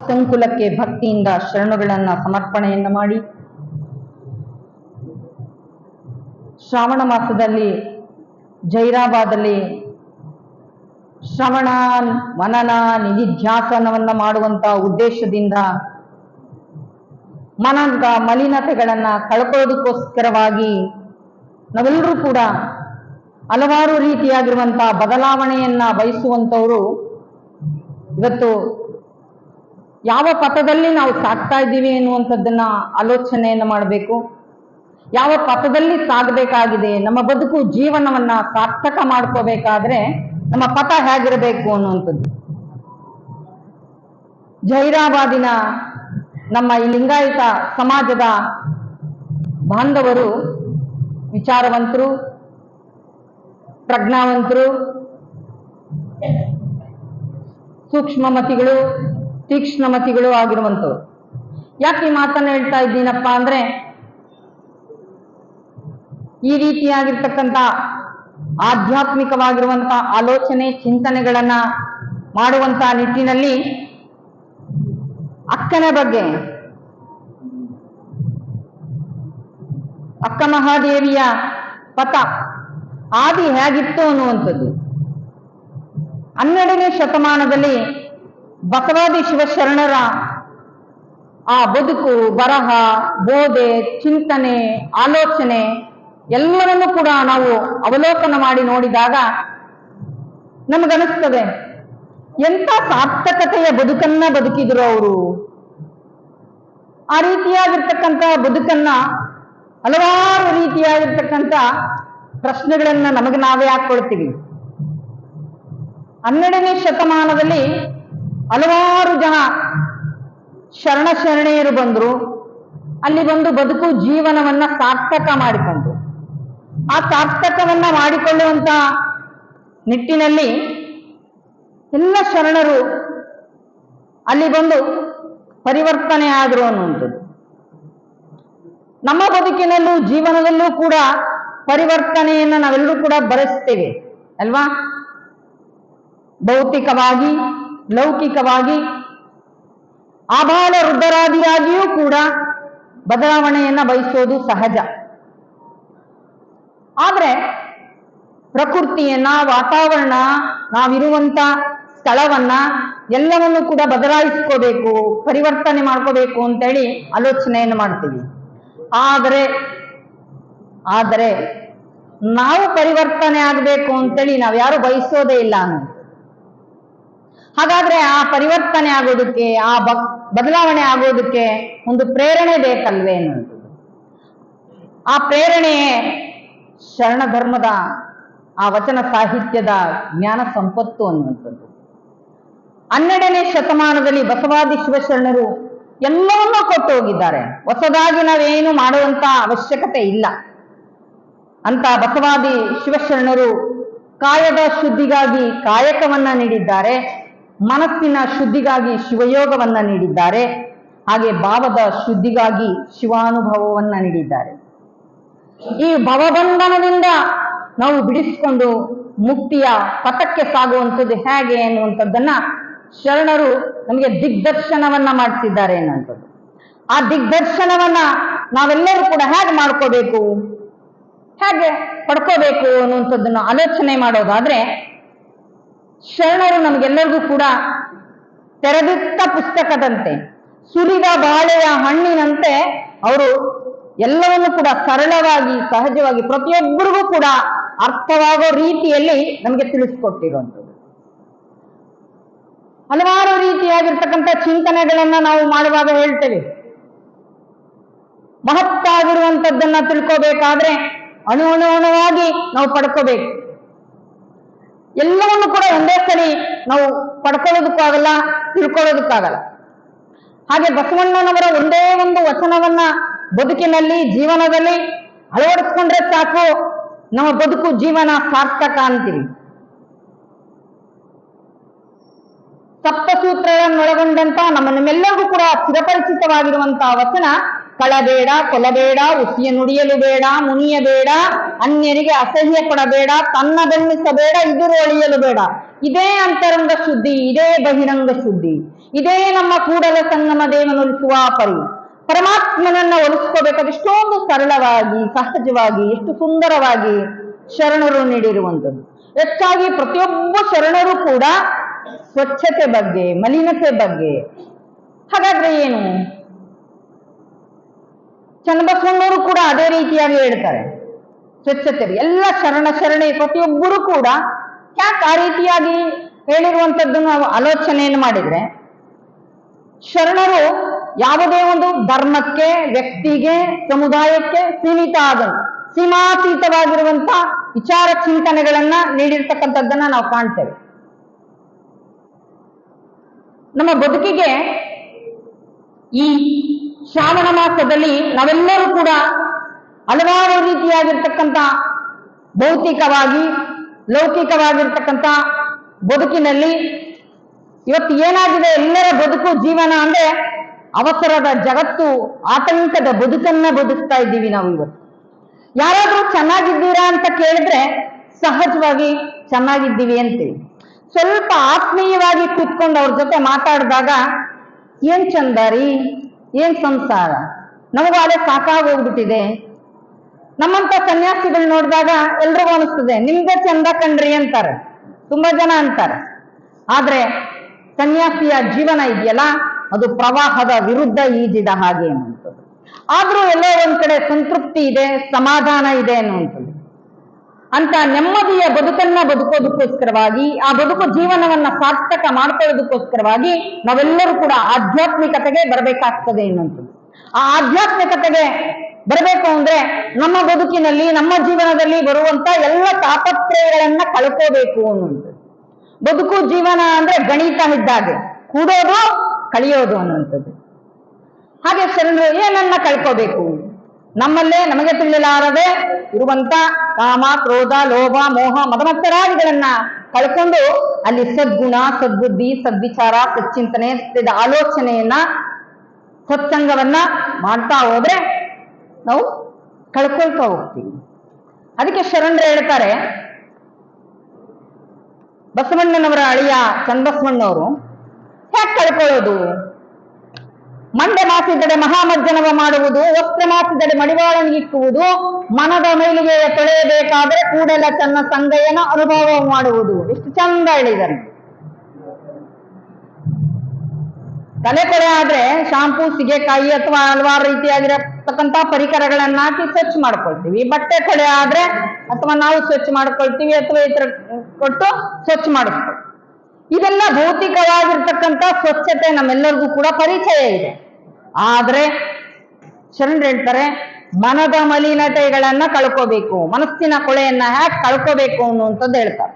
ಸಂಕುಲಕ್ಕೆ ಭಕ್ತಿಯಿಂದ ಶರಣುಗಳನ್ನ ಸಮರ್ಪಣೆಯನ್ನು ಮಾಡಿ ಶ್ರಾವಣ ಮಾಸದಲ್ಲಿ ಜೈರಾಬಾದಲ್ಲಿ ಶ್ರವಣ ಮನನ ನಿಧಿಧ್ಯಾಸನವನ್ನ ಮಾಡುವಂತ ಉದ್ದೇಶದಿಂದ ಮನದ ಮಲಿನತೆಗಳನ್ನ ಕಳ್ಕೊಳ್ಳೋದಕ್ಕೋಸ್ಕರವಾಗಿ ನಾವೆಲ್ಲರೂ ಕೂಡ ಹಲವಾರು ರೀತಿಯಾಗಿರುವಂತಹ ಬದಲಾವಣೆಯನ್ನ ಬಯಸುವಂತವರು ಇವತ್ತು ಯಾವ ಪಥದಲ್ಲಿ ನಾವು ಸಾಗ್ತಾ ಇದ್ದೀವಿ ಎನ್ನುವಂಥದ್ದನ್ನ ಆಲೋಚನೆಯನ್ನು ಮಾಡಬೇಕು. ಯಾವ ಪಥದಲ್ಲಿ ಸಾಗಬೇಕಾಗಿದೆ, ನಮ್ಮ ಬದುಕು ಜೀವನವನ್ನ ಸಾರ್ಥಕ ಮಾಡ್ಕೋಬೇಕಾದ್ರೆ ನಮ್ಮ ಪಥ ಹೇಗಿರಬೇಕು ಅನ್ನುವಂಥದ್ದು. ಜೈರಾಬಾದಿನ ನಮ್ಮ ಈ ಲಿಂಗಾಯತ ಸಮಾಜದ ಬಾಂಧವರು ವಿಚಾರವಂತರು, ಪ್ರಜ್ಞಾವಂತರು, ಸೂಕ್ಷ್ಮಮತಿಗಳು, ತೀಕ್ಷ್ಣಮತಿಗಳು ಆಗಿರುವಂಥವ್ರು. ಯಾಕೆ ಈ ಮಾತನ್ನು ಹೇಳ್ತಾ ಇದ್ದೀನಪ್ಪ ಅಂದ್ರೆ, ಈ ರೀತಿಯಾಗಿರ್ತಕ್ಕಂಥ ಆಧ್ಯಾತ್ಮಿಕವಾಗಿರುವಂಥ ಆಲೋಚನೆ ಚಿಂತನೆಗಳನ್ನ ಮಾಡುವಂತ ನಿಟ್ಟಿನಲ್ಲಿ ಅಕ್ಕನ ಬಗ್ಗೆ, ಅಕ್ಕ ಮಹಾದೇವಿಯ ಪಥ ಆದಿ ಹೇಗಿತ್ತು ಅನ್ನುವಂಥದ್ದು 12ನೇ ಶತಮಾನದಲ್ಲಿ ಬಸವಾದಿ ಶಿವಶರಣರ ಆ ಬದುಕು, ಬರಹ, ಬೋಧೆ, ಚಿಂತನೆ, ಆಲೋಚನೆ ಎಲ್ಲವನ್ನೂ ಕೂಡ ನಾವು ಅವಲೋಕನ ಮಾಡಿ ನೋಡಿದಾಗ ನಮಗನಿಸ್ತದೆ ಎಂಥ ಸಾರ್ಥಕತೆಯ ಬದುಕನ್ನ ಬದುಕಿದ್ರು ಅವರು. ಆ ರೀತಿಯಾಗಿರ್ತಕ್ಕಂಥ ಬದುಕನ್ನ ಹಲವಾರು ರೀತಿಯಾಗಿರ್ತಕ್ಕಂಥ ಪ್ರಶ್ನೆಗಳನ್ನ ನಮಗೆ ನಾವೇ ಹಾಕೊಳ್ತೀವಿ. 12ನೇ ಶತಮಾನದಲ್ಲಿ ಹಲವಾರು ಜನ ಶರಣ ಶರಣೆಯರು ಬಂದ್ರು, ಅಲ್ಲಿ ಬಂದು ಬದುಕು ಜೀವನವನ್ನ ಸಾರ್ಥಕ ಮಾಡಿಕೊಂಡ್ರು. ಆ ಸಾರ್ಥಕವನ್ನ ಮಾಡಿಕೊಳ್ಳುವಂತ ನಿಟ್ಟಿನಲ್ಲಿ ಎಲ್ಲ ಶರಣರು ಅಲ್ಲಿ ಬಂದು ಪರಿವರ್ತನೆ ಆದ್ರು ಅನ್ನುವಂಥದ್ದು. ನಮ್ಮ ಬದುಕಿನಲ್ಲೂ ಜೀವನದಲ್ಲೂ ಕೂಡ ಪರಿವರ್ತನೆಯನ್ನ ನಾವೆಲ್ಲರೂ ಕೂಡ ಬಯಸ್ತೇವೆ ಅಲ್ವಾ? ಭೌತಿಕವಾಗಿ, ಲೌಕಿಕವಾಗಿ, ಆಬಾಲ ವೃದ್ಧರಾದಿಯಾಗಿಯೂ ಕೂಡ ಬದಲಾವಣೆಯನ್ನ ಬಯಸೋದು ಸಹಜ. ಆದ್ರೆ ಪ್ರಕೃತಿಯನ್ನ, ವಾತಾವರಣ, ನಾವಿರುವಂತ ಸ್ಥಳವನ್ನ ಎಲ್ಲವನ್ನು ಕೂಡ ಬದಲಾಯಿಸ್ಕೋಬೇಕು, ಪರಿವರ್ತನೆ ಮಾಡ್ಕೋಬೇಕು ಅಂತೇಳಿ ಆಲೋಚನೆಯನ್ನು ಮಾಡ್ತೀವಿ. ಆದರೆ ನಾವು ಪರಿವರ್ತನೆ ಆಗಬೇಕು ಅಂತೇಳಿ ನಾವ್ಯಾರು ಬಯಸೋದೇ ಇಲ್ಲ ಅನ್ನೋದು. ಹಾಗಾದ್ರೆ ಆ ಪರಿವರ್ತನೆ ಆಗೋದಕ್ಕೆ, ಆ ಬದಲಾವಣೆ ಆಗೋದಕ್ಕೆ ಒಂದು ಪ್ರೇರಣೆ ಬೇಕಲ್ವೇ ಅನ್ನೋದು. ಆ ಪ್ರೇರಣೆ ಶರಣ ಧರ್ಮದ ಆ ವಚನ ಸಾಹಿತ್ಯದ ಜ್ಞಾನ ಸಂಪತ್ತು ಅನ್ನುವಂಥದ್ದು. 12ನೇ ಶತಮಾನದಲ್ಲಿ ಬಸವಾದಿ ಶಿವಶರಣರು ಎಲ್ಲವನ್ನೂ ಕೊಟ್ಟು ಹೋಗಿದ್ದಾರೆ. ಹೊಸದಾಗಿ ನಾವೇನು ಮಾಡುವಂತ ಅವಶ್ಯಕತೆ ಇಲ್ಲ ಅಂತ ಬಸವಾದಿ ಶಿವಶರಣರು ಕಾಯದ ಶುದ್ಧಿಗಾಗಿ ಕಾಯಕವನ್ನ ನೀಡಿದ್ದಾರೆ, ಮನಸ್ಸಿನ ಶುದ್ಧಿಗಾಗಿ ಶಿವಯೋಗವನ್ನ ನೀಡಿದ್ದಾರೆ, ಹಾಗೆ ಭಾವದ ಶುದ್ಧಿಗಾಗಿ ಶಿವಾನುಭವವನ್ನ ನೀಡಿದ್ದಾರೆ. ಈ ಭವಬಂಧನದಿಂದ ನಾವು ಬಿಡಿಸಿಕೊಂಡು ಮುಕ್ತಿಯ ಪಥಕ್ಕೆ ಸಾಗುವಂಥದ್ದು ಹೇಗೆ ಅನ್ನುವಂಥದ್ದನ್ನ ಶರಣರು ನಮಗೆ ದಿಗ್ದರ್ಶನವನ್ನ ಮಾಡ್ತಿದ್ದಾರೆ ಅನ್ನುವಂಥದ್ದು. ಆ ದಿಗ್ದರ್ಶನವನ್ನ ನಾವೆಲ್ಲರೂ ಕೂಡ ಹೇಗೆ ಮಾಡ್ಕೋಬೇಕು, ಹೇಗೆ ಪಡ್ಕೋಬೇಕು ಅನ್ನುವಂಥದ್ದನ್ನ ಆಲೋಚನೆ ಮಾಡೋದಾದ್ರೆ, ಶರಣರು ನಮಗೆಲ್ಲರಿಗೂ ಕೂಡ ತೆರೆದಿಟ್ಟ ಪುಸ್ತಕದಂತೆ, ಸುರಿದ ಬಾಳೆಯ ಹಣ್ಣಿನಂತೆ ಅವರು ಎಲ್ಲವನ್ನು ಕೂಡ ಸರಳವಾಗಿ, ಸಹಜವಾಗಿ ಪ್ರತಿಯೊಬ್ಬರಿಗೂ ಕೂಡ ಅರ್ಥವಾಗೋ ರೀತಿಯಲ್ಲಿ ನಮಗೆ ತಿಳಿಸ್ಕೊಟ್ಟಿರುವಂಥದ್ದು. ಹಲವಾರು ರೀತಿಯಾಗಿರ್ತಕ್ಕಂಥ ಚಿಂತನೆಗಳನ್ನ ನಾವು ಮಾಡುವಾಗ ಹೇಳ್ತೇವೆ, ಮಹತ್ತಾಗಿರುವಂಥದ್ದನ್ನ ತಿಳ್ಕೋಬೇಕಾದ್ರೆ ಅಣುವಾಗಿ ನಾವು ಪಡ್ಕೋಬೇಕು. ಎಲ್ಲವನ್ನು ಕೂಡ ಒಂದೇ ಸರಿ ನಾವು ಪಡ್ಕೊಳ್ಳೋದಕ್ಕಾಗಲ್ಲ, ತಿಳ್ಕೊಳ್ಳೋದಕ್ಕಾಗಲ್ಲ. ಹಾಗೆ ಬಸವಣ್ಣನವರ ಒಂದೇ ಒಂದು ವಚನವನ್ನ ಬದುಕಿನಲ್ಲಿ, ಜೀವನದಲ್ಲಿ ಅಳವಡಿಸ್ಕೊಂಡ್ರೆ ಸಾಕು, ನಮ್ಮ ಬದುಕು ಜೀವನ ಸಾರ್ಥಕ ಅಂತೀವಿ. ಸಪ್ತಸೂತ್ರಗಳನ್ನೊಳಗೊಂಡಂತ ನಮ್ಮೆಲ್ಲರಿಗೂ ಕೂಡ ಚಿರಪರಿಚಿತವಾಗಿರುವಂತಹ ವಚನ, ಕಳಬೇಡ, ಕೊಲಬೇಡ, ಉಸಿಯ ನುಡಿಯಲು ಬೇಡ, ಮುನಿಯಬೇಡ, ಅನ್ಯರಿಗೆ ಅಸಹ್ಯ ಪಡಬೇಡ, ತನ್ನ ಬೆನ್ನಿಸಬೇಡ, ಇದುರು ಅಳಿಯಲು ಬೇಡ. ಇದೇ ಅಂತರಂಗ ಶುದ್ಧಿ, ಇದೇ ಬಹಿರಂಗ ಶುದ್ಧಿ, ಇದೇ ನಮ್ಮ ಕೂಡಲ ಸಂಗಮ ದೇವನೊಲಿಸುವ ಪರಿ. ಪರಮಾತ್ಮನನ್ನ ಒಲಿಸ್ಕೋಬೇಕಾದ್ರೆ ಎಷ್ಟೊಂದು ಸರಳವಾಗಿ, ಸಹಜವಾಗಿ, ಎಷ್ಟು ಸುಂದರವಾಗಿ ಶರಣರು ನೀಡಿರುವಂಥದ್ದು. ಹೆಚ್ಚಾಗಿ ಪ್ರತಿಯೊಬ್ಬ ಶರಣರು ಕೂಡ ಸ್ವಚ್ಛತೆ ಬಗ್ಗೆ, ಮಲಿನತೆ ಬಗ್ಗೆ. ಹಾಗಾದ್ರೆ ಏನು? ಚನ್ನಬಸವಣ್ಣವರು ಕೂಡ ಅದೇ ರೀತಿಯಾಗಿ ಹೇಳ್ತಾರೆ. ಸ್ವಚ್ಛತೆ ಎಲ್ಲ ಶರಣೆ ಪ್ರತಿಯೊಬ್ಬರು ಕೂಡ ಯಾಕೆ ಆ ರೀತಿಯಾಗಿ ಹೇಳಿರುವಂಥದ್ದು ನಾವು ಆಲೋಚನೆಯನ್ನು ಮಾಡಿದ್ರೆ, ಶರಣರು ಯಾವುದೇ ಒಂದು ಧರ್ಮಕ್ಕೆ, ವ್ಯಕ್ತಿಗೆ, ಸಮುದಾಯಕ್ಕೆ ಸೀಮಾತೀತವಾಗಿರುವಂತ ವಿಚಾರ ಚಿಂತನೆಗಳನ್ನ ನೀಡಿರ್ತಕ್ಕಂಥದ್ದನ್ನ ನಾವು ಕಾಣ್ತೇವೆ. ನಮ್ಮ ಬದುಕಿಗೆ ಈ ಶ್ರಾವಣ ಮಾಸದಲ್ಲಿ ನಾವೆಲ್ಲರೂ ಕೂಡ ಹಲವಾರು ರೀತಿಯಾಗಿರ್ತಕ್ಕಂಥ ಭೌತಿಕವಾಗಿ, ಲೌಕಿಕವಾಗಿರ್ತಕ್ಕಂಥ ಬದುಕಿನಲ್ಲಿ ಇವತ್ತು ಏನಾಗಿದೆ, ಎಲ್ಲರ ಬದುಕು ಜೀವನ ಅಂದ್ರೆ ಅವಸರದ ಜಗತ್ತು, ಆತಂಕದ ಬದುಕನ್ನ ಬದುಕ್ತಾ ಇದ್ದೀವಿ ನಾವು ಇವತ್ತು. ಯಾರಾದ್ರೂ ಚೆನ್ನಾಗಿದ್ದೀರಾ ಅಂತ ಕೇಳಿದ್ರೆ ಸಹಜವಾಗಿ ಚೆನ್ನಾಗಿದ್ದೀವಿ ಅಂತೀವಿ. ಸ್ವಲ್ಪ ಆತ್ಮೀಯವಾಗಿ ಕೂತ್ಕೊಂಡು ಅವ್ರ ಜೊತೆ ಮಾತಾಡಿದಾಗ ಏನ್ ಚಂದ ರೀ, ಏನ್ ಸಂಸಾರ, ನಮಗೂ ಅದೇ ಸಾಕಾಗೋಗ್ಬಿಟ್ಟಿದೆ. ನಮ್ಮಂತ ಸನ್ಯಾಸಿಗಳು ನೋಡಿದಾಗ ಎಲ್ರಿಗೂ ಅನಿಸ್ತದೆ ನಿಮ್ದೇ ಚಂದ ಕಣ್ರಿ ಅಂತಾರೆ, ತುಂಬಾ ಜನ ಅಂತಾರೆ. ಆದ್ರೆ ಸನ್ಯಾಸಿಯ ಜೀವನ ಇದೆಯಲ್ಲ, ಅದು ಪ್ರವಾಹದ ವಿರುದ್ಧ ಈಜಿದ ಹಾಗೆ ಅನ್ನುವಂಥದ್ದು. ಆದ್ರೂ ಎಲ್ಲೋ ಒಂದ್ ಕಡೆ ಸಂತೃಪ್ತಿ ಇದೆ, ಸಮಾಧಾನ ಇದೆ ಅನ್ನುವಂಥದ್ದು. ಅಂತ ನೆಮ್ಮದಿಯ ಬದುಕನ್ನ ಬದುಕೋದಕ್ಕೋಸ್ಕರವಾಗಿ, ಆ ಬದುಕು ಜೀವನವನ್ನ ಸಾರ್ಥಕ ಮಾಡ್ಕೊಳ್ಳೋದಕ್ಕೋಸ್ಕರವಾಗಿ ನಾವೆಲ್ಲರೂ ಕೂಡ ಆಧ್ಯಾತ್ಮಿಕತೆಗೆ ಬರಬೇಕಾಗ್ತದೆ ಅನ್ನುವಂಥದ್ದು. ಆ ಆಧ್ಯಾತ್ಮಿಕತೆಗೆ ಬರಬೇಕು ಅಂದ್ರೆ ನಮ್ಮ ಬದುಕಿನಲ್ಲಿ, ನಮ್ಮ ಜೀವನದಲ್ಲಿ ಬರುವಂತ ಎಲ್ಲ ತಾಪತ್ರಯಗಳನ್ನ ಕಳ್ಕೋಬೇಕು ಅನ್ನುವಂಥದ್ದು. ಬದುಕು ಜೀವನ ಅಂದ್ರೆ ಗಣಿತ ಇದ್ದಾಗೆ, ಕೂಡೋದು ಕಳಿಯೋದು ಅನ್ನುವಂಥದ್ದು. ಹಾಗೆ ಶರಣರು ಏನನ್ನ ಕಳ್ಕೋಬೇಕು? ನಮ್ಮಲ್ಲೇ ನಮಗೆ ತಿಳಿಲಾರದೆ ಇರುವಂತ ಕಾಮ, ಕ್ರೋಧ, ಲೋಭ, ಮೋಹ, ಮದಮತ್ಸರಾದಿಗಳನ್ನ ಕಳ್ಕೊಂಡು ಅಲ್ಲಿ ಸದ್ಗುಣ, ಸದ್ಬುದ್ಧಿ, ಸದ್ವಿಚಾರ, ಸಚ್ಚಿಂತನೆ, ಆಲೋಚನೆಯನ್ನ, ಸತ್ಸಂಗವನ್ನ ಮಾಡ್ತಾ ಹೋದ್ರೆ ನಾವು ಕಳ್ಕೊಳ್ತಾ ಹೋಗ್ತೀವಿ. ಅದಕ್ಕೆ ಶರಣರು ಹೇಳ್ತಾರೆ, ಬಸವಣ್ಣನವರ ಅಳಿಯ ಚನ್ನಬಸವಣ್ಣವರು ಯಾಕೆ ಕಳ್ಕೊಳ್ಳೋದು? ಮಂಡೆ ಮಾಸಿದಡೆ ಮಹಾಮಜ್ಜನವ ಮಾಡುವುದು, ವಸ್ತ್ರ ಮಾಸಿದಡೆ ಮಡಿವಾಳನಿಗಿಕ್ಕುವುದು, ಮನದ ಮೈಲಿಗೆಯ ತೊಳೆಯಬೇಕಾದರೆ ಕೂಡಲ ಚನ್ನ ಸಂಗಯ್ಯನ ಅನುಭವ ಮಾಡುವುದು. ಎಷ್ಟು ಚಂದ ಹೇಳಿದ್ದಾರೆ. ತಲೆ ಕೊಳೆ ಆದ್ರೆ ಶಾಂಪೂ, ಸಿಗೆಕಾಯಿ ಅಥವಾ ಹಲವಾರು ರೀತಿಯಾಗಿರತಕ್ಕಂತ ಪರಿಕರಗಳನ್ನ ಹಾಕಿ ಸ್ವಚ್ಛ ಮಾಡ್ಕೊಳ್ತೀವಿ. ಬಟ್ಟೆ ಕೊಳೆ ಆದ್ರೆ ಅಥವಾ ನಾವು ಸ್ವಚ್ಛ ಮಾಡ್ಕೊಳ್ತೀವಿ ಅಥವಾ ಇತರ ಕೊಟ್ಟು ಸ್ವಚ್ಛ ಮಾಡಿಸ್ಕೊಳ್ತೀವಿ. ಇದೆಲ್ಲ ಭೌತಿಕವಾಗಿರ್ತಕ್ಕಂಥ ಸ್ವಚ್ಛತೆ ನಮ್ಮೆಲ್ಲರಿಗೂ ಕೂಡ ಪರಿಚಯ ಇದೆ. ಆದ್ರೆ ಶರಣರು ಹೇಳ್ತಾರೆ, ಮನದ ಮಲಿನತೆಗಳನ್ನ ಕಳ್ಕೋಬೇಕು, ಮನಸ್ಸಿನ ಕೊಳೆಯನ್ನ ಹ್ಯಾಕ್ ಕಳ್ಕೋಬೇಕು ಅನ್ನುವಂಥದ್ದು ಹೇಳ್ತಾರೆ.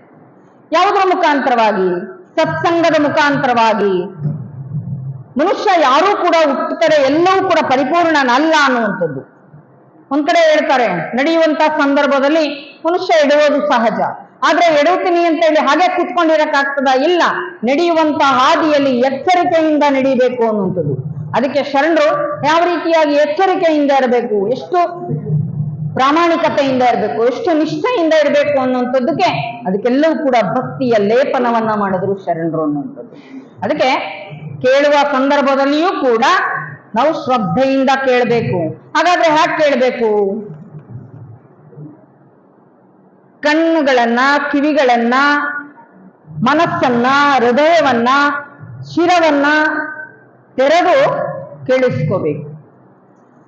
ಯಾವುದರ ಮುಖಾಂತರವಾಗಿ? ಸತ್ಸಂಗದ ಮುಖಾಂತರವಾಗಿ. ಮನುಷ್ಯ ಯಾರೂ ಕೂಡ ಹುಟ್ಟುತ್ತಾರೆ ಎಲ್ಲವೂ ಕೂಡ ಪರಿಪೂರ್ಣನಲ್ಲ ಅನ್ನುವಂಥದ್ದು. ಒಂದ್ ಕಡೆ ಹೇಳ್ತಾರೆ, ನಡೆಯುವಂತ ಸಂದರ್ಭದಲ್ಲಿ ಮನುಷ್ಯ ಎಡುವುದು ಸಹಜ, ಆದ್ರೆ ಎಡುತ್ತೀನಿ ಅಂತ ಹೇಳಿ ಹಾಗೆ ಕೂತ್ಕೊಂಡಿರಕ್ಕಾಗ್ತದ? ಇಲ್ಲ, ನಡೆಯುವಂತ ಹಾದಿಯಲ್ಲಿ ಎಚ್ಚರಿಕೆಯಿಂದ ನಡೀಬೇಕು ಅನ್ನುವಂಥದ್ದು. ಅದಕ್ಕೆ ಶರಣರು ಯಾವ ರೀತಿಯಾಗಿ ಎಚ್ಚರಿಕೆಯಿಂದ ಇರಬೇಕು, ಎಷ್ಟು ಪ್ರಾಮಾಣಿಕತೆಯಿಂದ ಇರಬೇಕು, ಎಷ್ಟು ನಿಷ್ಠೆಯಿಂದ ಇರಬೇಕು ಅನ್ನುವಂಥದ್ದಕ್ಕೆ ಅದಕ್ಕೆಲ್ಲವೂ ಕೂಡ ಭಕ್ತಿಯ ಲೇಪನವನ್ನ ಮಾಡಿದ್ರು ಶರಣರು ಅನ್ನುವಂಥದ್ದು. ಅದಕ್ಕೆ ಕೇಳುವ ಸಂದರ್ಭದಲ್ಲಿಯೂ ಕೂಡ ನಾವು ಶ್ರದ್ಧೆಯಿಂದ ಕೇಳಬೇಕು. ಹಾಗಾದ್ರೆ ಹ್ಯಾಕ್ ಕೇಳಬೇಕು? ಕಣ್ಣುಗಳನ್ನ, ಕಿವಿಗಳನ್ನ, ಮನಸ್ಸನ್ನ, ಹೃದಯವನ್ನ, ಶಿರವನ್ನ ತೆರೆದು ಕೇಳಿಸ್ಕೋಬೇಕು.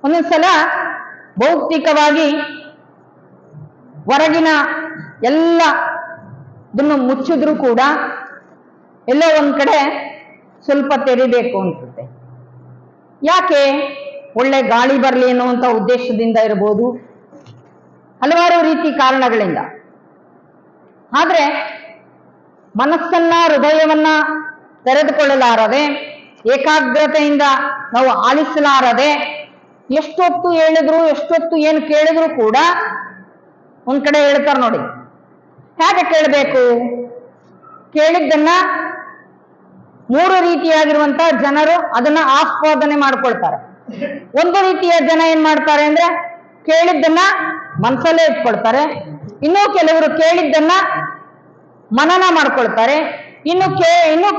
ಒಂದೊಂದ್ಸಲ ಭೌತಿಕವಾಗಿ ಹೊರಗಿನ ಎಲ್ಲ ಇದನ್ನು ಮುಚ್ಚಿದ್ರು ಕೂಡ ಎಲ್ಲೋ ಒಂದ್ ಕಡೆ ಸ್ವಲ್ಪ ತೆರಿಬೇಕು ಅನ್ಸುತ್ತೆ. ಯಾಕೆ? ಒಳ್ಳೆ ಗಾಳಿ ಬರಲಿ ಅನ್ನುವಂಥ ಉದ್ದೇಶದಿಂದ ಇರಬಹುದು, ಹಲವಾರು ರೀತಿ ಕಾರಣಗಳಿಂದ. ಆದ್ರೆ ಮನಸ್ಸನ್ನ, ಹೃದಯವನ್ನ ತೆರೆದುಕೊಳ್ಳಲಾರದೆ, ಏಕಾಗ್ರತೆಯಿಂದ ನಾವು ಆಲಿಸಲಾರದೆ, ಎಷ್ಟೊತ್ತು ಹೇಳಿದ್ರು, ಎಷ್ಟೊತ್ತು ಏನು ಕೇಳಿದ್ರು ಕೂಡ ಒಂದ್ ಕಡೆ ಹೇಳ್ತಾರೆ ನೋಡಿ, ಹೇಗೆ ಕೇಳಬೇಕು? ಕೇಳಿದ್ದನ್ನ ಮೂರು ರೀತಿಯಾಗಿರುವಂತ ಜನರು ಅದನ್ನ ಆಸ್ವಾದನೆ ಮಾಡ್ಕೊಳ್ತಾರೆ. ಒಂದು ರೀತಿಯ ಜನ ಏನ್ ಮಾಡ್ತಾರೆ ಅಂದ್ರೆ ಕೇಳಿದ್ದನ್ನ ಮನಸ್ಸಲ್ಲೇ ಇಟ್ಕೊಳ್ತಾರೆ. ಇನ್ನೂ ಕೆಲವರು ಕೇಳಿದ್ದನ್ನ ಮನನ ಮಾಡ್ಕೊಳ್ತಾರೆ. ಇನ್ನು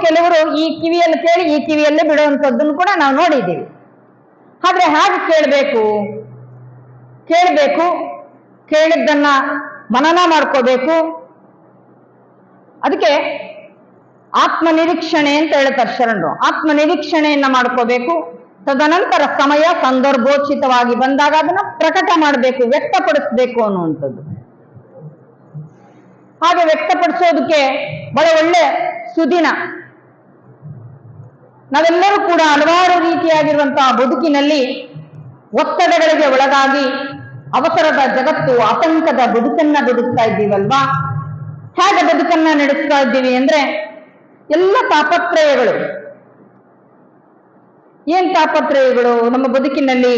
ಕೆಲವರು ಈ ಕಿವಿಯಲ್ಲಿ ಕೇಳಿ ಈ ಕಿವಿಯಲ್ಲೇ ಬಿಡುವಂಥದ್ದನ್ನು ಕೂಡ ನಾವು ನೋಡಿದ್ದೀವಿ. ಆದ್ರೆ ಹೇಗೆ ಕೇಳಬೇಕು, ಕೇಳಿದ್ದನ್ನ ಮನನ ಮಾಡ್ಕೋಬೇಕು. ಅದಕ್ಕೆ ಆತ್ಮನಿರೀಕ್ಷಣೆ ಅಂತ ಹೇಳ್ತಾರೆ ಶರಣರು. ಆತ್ಮನಿರೀಕ್ಷಣೆಯನ್ನ ಮಾಡ್ಕೋಬೇಕು. ತದನಂತರ ಸಮಯ ಸಂದರ್ಭೋಚಿತವಾಗಿ ಬಂದಾಗ ಅದನ್ನ ಪ್ರಕಟ ಮಾಡಬೇಕು, ವ್ಯಕ್ತಪಡಿಸ್ಬೇಕು ಅನ್ನುವಂಥದ್ದು. ಹಾಗೆ ವ್ಯಕ್ತಪಡಿಸೋದಕ್ಕೆ ಬಹಳ ಒಳ್ಳೆ ಸುದಿನ. ನಾವೆಲ್ಲರೂ ಕೂಡ ಹಲವಾರು ರೀತಿಯಾಗಿರುವಂತಹ ಬದುಕಿನಲ್ಲಿ ಒತ್ತಡಗಳಿಗೆ ಒಳಗಾಗಿ ಅವಸರದ ಜಗತ್ತು, ಆತಂಕದ ಬದುಕನ್ನ ಬದುಕ್ತಾ ಇದ್ದೀವಲ್ವಾ? ಹೇಗೆ ಬದುಕನ್ನ ನಡೆಸ್ತಾ ಇದ್ದೀವಿ ಅಂದ್ರೆ ಎಲ್ಲ ತಾಪತ್ರಯಗಳು. ಏನ್ ತಾಪತ್ರಯಗಳು ನಮ್ಮ ಬದುಕಿನಲ್ಲಿ?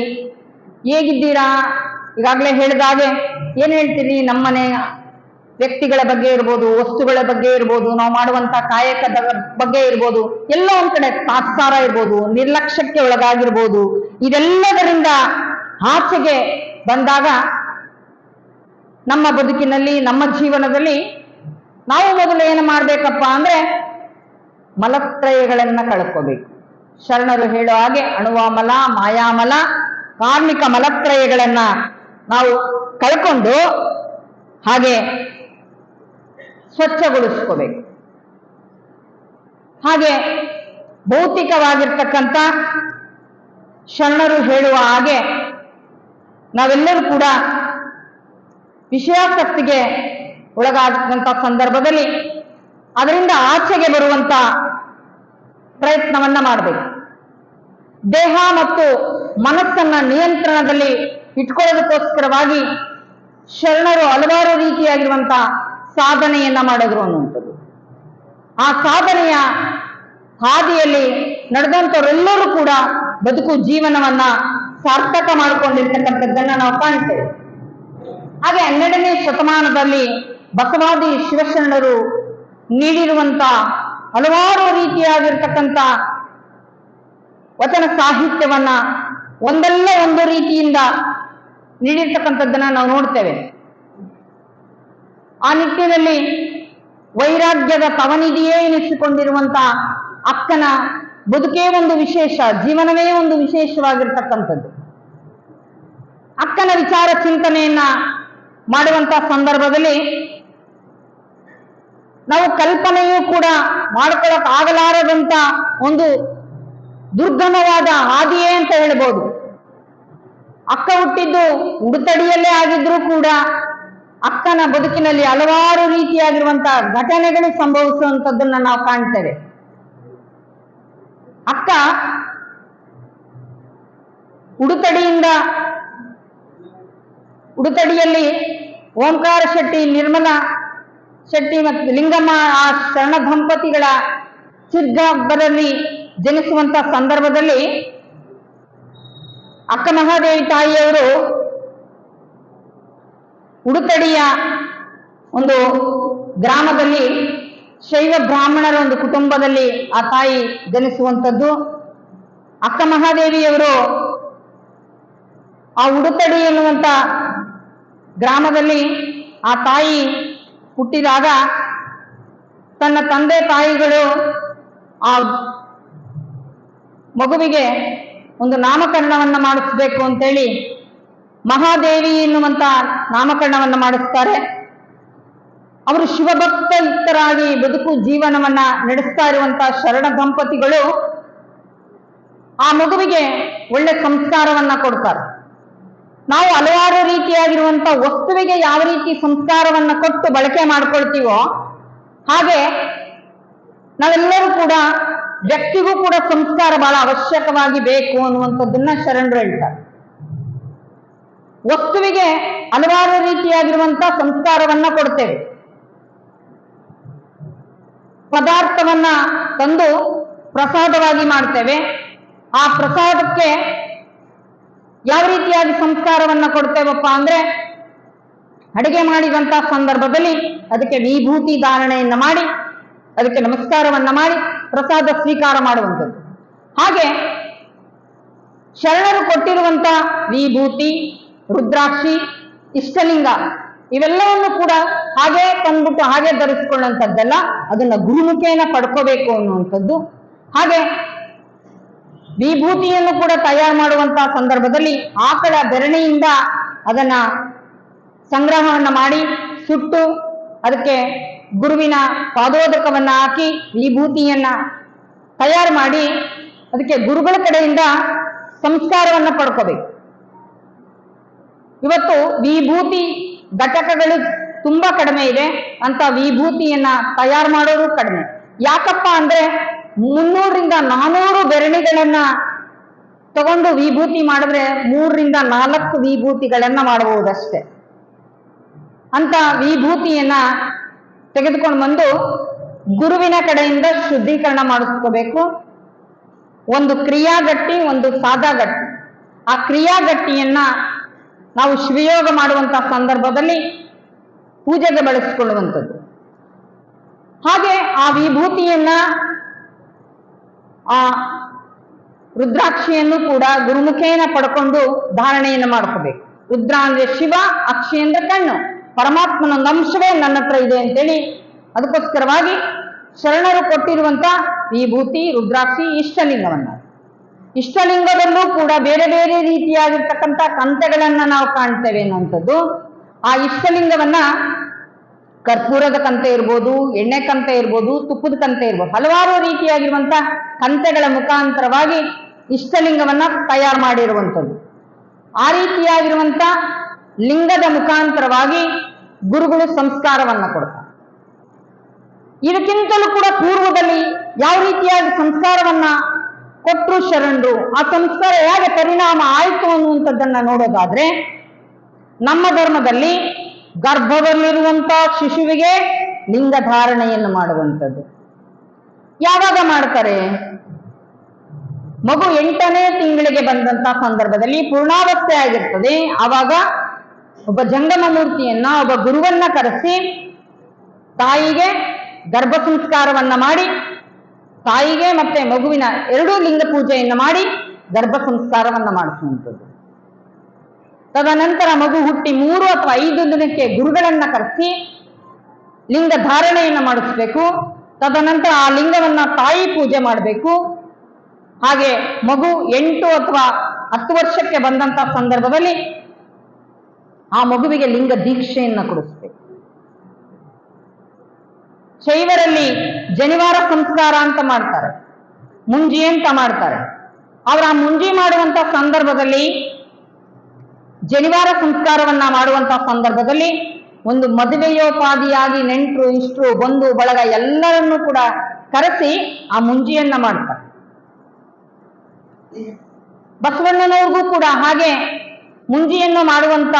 ಹೇಗಿದ್ದೀರಾ? ಈಗಾಗಲೇ ಹೇಳಿದಾಗೆ ಏನ್ ಹೇಳ್ತೀರಿ? ನಮ್ಮನೆ ವ್ಯಕ್ತಿಗಳ ಬಗ್ಗೆ ಇರ್ಬೋದು, ವಸ್ತುಗಳ ಬಗ್ಗೆ ಇರ್ಬೋದು, ನಾವು ಮಾಡುವಂತ ಕಾಯಕದ ಬಗ್ಗೆ ಇರ್ಬೋದು, ಎಲ್ಲ ಒಂದ್ ಕಡೆ ತಾತ್ಸಾರ ಇರ್ಬೋದು, ನಿರ್ಲಕ್ಷ್ಯಕ್ಕೆ ಒಳಗಾಗಿರ್ಬೋದು. ಇದೆಲ್ಲದರಿಂದ ಆಚೆಗೆ ಬಂದಾಗ ನಮ್ಮ ಬದುಕಿನಲ್ಲಿ, ನಮ್ಮ ಜೀವನದಲ್ಲಿ ನಾವು ಮೊದಲು ಏನು ಮಾಡ್ಬೇಕಪ್ಪ ಅಂದ್ರೆ ಮಲತ್ರಯಗಳನ್ನ ಕಳ್ಕೋಬೇಕು. ಶರಣರು ಹೇಳೋ ಹಾಗೆ ಅಣುವಾಮಲ, ಮಾಯಾಮಲ, ಕಾರ್ಮಿಕ ಮಲತ್ರಯಗಳನ್ನ ನಾವು ಕಳ್ಕೊಂಡು ಹಾಗೆ ಸ್ವಚ್ಛಗೊಳಿಸ್ಕೋಬೇಕು. ಹಾಗೆ ಭೌತಿಕವಾಗಿರ್ತಕ್ಕಂಥ ಶರಣರು ಹೇಳುವ ಹಾಗೆ ನಾವೆಲ್ಲರೂ ಕೂಡ ವಿಷಯಾಸಕ್ತಿಗೆ ಒಳಗಾದಂಥ ಸಂದರ್ಭದಲ್ಲಿ ಅದರಿಂದ ಆಚೆಗೆ ಬರುವಂತ ಪ್ರಯತ್ನವನ್ನ ಮಾಡಬೇಕು. ದೇಹ ಮತ್ತು ಮನಸ್ಸನ್ನ ನಿಯಂತ್ರಣದಲ್ಲಿ ಇಟ್ಕೊಳ್ಳೋದಕ್ಕೋಸ್ಕರವಾಗಿ ಶರಣರು ಹಲವಾರು ರೀತಿಯಾಗಿರುವಂತ ಸಾಧನೆಯನ್ನ ಮಾಡಿದ್ರು ಅನ್ನುವಂಥದ್ದು. ಆ ಸಾಧನೆಯ ಹಾದಿಯಲ್ಲಿ ನಡೆದಂಥವರೆಲ್ಲರೂ ಕೂಡ ಬದುಕು ಜೀವನವನ್ನ ಸಾರ್ಥಕ ಮಾಡಿಕೊಂಡಿರ್ತಕ್ಕಂಥದ್ದನ್ನ ನಾವು ಕಾಣ್ತೇವೆ. ಹಾಗೆ 12ನೇ ಶತಮಾನದಲ್ಲಿ ಬಸವಾದಿ ಶಿವಶರಣರು ನೀಡಿರುವಂತ ಹಲವಾರು ರೀತಿಯಾಗಿರ್ತಕ್ಕಂಥ ವಚನ ಸಾಹಿತ್ಯವನ್ನ ಒಂದಲ್ಲ ಒಂದು ರೀತಿಯಿಂದ ನೀಡಿರ್ತಕ್ಕಂಥದ್ದನ್ನ ನಾವು ನೋಡ್ತೇವೆ. ಆ ನಿಟ್ಟಿನಲ್ಲಿ ವೈರಾಗ್ಯದ ತವನಿಧಿಯೇ ಎನಿಸಿಕೊಂಡಿರುವಂತ ಅಕ್ಕನ ಬದುಕೇ ಒಂದು ವಿಶೇಷ, ಜೀವನವೇ ಒಂದು ವಿಶೇಷವಾಗಿರ್ತಕ್ಕಂಥದ್ದು. ಅಕ್ಕನ ವಿಚಾರ ಚಿಂತನೆಯನ್ನ ಮಾಡುವಂತ ಸಂದರ್ಭದಲ್ಲಿ ನಾವು ಕಲ್ಪನೆಯೂ ಕೂಡ ಮಾಡ್ಕೊಳಕ್ ಆಗಲಾರದಂತ ಒಂದು ದುರ್ಗಮವಾದ ಹಾದಿಯೇ ಅಂತ ಹೇಳ್ಬೋದು. ಅಕ್ಕ ಹುಟ್ಟಿದ್ದು ಉಡುತಡಿಯಲ್ಲೇ ಆಗಿದ್ರೂ ಕೂಡ ಅಕ್ಕನ ಬದುಕಿನಲ್ಲಿ ಹಲವಾರು ರೀತಿಯಾಗಿರುವಂತಹ ಘಟನೆಗಳು ಸಂಭವಿಸುವಂಥದ್ದನ್ನ ನಾವು ಕಾಣ್ತೇವೆ. ಅಕ್ಕ ಉಡುತಡಿಯಲ್ಲಿ ಓಂಕಾರ ಶೆಟ್ಟಿ, ನಿರ್ಮಲಾ ಶೆಟ್ಟಿ ಮತ್ತು ಲಿಂಗಮ್ಮ ಆ ಶರಣ ದಂಪತಿಗಳ ಚಿರ್ಗಬ್ಬರಲ್ಲಿ ಜನಿಸುವಂತ ಸಂದರ್ಭದಲ್ಲಿ ಅಕ್ಕ ಮಹಾದೇವಿ ತಾಯಿಯವರು ಉಡುತಡಿಯ ಒಂದು ಗ್ರಾಮದಲ್ಲಿ ಶೈವ ಬ್ರಾಹ್ಮಣರ ಒಂದು ಕುಟುಂಬದಲ್ಲಿ ಆ ತಾಯಿ ಜನಿಸುವಂಥದ್ದು. ಅಕ್ಕ ಮಹಾದೇವಿಯವರು ಆ ಉಡುತಡಿ ಎನ್ನುವಂತ ಗ್ರಾಮದಲ್ಲಿ ಆ ತಾಯಿ ಹುಟ್ಟಿದಾಗ ತನ್ನ ತಂದೆ ತಾಯಿಗಳು ಆ ಮಗುವಿಗೆ ಒಂದು ನಾಮಕರಣವನ್ನ ಮಾಡಿಸ್ಬೇಕು ಅಂತೇಳಿ ಮಹಾದೇವಿ ಎನ್ನುವಂತ ನಾಮಕರಣವನ್ನ ಮಾಡಿಸ್ತಾರೆ. ಅವರು ಶಿವಭಕ್ತ ಯುಕ್ತರಾಗಿ ಬದುಕು ಜೀವನವನ್ನ ನಡೆಸ್ತಾ ಇರುವಂತಹ ಶರಣ ದಂಪತಿಗಳು ಆ ಮಗುವಿಗೆ ಒಳ್ಳೆ ಸಂಸ್ಕಾರವನ್ನ ಕೊಡ್ತಾರೆ. ನಾವು ಹಲವಾರು ರೀತಿಯಾಗಿರುವಂತ ವಸ್ತುವಿಗೆ ಯಾವ ರೀತಿ ಸಂಸ್ಕಾರವನ್ನ ಕೊಟ್ಟು ಬಳಕೆ ಮಾಡ್ಕೊಳ್ತೀವೋ ಹಾಗೆ ನಾವೆಲ್ಲರೂ ಕೂಡ ವ್ಯಕ್ತಿಗೂ ಕೂಡ ಸಂಸ್ಕಾರ ಬಹಳ ಅವಶ್ಯಕವಾಗಿ ಬೇಕು ಅನ್ನುವಂಥದ್ದನ್ನ ಶರಣರು ಹೇಳ್ತಾರೆ. ವಸ್ತುವಿಗೆ ಹಲವಾರು ರೀತಿಯಾಗಿರುವಂತ ಸಂಸ್ಕಾರವನ್ನ ಕೊಡ್ತೇವೆ. ಪದಾರ್ಥವನ್ನ ತಂದು ಪ್ರಸಾದವಾಗಿ ಮಾಡ್ತೇವೆ. ಆ ಪ್ರಸಾದಕ್ಕೆ ಯಾವ ರೀತಿಯಾಗಿ ಸಂಸ್ಕಾರವನ್ನ ಕೊಡ್ತೇವಪ್ಪ ಅಂದ್ರೆ ಅಡಿಗೆ ಮಾಡಿದಂತ ಸಂದರ್ಭದಲ್ಲಿ ಅದಕ್ಕೆ ವಿಭೂತಿ ಧಾರಣೆಯನ್ನ ಮಾಡಿ ಅದಕ್ಕೆ ನಮಸ್ಕಾರವನ್ನ ಮಾಡಿ ಪ್ರಸಾದ ಸ್ವೀಕಾರ ಮಾಡುವಂಥದ್ದು. ಹಾಗೆ ಶರಣರು ಕೊಟ್ಟಿರುವಂತ ವಿಭೂತಿ, ರುದ್ರಾಕ್ಷಿ, ಇಷ್ಟಲಿಂಗ ಇವೆಲ್ಲವನ್ನು ಕೂಡ ಹಾಗೆ ತಂದ್ಬಿಟ್ಟು ಹಾಗೆ ಧರಿಸ್ಕೊಳ್ಳುವಂಥದ್ದೆಲ್ಲ, ಅದನ್ನ ಗುರುಮುಖೇನ ಪಡ್ಕೋಬೇಕು ಅನ್ನುವಂಥದ್ದು. ಹಾಗೆ ವಿಭೂತಿಯನ್ನು ಕೂಡ ತಯಾರು ಮಾಡುವಂತಹ ಸಂದರ್ಭದಲ್ಲಿ ಆಕಳ ಬೆರಣಿಯಿಂದ ಅದನ್ನ ಸಂಗ್ರಹವನ್ನ ಮಾಡಿ ಸುಟ್ಟು ಅದಕ್ಕೆ ಗುರುವಿನ ಪಾದೋದಕವನ್ನ ಹಾಕಿ ವಿಭೂತಿಯನ್ನ ತಯಾರು ಮಾಡಿ ಅದಕ್ಕೆ ಗುರುಗಳ ಕಡೆಯಿಂದ ಸಂಸ್ಕಾರವನ್ನ ಪಡ್ಕೋಬೇಕು. ಇವತ್ತು ವಿಭೂತಿ ಘಟಕಗಳು ತುಂಬಾ ಕಡಿಮೆ ಇದೆ, ಅಂತ ವಿಭೂತಿಯನ್ನ ತಯಾರು ಮಾಡೋದು ಕಡಿಮೆ. ಯಾಕಪ್ಪ ಅಂದ್ರೆ 300ರಿಂದ 400 ಬೆರಣಿಗಳನ್ನ ತಗೊಂಡು ವಿಭೂತಿ ಮಾಡಿದ್ರೆ 3ರಿಂದ 4 ವಿಭೂತಿಗಳನ್ನ ಮಾಡಬಹುದಷ್ಟೇ. ಅಂತ ವಿಭೂತಿಯನ್ನ ತೆಗೆದುಕೊಂಡು ಬಂದು ಗುರುವಿನ ಕಡೆಯಿಂದ ಶುದ್ಧೀಕರಣ ಮಾಡಿಸ್ಕೋಬೇಕು. ಒಂದು ಕ್ರಿಯಾಗಟ್ಟಿ, ಒಂದು ಸಾದಾಗಟ್ಟಿ. ಆ ಕ್ರಿಯಾಗಟ್ಟಿಯನ್ನ ನಾವು ಶಿವಯೋಗ ಮಾಡುವಂತಹ ಸಂದರ್ಭದಲ್ಲಿ ಪೂಜೆಗೆ ಬಳಸಿಕೊಳ್ಳುವಂಥದ್ದು. ಹಾಗೆ ಆ ವಿಭೂತಿಯನ್ನ, ಆ ರುದ್ರಾಕ್ಷಿಯನ್ನು ಕೂಡ ಗುರುಮುಖೇನ ಪಡ್ಕೊಂಡು ಧಾರಣೆಯನ್ನು ಮಾಡ್ಕೋಬೇಕು. ರುದ್ರ ಅಂದ್ರೆ ಶಿವ, ಅಕ್ಷಿ ಅಂದ್ರೆ ಕಣ್ಣು, ಪರಮಾತ್ಮನೊಂದು ಅಂಶವೇ ನನ್ನ ಹತ್ರ ಇದೆ ಅಂತೇಳಿ ಅದಕ್ಕೋಸ್ಕರವಾಗಿ ಶರಣರು ಕೊಟ್ಟಿರುವಂತ ವಿಭೂತಿ, ರುದ್ರಾಕ್ಷಿ, ಇಷ್ಟಲಿಂಗವನ್ನ. ಇಷ್ಟಲಿಂಗದಲ್ಲೂ ಕೂಡ ಬೇರೆ ಬೇರೆ ರೀತಿಯಾಗಿರ್ತಕ್ಕಂಥ ಕಂತೆಗಳನ್ನ ನಾವು ಕಾಣ್ತೇವೆ ಅನ್ನುವಂಥದ್ದು. ಆ ಇಷ್ಟಲಿಂಗವನ್ನ ಕರ್ಪೂರದ ಕಂತೆ ಇರ್ಬೋದು, ಎಣ್ಣೆ ಕಂತೆ ಇರ್ಬೋದು, ತುಪ್ಪದ ಕಂತೆ ಇರ್ಬೋದು, ಹಲವಾರು ರೀತಿಯಾಗಿರುವಂತ ಕಂತೆಗಳ ಮುಖಾಂತರವಾಗಿ ಇಷ್ಟಲಿಂಗವನ್ನ ತಯಾರು ಮಾಡಿರುವಂಥದ್ದು. ಆ ರೀತಿಯಾಗಿರುವಂತ ಲಿಂಗದ ಮುಖಾಂತರವಾಗಿ ಗುರುಗಳು ಸಂಸ್ಕಾರವನ್ನ ಕೊಡ್ತಾರೆ. ಇದಕ್ಕಿಂತಲೂ ಕೂಡ ಪೂರ್ವದಲ್ಲಿ ಯಾವ ರೀತಿಯಾಗಿ ಸಂಸ್ಕಾರವನ್ನ ಕೊಟ್ಟರು ಶರಣರು, ಆ ಸಂಸ್ಕಾರ ಹೇಗೆ ಪರಿಣಾಮ ಆಯಿತು ಅನ್ನುವಂಥದ್ದನ್ನ ನೋಡೋದಾದ್ರೆ, ನಮ್ಮ ಧರ್ಮದಲ್ಲಿ ಗರ್ಭದಲ್ಲಿರುವಂತ ಶಿಶುವಿಗೆ ಲಿಂಗ ಧಾರಣೆಯನ್ನು ಮಾಡುವಂಥದ್ದು ಯಾವಾಗ ಮಾಡ್ತಾರೆ? ಮಗು 8ನೇ ತಿಂಗಳಿಗೆ ಬಂದಂತ ಸಂದರ್ಭದಲ್ಲಿ ಪೂರ್ಣಾವಸ್ಥೆ ಆಗಿರ್ತದೆ. ಆವಾಗ ಒಬ್ಬ ಜಂಗಮ ಮೂರ್ತಿಯನ್ನ, ಒಬ್ಬ ಗುರುವನ್ನ ಕರೆಸಿ ತಾಯಿಗೆ ಗರ್ಭ ಸಂಸ್ಕಾರವನ್ನ ಮಾಡಿ, ತಾಯಿಗೆ ಮತ್ತೆ ಮಗುವಿನ 2 ಲಿಂಗ ಪೂಜೆಯನ್ನು ಮಾಡಿ ಗರ್ಭ ಸಂಸ್ಕಾರವನ್ನ ಮಾಡಿಸುವಂಥದ್ದು. ತದನಂತರ ಮಗು ಹುಟ್ಟಿ 3 ಅಥವಾ 5 ದಿನಕ್ಕೆ ಗುರುಗಳನ್ನ ಕರೆಸಿ ಲಿಂಗ ಧಾರಣೆಯನ್ನು ಮಾಡಿಸ್ಬೇಕು. ತದನಂತರ ಆ ಲಿಂಗವನ್ನ ತಾಯಿ ಪೂಜೆ ಮಾಡಬೇಕು. ಹಾಗೆ ಮಗು 8 ಅಥವಾ 10 ವರ್ಷಕ್ಕೆ ಬಂದಂತ ಸಂದರ್ಭದಲ್ಲಿ ಆ ಮಗುವಿಗೆ ಲಿಂಗ ದೀಕ್ಷೆಯನ್ನ ಕೊಡಿಸ್ಬೇಕು. ಶೈವರಲ್ಲಿ ಜನಿವಾರ ಸಂಸ್ಕಾರ ಅಂತ ಮಾಡ್ತಾರೆ, ಮುಂಜಿ ಅಂತ ಮಾಡ್ತಾರೆ. ಅವರ ಆ ಮುಂಜಿ ಮಾಡುವಂತ ಸಂದರ್ಭದಲ್ಲಿ, ಜನಿವಾರ ಸಂಸ್ಕಾರವನ್ನ ಮಾಡುವಂತ ಸಂದರ್ಭದಲ್ಲಿ ಒಂದು ಮದುವೆಯೋಪಾದಿಯಾಗಿ ನೆಂಟರು, ಇಷ್ಟರು, ಬಂಧು ಬಳಗ ಎಲ್ಲರನ್ನೂ ಕೂಡ ಕರೆಸಿ ಆ ಮುಂಜಿಯನ್ನ ಮಾಡ್ತಾರೆ. ಬಸವಣ್ಣನವ್ರಿಗೂ ಕೂಡ ಹಾಗೆ ಮುಂಜಿಯನ್ನು ಮಾಡುವಂತ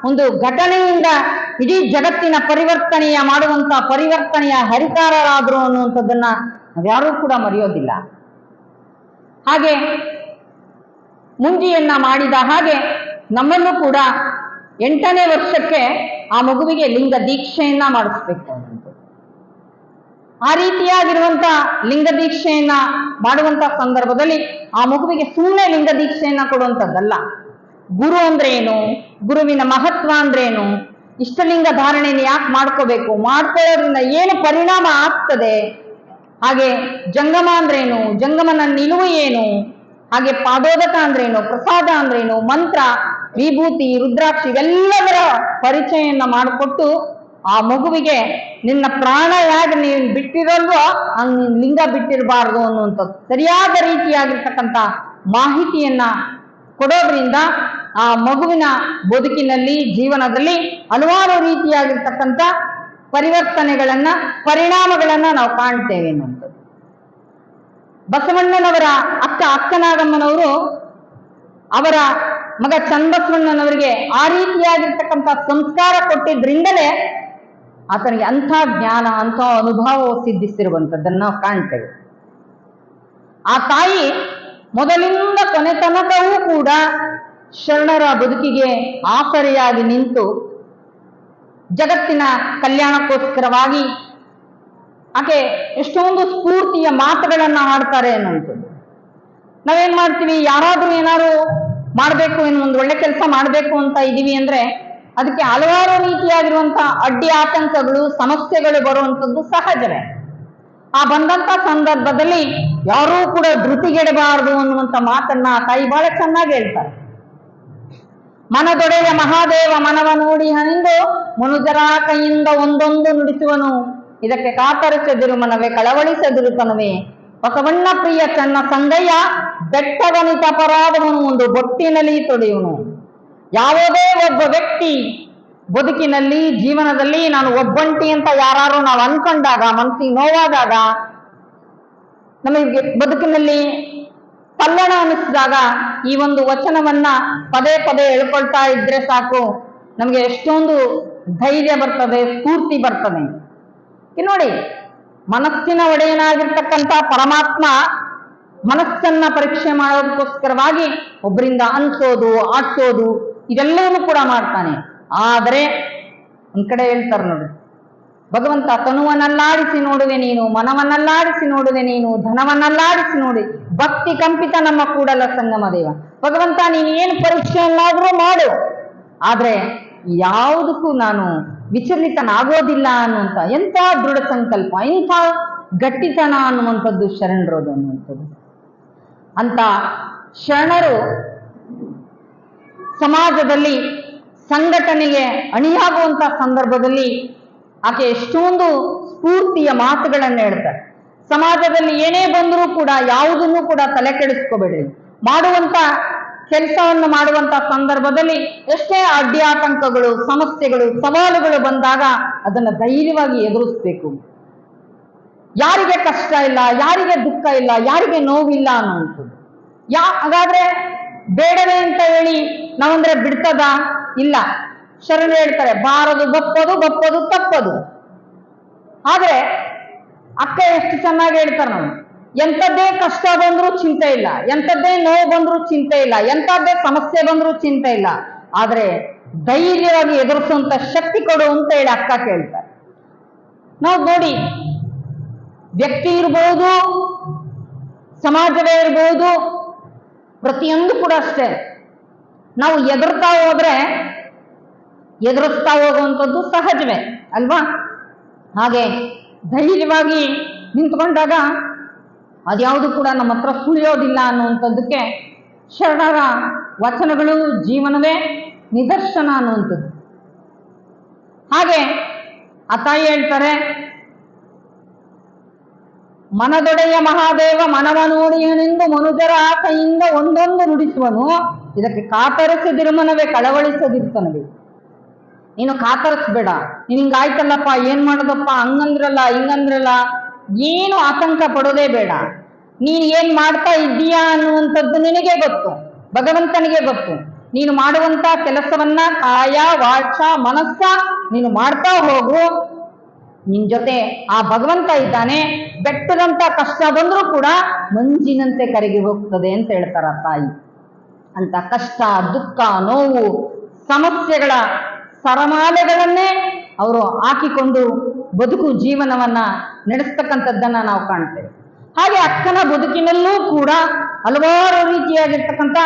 ಒಂದು ಘಟನೆಯಿಂದ ಇಡೀ ಜಗತ್ತಿನ ಪರಿವರ್ತನೆಯ ಹರಿಕಾರರಾದ್ರು ಅನ್ನುವಂಥದ್ದನ್ನ ನಾವ್ಯಾರೂ ಕೂಡ ಮರೆಯೋದಿಲ್ಲ. ಹಾಗೆ ಮುಂಜಿಯನ್ನ ಮಾಡಿದ ಹಾಗೆ ನಮ್ಮನ್ನು ಕೂಡ 8ನೇ ವರ್ಷಕ್ಕೆ ಆ ಮಗುವಿಗೆ ಲಿಂಗ ದೀಕ್ಷೆಯನ್ನ ಮಾಡಿಸ್ಬೇಕು ಅನ್ನೋದು. ಆ ರೀತಿಯಾಗಿರುವಂತ ಲಿಂಗ ದೀಕ್ಷೆಯನ್ನ ಮಾಡುವಂತ ಸಂದರ್ಭದಲ್ಲಿ ಆ ಮಗುವಿಗೆ ಸುಮ್ಮನೆ ಲಿಂಗ ದೀಕ್ಷೆಯನ್ನ ಕೊಡುವಂಥದ್ದಲ್ಲ. ಗುರು ಅಂದ್ರೆ ಏನು, ಗುರುವಿನ ಮಹತ್ವ ಅಂದ್ರೆ ಏನು, ಇಷ್ಟಲಿಂಗ ಧಾರಣೆಯನ್ನು ಯಾಕೆ ಮಾಡ್ಕೋಬೇಕು, ಮಾಡ್ಕೊಳ್ಳೋದ್ರಿಂದ ಏನು ಪರಿಣಾಮ ಆಗ್ತದೆ, ಹಾಗೆ ಜಂಗಮ ಅಂದ್ರೇನು, ಜಂಗಮನ ನಿಲುವು ಏನು, ಹಾಗೆ ಪಾದೋದಕ ಅಂದ್ರೇನು, ಪ್ರಸಾದ ಅಂದ್ರೇನು, ಮಂತ್ರ, ವಿಭೂತಿ, ರುದ್ರಾಕ್ಷಿ ಇವೆಲ್ಲದರ ಪರಿಚಯವನ್ನ ಮಾಡಿಕೊಟ್ಟು ಆ ಮಗುವಿಗೆ ನಿನ್ನ ಪ್ರಾಣ ಹೇಗೆ ನೀನು ಬಿಟ್ಟಿರಲ್ವೋ ಹಂಗ ನೀನ್ ಲಿಂಗ ಬಿಟ್ಟಿರಬಾರ್ದು ಅನ್ನುವಂಥ ಸರಿಯಾದ ರೀತಿಯಾಗಿರ್ತಕ್ಕಂಥ ಮಾಹಿತಿಯನ್ನ ಕೊಡೋದ್ರಿಂದ ಆ ಮಗುವಿನ ಬದುಕಿನಲ್ಲಿ, ಜೀವನದಲ್ಲಿ ಹಲವಾರು ರೀತಿಯಾಗಿರ್ತಕ್ಕಂಥ ಪರಿಣಾಮಗಳನ್ನ ನಾವು ಕಾಣ್ತೇವೆ ಅನ್ನುವಂಥದ್ದು. ಬಸವಣ್ಣನವರ ಅಕ್ಕನಾಗಮ್ಮನವರು ಅವರ ಮಗ ಚನ್ನಬಸವಣ್ಣನವರಿಗೆ ಆ ರೀತಿಯಾಗಿರ್ತಕ್ಕಂಥ ಸಂಸ್ಕಾರ ಕೊಟ್ಟಿದ್ರಿಂದಲೇ ಆತನಿಗೆ ಅಂಥ ಜ್ಞಾನ, ಅಂಥ ಅನುಭವ ಸಿದ್ಧಿಸಿರುವಂಥದ್ದನ್ನು ನಾವು ಕಾಣ್ತೇವೆ. ಆ ತಾಯಿ ಮೊದಲಿಂದ ಕೊನೆ ತನಕವೂ ಕೂಡ ಶರಣರ ಬದುಕಿಗೆ ಆಸರೆಯಾಗಿ ನಿಂತು ಜಗತ್ತಿನ ಕಲ್ಯಾಣಕ್ಕೋಸ್ಕರವಾಗಿ ಆಕೆ ಎಷ್ಟೊಂದು ಸ್ಫೂರ್ತಿಯ ಮಾತುಗಳನ್ನ ಆಡ್ತಾರೆ ಅನ್ನುವಂಥದ್ದು. ನಾವೇನ್ ಮಾಡ್ತೀವಿ, ಯಾರಾದ್ರೂ ಏನಾದ್ರು ಮಾಡಬೇಕು, ಒಂದು ಒಳ್ಳೆ ಕೆಲಸ ಮಾಡಬೇಕು ಅಂತ ಇದೀವಿ ಅಂದ್ರೆ ಅದಕ್ಕೆ ಹಲವಾರು ರೀತಿಯಾಗಿರುವಂತಹ ಅಡ್ಡಿ ಆತಂಕಗಳು ಸಮಸ್ಯೆಗಳು ಬರುವಂಥದ್ದು ಸಹಜವೇ. ಆ ಬಂದಂತ ಸಂದರ್ಭದಲ್ಲಿ ಯಾರೂ ಕೂಡ ಧೃತಿಗೆಡಬಾರದು ಅನ್ನುವಂಥ ಮಾತನ್ನ ತಾಯಿ ಬಹಳ ಚೆನ್ನಾಗಿ ಹೇಳ್ತಾರೆ. ಮನದೊಡೆಯ ಮಹಾದೇವ ಮನವ ನೋಡಿ ಹನಿಂದು ಮನುಜರ ಕೈಯಿಂದ ಒಂದೊಂದು ನುಡಿಸುವನು, ಇದಕ್ಕೆ ಕಾತರಿಸದಿರು ಮನವೇ ಕಳವಳಿಸದಿರು ತನವೇ, ಬಸವಣ್ಣ ಪ್ರಿಯ ಚನ್ನ ಸಂಗಯ್ಯ ಬೆಟ್ಟವನಿತ ಅಪರಾಧವನು ಒಂದು ಬೊಟ್ಟಿನಲ್ಲಿ ತೊಡೆಯುವನು. ಯಾವುದೇ ಒಬ್ಬ ವ್ಯಕ್ತಿ ಬದುಕಿನಲ್ಲಿ ಜೀವನದಲ್ಲಿ ನಾನು ಒಬ್ಬಂಟಿ ಅಂತ ಯಾರು ನಾವು ಅನ್ಕೊಂಡಾಗ, ಮನಸ್ಸಿಗೆ ನೋವಾದಾಗ, ನಮಗೆ ಬದುಕಿನಲ್ಲಿ ತಲ್ಲಣ ಅನಿಸಿದಾಗ ಈ ಒಂದು ವಚನವನ್ನ ಪದೇ ಪದೇ ಹೇಳ್ಕೊಳ್ತಾ ಇದ್ರೆ ಸಾಕು, ನಮಗೆ ಎಷ್ಟೊಂದು ಧೈರ್ಯ ಬರ್ತದೆ, ಸ್ಫೂರ್ತಿ ಬರ್ತದೆ. ನೋಡಿ, ಮನಸ್ಸಿನ ಒಡೆಯನಾಗಿರ್ತಕ್ಕಂಥ ಪರಮಾತ್ಮ ಮನಸ್ಸನ್ನ ಪರೀಕ್ಷೆ ಮಾಡೋದಕ್ಕೋಸ್ಕರವಾಗಿ ಒಬ್ಬರಿಂದ ಅನ್ಸೋದು, ಆಡ್ಸೋದು ಇದೆಲ್ಲವನ್ನೂ ಕೂಡ ಮಾಡ್ತಾನೆ. ಆದರೆ ಒಂದ್ ಕಡೆ ಹೇಳ್ತಾರೆ ನೋಡಿ, ಭಗವಂತ ತನುವನ್ನಲ್ಲಾಡಿಸಿ ನೋಡುವೆ ನೀನು, ಮನವನ್ನಲ್ಲಾಡಿಸಿ ನೋಡುವೆ ನೀನು, ಧನವನ್ನಲ್ಲಾಡಿಸಿ ನೋಡಿ, ಭಕ್ತಿ ಕಂಪಿತ ನಮ್ಮ ಕೂಡಲ ಸಂಗಮ ದೇವ. ಭಗವಂತ ನೀನು ಏನು ಪರೀಕ್ಷೆಯನ್ನಾದ್ರೂ ಮಾಡು, ಆದ್ರೆ ಯಾವುದಕ್ಕೂ ನಾನು ವಿಚಲಿತನಾಗೋದಿಲ್ಲ ಅನ್ನುವಂಥ ಎಂಥ ದೃಢ ಸಂಕಲ್ಪ, ಎಂಥ ಗಟ್ಟಿತನ ಅನ್ನುವಂಥದ್ದು ಶರಣರೋದು ಅನ್ನುವಂಥದ್ದು. ಅಂತ ಶರಣರು ಸಮಾಜದಲ್ಲಿ ಸಂಘಟನೆಗೆ ಅಣಿಯಾಗುವಂತ ಸಂದರ್ಭದಲ್ಲಿ ಆಕೆ ಎಷ್ಟೊಂದು ಸ್ಫೂರ್ತಿಯ ಮಾತುಗಳನ್ನು ಹೇಳ್ತಾರೆ. ಸಮಾಜದಲ್ಲಿ ಏನೇ ಬಂದರೂ ಕೂಡ ಯಾವುದನ್ನು ಕೂಡ ತಲೆ ಕೆಡಿಸ್ಕೋಬೇಡ್ರಿ, ಮಾಡುವಂತ ಕೆಲಸವನ್ನು ಮಾಡುವಂತ ಸಂದರ್ಭದಲ್ಲಿ ಎಷ್ಟೇ ಅಡ್ಡಿ ಆತಂಕಗಳು, ಸಮಸ್ಯೆಗಳು, ಸವಾಲುಗಳು ಬಂದಾಗ ಅದನ್ನು ಧೈರ್ಯವಾಗಿ ಎದುರಿಸ್ಬೇಕು. ಯಾರಿಗೆ ಕಷ್ಟ ಇಲ್ಲ, ಯಾರಿಗೆ ದುಃಖ ಇಲ್ಲ, ಯಾರಿಗೆ ನೋವಿಲ್ಲ ಅನ್ನುವಂಥದ್ದು. ಹಾಗಾದ್ರೆ ಬೇಡವೇ ಅಂತ ಹೇಳಿ ನಾವಂದ್ರೆ ಬಿಡ್ತದ? ಇಲ್ಲ. ಶರಣ ಹೇಳ್ತಾರೆ, ಬಾರದು ಬಪ್ಪದು, ಬಪ್ಪದು ತಪ್ಪದು. ಆದ್ರೆ ಅಕ್ಕ ಎಷ್ಟು ಚೆನ್ನಾಗಿ ಹೇಳ್ತಾರೆ, ನಾವು ಎಂಥದ್ದೇ ಕಷ್ಟ ಬಂದ್ರೂ ಚಿಂತೆ ಇಲ್ಲ, ಎಂಥದ್ದೇ ನೋವು ಬಂದ್ರೂ ಚಿಂತೆ ಇಲ್ಲ, ಎಂಥದ್ದೇ ಸಮಸ್ಯೆ ಬಂದ್ರೂ ಚಿಂತೆ ಇಲ್ಲ, ಆದ್ರೆ ಧೈರ್ಯವಾಗಿ ಎದುರಿಸುವಂತ ಶಕ್ತಿ ಕೊಡು ಅಂತ ಹೇಳಿ ಅಕ್ಕ ಕೇಳ್ತಾರೆ. ನಾವು ನೋಡಿ, ವ್ಯಕ್ತಿ ಇರ್ಬೋದು, ಸಮಾಜವೇ ಇರ್ಬೋದು, ಪ್ರತಿಯೊಂದು ಕೂಡ ಅಷ್ಟೇ. ನಾವು ಎದುರ್ತಾ ಹೋದ್ರೆ ಎದುರಿಸ್ತಾ ಹೋಗುವಂಥದ್ದು ಸಹಜವೇ ಅಲ್ವಾ? ಹಾಗೆ ಧೈರ್ಯವಾಗಿ ನಿಂತ್ಕೊಂಡಾಗ ಅದ್ಯಾವುದು ಕೂಡ ನಮ್ಮ ಹತ್ರ ಸುಳಿಯೋದಿಲ್ಲ ಅನ್ನುವಂಥದ್ದಕ್ಕೆ ಶರಣರ ವಚನಗಳು ಜೀವನವೇ ನಿದರ್ಶನ ಅನ್ನುವಂಥದ್ದು. ಹಾಗೆ ಆ ತಾಯಿ ಹೇಳ್ತಾರೆ, ಮನದೊಡೆಯ ಮಹಾದೇವ ಮನವ ನೋಡಿಯನೆಂದು ಮನುಜರ ಕೈಯಿಂದ ಒಂದೊಂದು ನುಡಿಸುವನು, ಇದಕ್ಕೆ ಕಾತರಿಸದಿರು ಮನವೇ ಕಳವಳಿಸದಿರ್ತನವೇ. ನೀನು ಕಾತರಿಸ್ಬೇಡ, ನೀನು ಹಿಂಗಾಯ್ತಲ್ಲಪ್ಪ, ಏನ್ ಮಾಡೋದಪ್ಪ, ಹಂಗಂದ್ರಲ್ಲ ಹಿಂಗಂದ್ರಲ್ಲ, ಏನು ಆತಂಕ ಪಡೋದೇ ಬೇಡ. ನೀನು ಏನ್ ಮಾಡ್ತಾ ಇದ್ದೀಯಾ ಅನ್ನುವಂಥದ್ದು ನಿನಗೆ ಗೊತ್ತು, ಭಗವಂತನಿಗೆ ಗೊತ್ತು. ನೀನು ಮಾಡುವಂತ ಕೆಲಸವನ್ನ ಕಾಯ ವಾಚ ಮನಸ್ಸ ನೀನು ಮಾಡ್ತಾ ಹೋಗು, ನಿನ್ ಜೊತೆ ಆ ಭಗವಂತ ಇದ್ದಾನೆ. ಬೆಟ್ಟದಂತ ಕಷ್ಟ ಬಂದ್ರೂ ಕೂಡ ಮಂಜಿನಂತೆ ಕರಗಿ ಹೋಗ್ತದೆ ಅಂತ ಹೇಳ್ತಾರ ತಾಯಿ. ಅಂತ ಕಷ್ಟ, ದುಃಖ, ನೋವು, ಸಮಸ್ಯೆಗಳ ಸರಮಾಲೆಗಳನ್ನೇ ಅವರು ಹಾಕಿಕೊಂಡು ಬದುಕು ಜೀವನವನ್ನ ನಡೆಸ್ತಕ್ಕಂಥದ್ದನ್ನ ನಾವು ಕಾಣ್ತೇವೆ. ಹಾಗೆ ಅಕ್ಕನ ಬದುಕಿನಲ್ಲೂ ಕೂಡ ಹಲವಾರು ರೀತಿಯಾಗಿರ್ತಕ್ಕಂಥ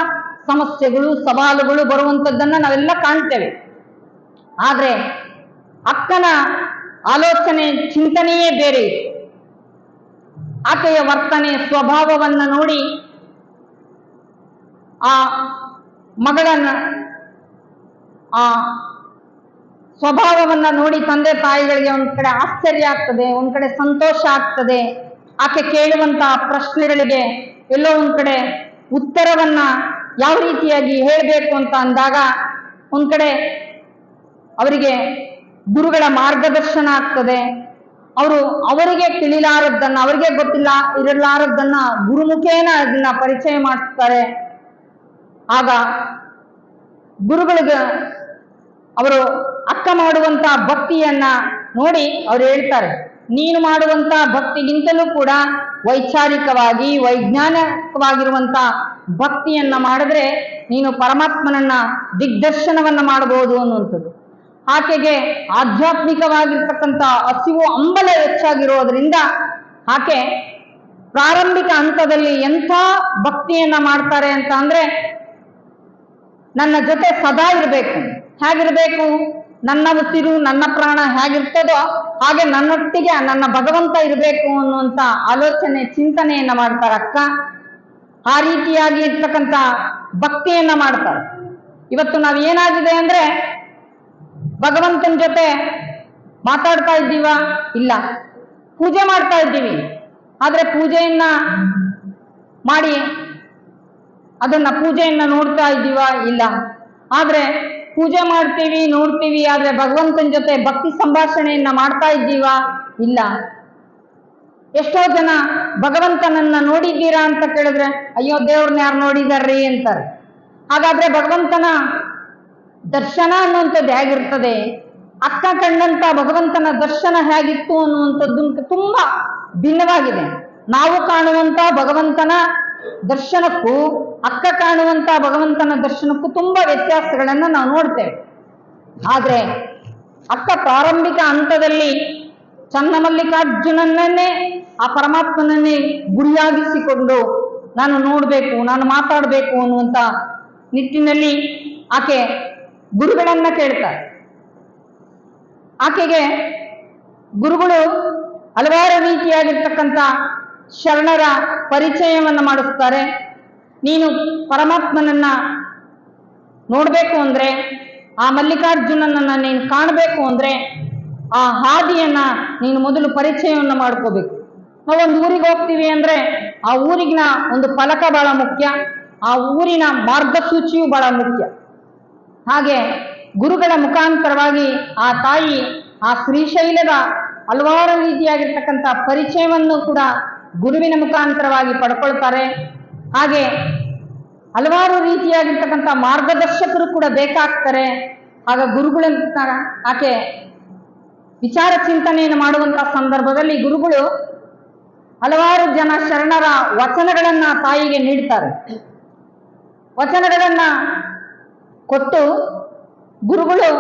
ಸಮಸ್ಯೆಗಳು, ಸವಾಲುಗಳು ಬರುವಂಥದ್ದನ್ನ ನಾವೆಲ್ಲ ಕಾಣ್ತೇವೆ. ಆದ್ರೆ ಅಕ್ಕನ ಆಲೋಚನೆ, ಚಿಂತನೆಯೇ ಬೇರೆ. ಆಕೆಯ ವರ್ತನೆ, ಸ್ವಭಾವವನ್ನ ನೋಡಿ ಆ ಮಗಳನ್ನ, ಆ ಸ್ವಭಾವವನ್ನ ನೋಡಿ ತಂದೆ ತಾಯಿಗಳಿಗೆ ಒಂದ್ ಕಡೆ ಆಶ್ಚರ್ಯ ಆಗ್ತದೆ, ಒಂದ್ ಕಡೆ ಸಂತೋಷ ಆಗ್ತದೆ. ಆಕೆ ಕೇಳುವಂತಹ ಪ್ರಶ್ನೆಗಳಿಗೆ ಎಲ್ಲೋ ಒಂದ್ ಕಡೆ ಉತ್ತರವನ್ನ ಯಾವ ರೀತಿಯಾಗಿ ಹೇಳಬೇಕು ಅಂತ ಅಂದಾಗ ಒಂದ್ ಕಡೆ ಅವರಿಗೆ ಗುರುಗಳ ಮಾರ್ಗದರ್ಶನ ಆಗ್ತದೆ. ಅವರಿಗೆ ತಿಳಿಲಾರದ್ದನ್ನ, ಅವರಿಗೆ ಗೊತ್ತಿಲ್ಲ ಇರಲಾರದ್ದನ್ನ ಗುರುಮುಖೇನ ಅದನ್ನ ಪರಿಚಯ ಮಾಡಿಸ್ತಾರೆ. ಆಗ ಗುರುಗಳಿಗೆ ಅವರು ಅಕ್ಕ ಮಾಡುವಂತ ಭಕ್ತಿಯನ್ನ ನೋಡಿ ಅವ್ರು ಹೇಳ್ತಾರೆ, ನೀನು ಮಾಡುವಂತ ಭಕ್ತಿಗಿಂತಲೂ ಕೂಡ ವೈಚಾರಿಕವಾಗಿ ವೈಜ್ಞಾನಿಕವಾಗಿರುವಂತ ಭಕ್ತಿಯನ್ನ ಮಾಡಿದ್ರೆ ನೀನು ಪರಮಾತ್ಮನನ್ನ ದಿಗ್ದರ್ಶನವನ್ನ ಮಾಡಬಹುದು ಅನ್ನುವಂಥದ್ದು. ಆಕೆಗೆ ಆಧ್ಯಾತ್ಮಿಕವಾಗಿರ್ತಕ್ಕಂಥ ಹಸಿವು ಹಂಬಲ ಹೆಚ್ಚಾಗಿರೋದ್ರಿಂದ ಆಕೆ ಪ್ರಾರಂಭಿಕ ಹಂತದಲ್ಲಿ ಎಂಥ ಭಕ್ತಿಯನ್ನ ಮಾಡ್ತಾರೆ ಅಂತ ಅಂದ್ರೆ, ನನ್ನ ಜೊತೆ ಸದಾ ಇರಬೇಕು, ಹೇಗಿರ್ಬೇಕು, ನನ್ನ ಉಸಿರು ನನ್ನ ಪ್ರಾಣ ಹೇಗಿರ್ತದೋ ಹಾಗೆ ನನ್ನೊಟ್ಟಿಗೆ ನನ್ನ ಭಗವಂತ ಇರಬೇಕು ಅನ್ನುವಂತ ಆಲೋಚನೆ ಚಿಂತನೆಯನ್ನ ಮಾಡ್ತಾರೆ ಅಕ್ಕ. ಆ ರೀತಿಯಾಗಿ ಇರ್ತಕ್ಕಂಥ ಭಕ್ತಿಯನ್ನ ಮಾಡ್ತಾರೆ. ಇವತ್ತು ನಾವು ಏನಾಗಿದೆ ಅಂದ್ರೆ ಭಗವಂತನ ಜೊತೆ ಮಾತಾಡ್ತಾ ಇದ್ದೀವ? ಇಲ್ಲ. ಪೂಜೆ ಮಾಡ್ತಾ ಇದ್ದೀವಿ, ಆದ್ರೆ ಪೂಜೆಯನ್ನ ಮಾಡಿ ಪೂಜೆಯನ್ನ ನೋಡ್ತಾ ಇದ್ದೀವ? ಇಲ್ಲ. ಆದ್ರೆ ಪೂಜೆ ಮಾಡ್ತೀವಿ, ನೋಡ್ತೀವಿ, ಆದ್ರೆ ಭಗವಂತನ ಜೊತೆ ಭಕ್ತಿ ಸಂಭಾಷಣೆಯನ್ನ ಮಾಡ್ತಾ ಇದ್ದೀವ? ಇಲ್ಲ. ಎಷ್ಟೋ ಜನ ಭಗವಂತನನ್ನ ನೋಡಿದ್ದೀರಾ ಅಂತ ಕೇಳಿದ್ರೆ ಅಯ್ಯೋ ದೇವ್ರನ್ನ ಯಾರು ನೋಡಿದಾರ್ರಿ ಅಂತಾರೆ. ಹಾಗಾದ್ರೆ ಭಗವಂತನ ದರ್ಶನ ಅನ್ನುವಂಥದ್ದು ಹೇಗಿರ್ತದೆ, ಅಕ್ಕ ಕಂಡಂತ ಭಗವಂತನ ದರ್ಶನ ಹೇಗಿತ್ತು ಅನ್ನುವಂಥದ್ದು ತುಂಬಾ ಭಿನ್ನವಾಗಿದೆ. ನಾವು ಕಾಣುವಂತ ಭಗವಂತನ ದರ್ಶನಕ್ಕೂ ಅಕ್ಕ ಕಾಣುವಂತ ಭಗವಂತನ ದರ್ಶನಕ್ಕೂ ತುಂಬಾ ವ್ಯತ್ಯಾಸಗಳನ್ನ ನಾವು ನೋಡ್ತೇವೆ. ಆದ್ರೆ ಅಕ್ಕ ಪ್ರಾರಂಭಿಕ ಹಂತದಲ್ಲಿ ಚನ್ನಮಲ್ಲಿಕಾರ್ಜುನನ್ನೇ ಆ ಪರಮಾತ್ಮನನ್ನೇ ಗುರಿಯಾಗಿಸಿಕೊಂಡು ನಾನು ನೋಡ್ಬೇಕು, ನಾನು ಮಾತಾಡ್ಬೇಕು ಅನ್ನುವಂತ ನಿಟ್ಟಿನಲ್ಲಿ ಆಕೆ ಗುರುಗಳನ್ನ ಕೇಳ್ತಾರೆ. ಆಕೆಗೆ ಗುರುಗಳು ಹಲವಾರು ರೀತಿಯಾಗಿರ್ತಕ್ಕಂಥ ಶರಣರ ಪರಿಚಯವನ್ನ ಮಾಡಿಸ್ತಾರೆ. ನೀನು ಪರಮಾತ್ಮನನ್ನ ನೋಡ್ಬೇಕು ಅಂದ್ರೆ, ಆ ಮಲ್ಲಿಕಾರ್ಜುನನನ್ನ ನೀನು ಕಾಣಬೇಕು ಅಂದ್ರೆ ಆ ಹಾದಿಯನ್ನ ನೀನು ಮೊದಲು ಪರಿಚಯವನ್ನ ಮಾಡ್ಕೋಬೇಕು. ನಾವೊಂದು ಊರಿಗೆ ಹೋಗ್ತೀವಿ ಅಂದ್ರೆ ಆ ಊರಿನ ಒಂದು ಫಲಕ ಬಹಳ ಮುಖ್ಯ, ಆ ಊರಿನ ಮಾರ್ಗಸೂಚಿಯು ಬಹಳ ಮುಖ್ಯ. ಹಾಗೆ ಗುರುಗಳ ಮುಖಾಂತರವಾಗಿ ಆ ತಾಯಿ ಆ ಶ್ರೀಶೈಲದ ಹಲವಾರು ರೀತಿಯಾಗಿರ್ತಕ್ಕಂಥ ಪರಿಚಯವನ್ನು ಕೂಡ ಗುರುವಿನ ಮುಖಾಂತರವಾಗಿ ಪಡ್ಕೊಳ್ತಾರೆ. ಹಾಗೆ ಹಲವಾರು ರೀತಿಯಾಗಿರ್ತಕ್ಕಂಥ ಮಾರ್ಗದರ್ಶಕರು ಕೂಡ ಬೇಕಾಗ್ತಾರೆ. ಆಗ ಗುರುಗಳಂತ ಆಕೆ ವಿಚಾರ ಚಿಂತನೆಯನ್ನು ಮಾಡುವಂತಹ ಸಂದರ್ಭದಲ್ಲಿ ಗುರುಗಳು ಹಲವಾರು ಜನ ಶರಣರ ವಚನಗಳನ್ನ ತಾಯಿಗೆ ನೀಡ್ತಾರೆ. ವಚನಗಳನ್ನ ಕೊಟ್ಟು ಗುರುಗಳು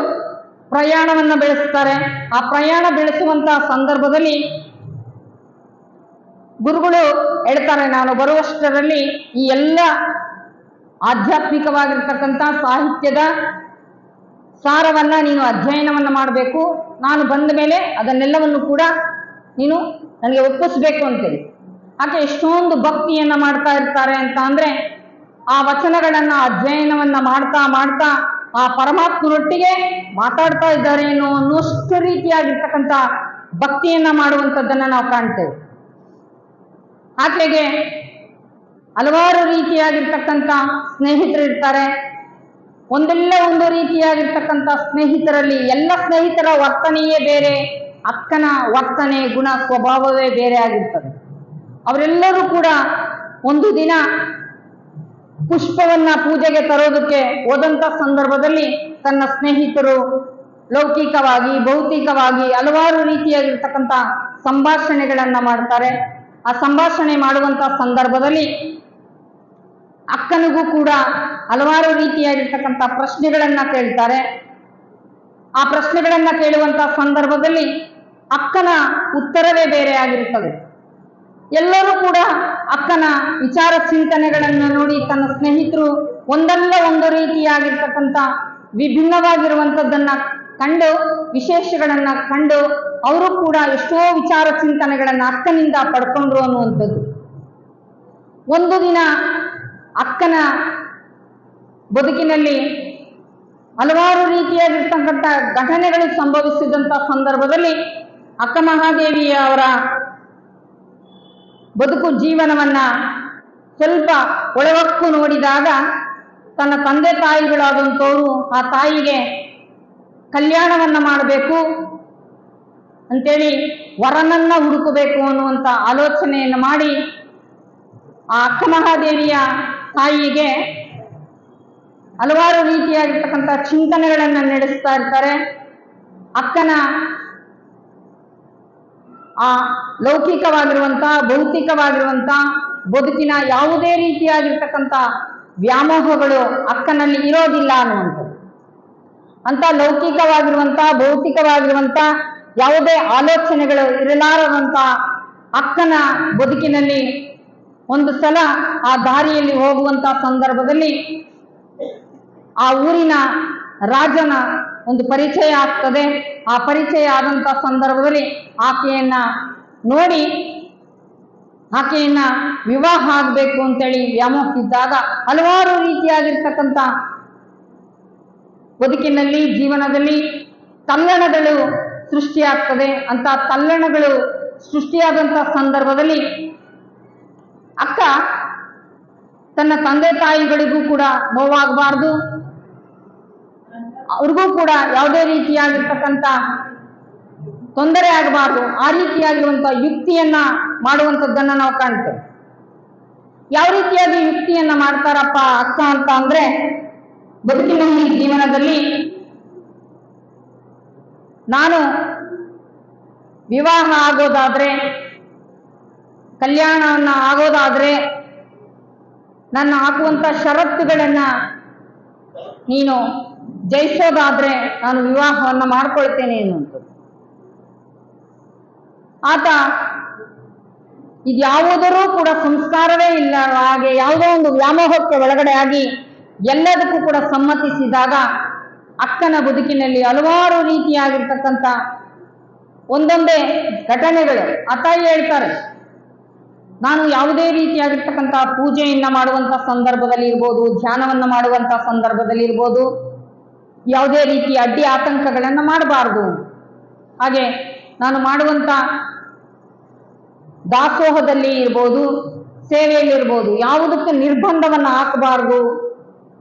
ಪ್ರಯಾಣವನ್ನ ಬೆಳೆಸ್ತಾರೆ. ಆ ಪ್ರಯಾಣ ಬೆಳೆಸುವಂತಹ ಸಂದರ್ಭದಲ್ಲಿ ಗುರುಗಳು ಹೇಳ್ತಾರೆ, ನಾನು ಬರುವಷ್ಟರಲ್ಲಿ ಈ ಎಲ್ಲ ಆಧ್ಯಾತ್ಮಿಕವಾಗಿರ್ತಕ್ಕಂಥ ಸಾಹಿತ್ಯದ ಸಾರವನ್ನ ನೀನು ಅಧ್ಯಯನವನ್ನ ಮಾಡಬೇಕು, ನಾನು ಬಂದ ಮೇಲೆ ಅದನ್ನೆಲ್ಲವನ್ನು ಕೂಡ ನೀನು ನನಗೆ ಒಪ್ಪಿಸ್ಬೇಕು ಅಂತೇಳಿ. ಆಕೆ ಎಷ್ಟೊಂದು ಭಕ್ತಿಯನ್ನ ಮಾಡ್ತಾ ಇರ್ತಾರೆ ಅಂತ ಅಂದ್ರೆ ಆ ವಚನಗಳನ್ನ ಅಧ್ಯಯನವನ್ನ ಮಾಡ್ತಾ ಮಾಡ್ತಾ ಆ ಪರಮಾತ್ಮನೊಟ್ಟಿಗೆ ಮಾತಾಡ್ತಾ ಇದ್ದಾರೆ ಅನ್ನುವಷ್ಟು ರೀತಿಯಾಗಿರ್ತಕ್ಕಂಥ ಭಕ್ತಿಯನ್ನ ಮಾಡುವಂಥದ್ದನ್ನ ನಾವು ಕಾಣ್ತೇವೆ. ಆಕೆಗೆ ಹಲವಾರು ರೀತಿಯಾಗಿರ್ತಕ್ಕಂಥ ಸ್ನೇಹಿತರು ಇರ್ತಾರೆ. ಒಂದೆಲ್ಲ ಒಂದು ರೀತಿಯಾಗಿರ್ತಕ್ಕಂಥ ಸ್ನೇಹಿತರಲ್ಲಿ ಎಲ್ಲ ಸ್ನೇಹಿತರ ವರ್ತನೆಯೇ ಬೇರೆ, ಅಕ್ಕನ ವರ್ತನೆ ಗುಣ ಸ್ವಭಾವವೇ ಬೇರೆ ಆಗಿರ್ತದೆ. ಅವರೆಲ್ಲರೂ ಕೂಡ ಒಂದು ದಿನ ಪುಷ್ಪವನ್ನ ಪೂಜೆಗೆ ತರೋದಕ್ಕೆ ಹೋದಂತ ಸಂದರ್ಭದಲ್ಲಿ ತನ್ನ ಸ್ನೇಹಿತರು ಲೌಕಿಕವಾಗಿ ಭೌತಿಕವಾಗಿ ಹಲವಾರು ರೀತಿಯಾಗಿರ್ತಕ್ಕಂಥ ಸಂಭಾಷಣೆಗಳನ್ನ ಮಾಡ್ತಾರೆ. ಆ ಸಂಭಾಷಣೆ ಮಾಡುವಂತ ಸಂದರ್ಭದಲ್ಲಿ ಅಕ್ಕನಿಗೂ ಕೂಡ ಹಲವಾರು ರೀತಿಯಾಗಿರ್ತಕ್ಕಂಥ ಪ್ರಶ್ನೆಗಳನ್ನ ಕೇಳ್ತಾರೆ. ಆ ಪ್ರಶ್ನೆಗಳನ್ನ ಕೇಳುವಂತ ಸಂದರ್ಭದಲ್ಲಿ ಅಕ್ಕನ ಉತ್ತರವೇ ಬೇರೆ ಆಗಿರುತ್ತದೆ. ಎಲ್ಲರೂ ಕೂಡ ಅಕ್ಕನ ವಿಚಾರ ಚಿಂತನೆಗಳನ್ನ ನೋಡಿ ತನ್ನ ಸ್ನೇಹಿತರು ಒಂದಲ್ಲ ಒಂದು ರೀತಿಯಾಗಿರ್ತಕ್ಕಂಥ ವಿಭಿನ್ನವಾಗಿರುವಂಥದ್ದನ್ನ ಕಂಡು ವಿಶೇಷಗಳನ್ನ ಕಂಡು ಅವರು ಕೂಡ ಎಷ್ಟೋ ವಿಚಾರ ಚಿಂತನೆಗಳನ್ನ ಅಕ್ಕನಿಂದ ಪಡ್ಕೊಂಡ್ರು ಅನ್ನುವಂಥದ್ದು. ಒಂದು ದಿನ ಅಕ್ಕನ ಬದುಕಿನಲ್ಲಿ ಹಲವಾರು ರೀತಿಯಾಗಿರ್ತಕ್ಕಂಥ ಘಟನೆಗಳು ಸಂಭವಿಸಿದಂತ ಸಂದರ್ಭದಲ್ಲಿ ಅಕ್ಕ ಮಹಾದೇವಿಯ ಅವರ ಬದುಕು ಜೀವನವನ್ನ ಸ್ವಲ್ಪ ಒಳವಕ್ಕು ನೋಡಿದಾಗ ತನ್ನ ತಂದೆ ತಾಯಿಗಳಾದಂಥವರು ಆ ತಾಯಿಗೆ ಕಲ್ಯಾಣವನ್ನ ಮಾಡಬೇಕು ಅಂತೇಳಿ ವರನನ್ನ ಹುಡುಕಬೇಕು ಅನ್ನುವಂಥ ಆಲೋಚನೆಯನ್ನು ಮಾಡಿ ಆ ಅಕ್ಕ ಮಹಾದೇವಿಯ ತಾಯಿಗೆ ಹಲವಾರು ರೀತಿಯಾಗಿರ್ತಕ್ಕಂಥ ಚಿಂತನೆಗಳನ್ನ ನಡೆಸ್ತಾ ಇರ್ತಾರೆ. ಅಕ್ಕನ ಆ ಲೌಕಿಕವಾಗಿರುವಂತ ಭೌತಿಕವಾಗಿರುವಂತ ಬದುಕಿನ ಯಾವುದೇ ರೀತಿಯಾಗಿರ್ತಕ್ಕಂಥ ವ್ಯಾಮೋಹಗಳು ಅಕ್ಕನಲ್ಲಿ ಇರೋದಿಲ್ಲ ಅನ್ನುವಂಥದ್ದು. ಅಂತ ಲೌಕಿಕವಾಗಿರುವಂತ ಭೌತಿಕವಾಗಿರುವಂತ ಯಾವುದೇ ಆಲೋಚನೆಗಳು ಇರಲಾರದಂತ ಅಕ್ಕನ ಬದುಕಿನಲ್ಲಿ ಒಂದು ಸಲ ಆ ದಾರಿಯಲ್ಲಿ ಹೋಗುವಂತ ಸಂದರ್ಭದಲ್ಲಿ ಆ ಊರಿನ ರಾಜನ ಒಂದು ಪರಿಚಯ ಆಗ್ತದೆ. ಆ ಪರಿಚಯ ಆದಂತ ಸಂದರ್ಭದಲ್ಲಿ ಆಕೆಯನ್ನ ನೋಡಿ ಆಕೆಯನ್ನ ವಿವಾಹ ಆಗ್ಬೇಕು ಅಂತೇಳಿ ವ್ಯಾಮೋಹಿಸಿದ್ದಾಗ ಹಲವಾರು ರೀತಿಯಾಗಿರ್ತಕ್ಕಂಥ ಬದುಕಿನಲ್ಲಿ ಜೀವನದಲ್ಲಿ ತಲ್ಲಣಗಳು ಸೃಷ್ಟಿಯಾಗ್ತದೆ. ಅಂತ ತಲ್ಲಣಗಳು ಸೃಷ್ಟಿಯಾದಂತ ಸಂದರ್ಭದಲ್ಲಿ ಅಕ್ಕ ತನ್ನ ತಂದೆ ತಾಯಿಗಳಿಗೂ ಕೂಡ ನೋವಾಗಬಾರ್ದು, ಅವ್ರಿಗೂ ಕೂಡ ಯಾವುದೇ ರೀತಿಯಾಗಿರ್ತಕ್ಕಂಥ ತೊಂದರೆ ಆಗಬಾರ್ದು, ಆ ರೀತಿಯಾಗಿರುವಂತ ಯುಕ್ತಿಯನ್ನ ಮಾಡುವಂಥದ್ದನ್ನ ನಾವು ಕಾಣ್ತೇವೆ. ಯಾವ ರೀತಿಯಾಗಿ ಯುಕ್ತಿಯನ್ನ ಮಾಡ್ತಾರಪ್ಪ ಅಕ್ಕ ಅಂತ ಅಂದ್ರೆ, ಬದುಕಿನಲ್ಲಿ ಜೀವನದಲ್ಲಿ ನಾನು ವಿವಾಹ ಆಗೋದಾದ್ರೆ, ಕಲ್ಯಾಣವನ್ನ ಆಗೋದಾದ್ರೆ ನನ್ನ ಹಾಕುವಂತ ಷರತ್ತುಗಳನ್ನ ನೀನು ಜಯಿಸೋದಾದ್ರೆ ನಾನು ವಿವಾಹವನ್ನ ಮಾಡ್ಕೊಳ್ತೇನೆ ಅನ್ನುವಂಥದ್ದು. ಆತ ಇದ್ಯಾವುದರೂ ಕೂಡ ಸಂಸ್ಕಾರವೇ ಇಲ್ಲ ಹಾಗೆ ಯಾವುದೋ ಒಂದು ವ್ಯಾಮೋಹಕ್ಕೆ ಒಳಗಡೆ ಆಗಿ ಎಲ್ಲದಕ್ಕೂ ಕೂಡ ಸಮ್ಮತಿಸಿದಾಗ ಅಕ್ಕನ ಬದುಕಿನಲ್ಲಿ ಹಲವಾರು ರೀತಿಯಾಗಿರ್ತಕ್ಕಂಥ ಒಂದೊಂದೇ ಘಟನೆಗಳು. ತಾಯಿ ಹೇಳ್ತಾರೆ, ನಾನು ಯಾವುದೇ ರೀತಿಯಾಗಿರ್ತಕ್ಕಂಥ ಪೂಜೆಯನ್ನ ಮಾಡುವಂತ ಸಂದರ್ಭದಲ್ಲಿ ಇರ್ಬೋದು, ಧ್ಯಾನವನ್ನ ಮಾಡುವಂತ ಸಂದರ್ಭದಲ್ಲಿ ಇರ್ಬೋದು, ಯಾವುದೇ ರೀತಿಯ ಅಡ್ಡಿ ಆತಂಕಗಳನ್ನ ಮಾಡಬಾರ್ದು. ಹಾಗೆ ನಾನು ಮಾಡುವಂತ ದಾಸೋಹದಲ್ಲಿ ಇರ್ಬೋದು, ಸೇವೆಯಲ್ಲಿ ಇರ್ಬೋದು, ಯಾವುದಕ್ಕೆ ನಿರ್ಬಂಧವನ್ನ ಹಾಕಬಾರ್ದು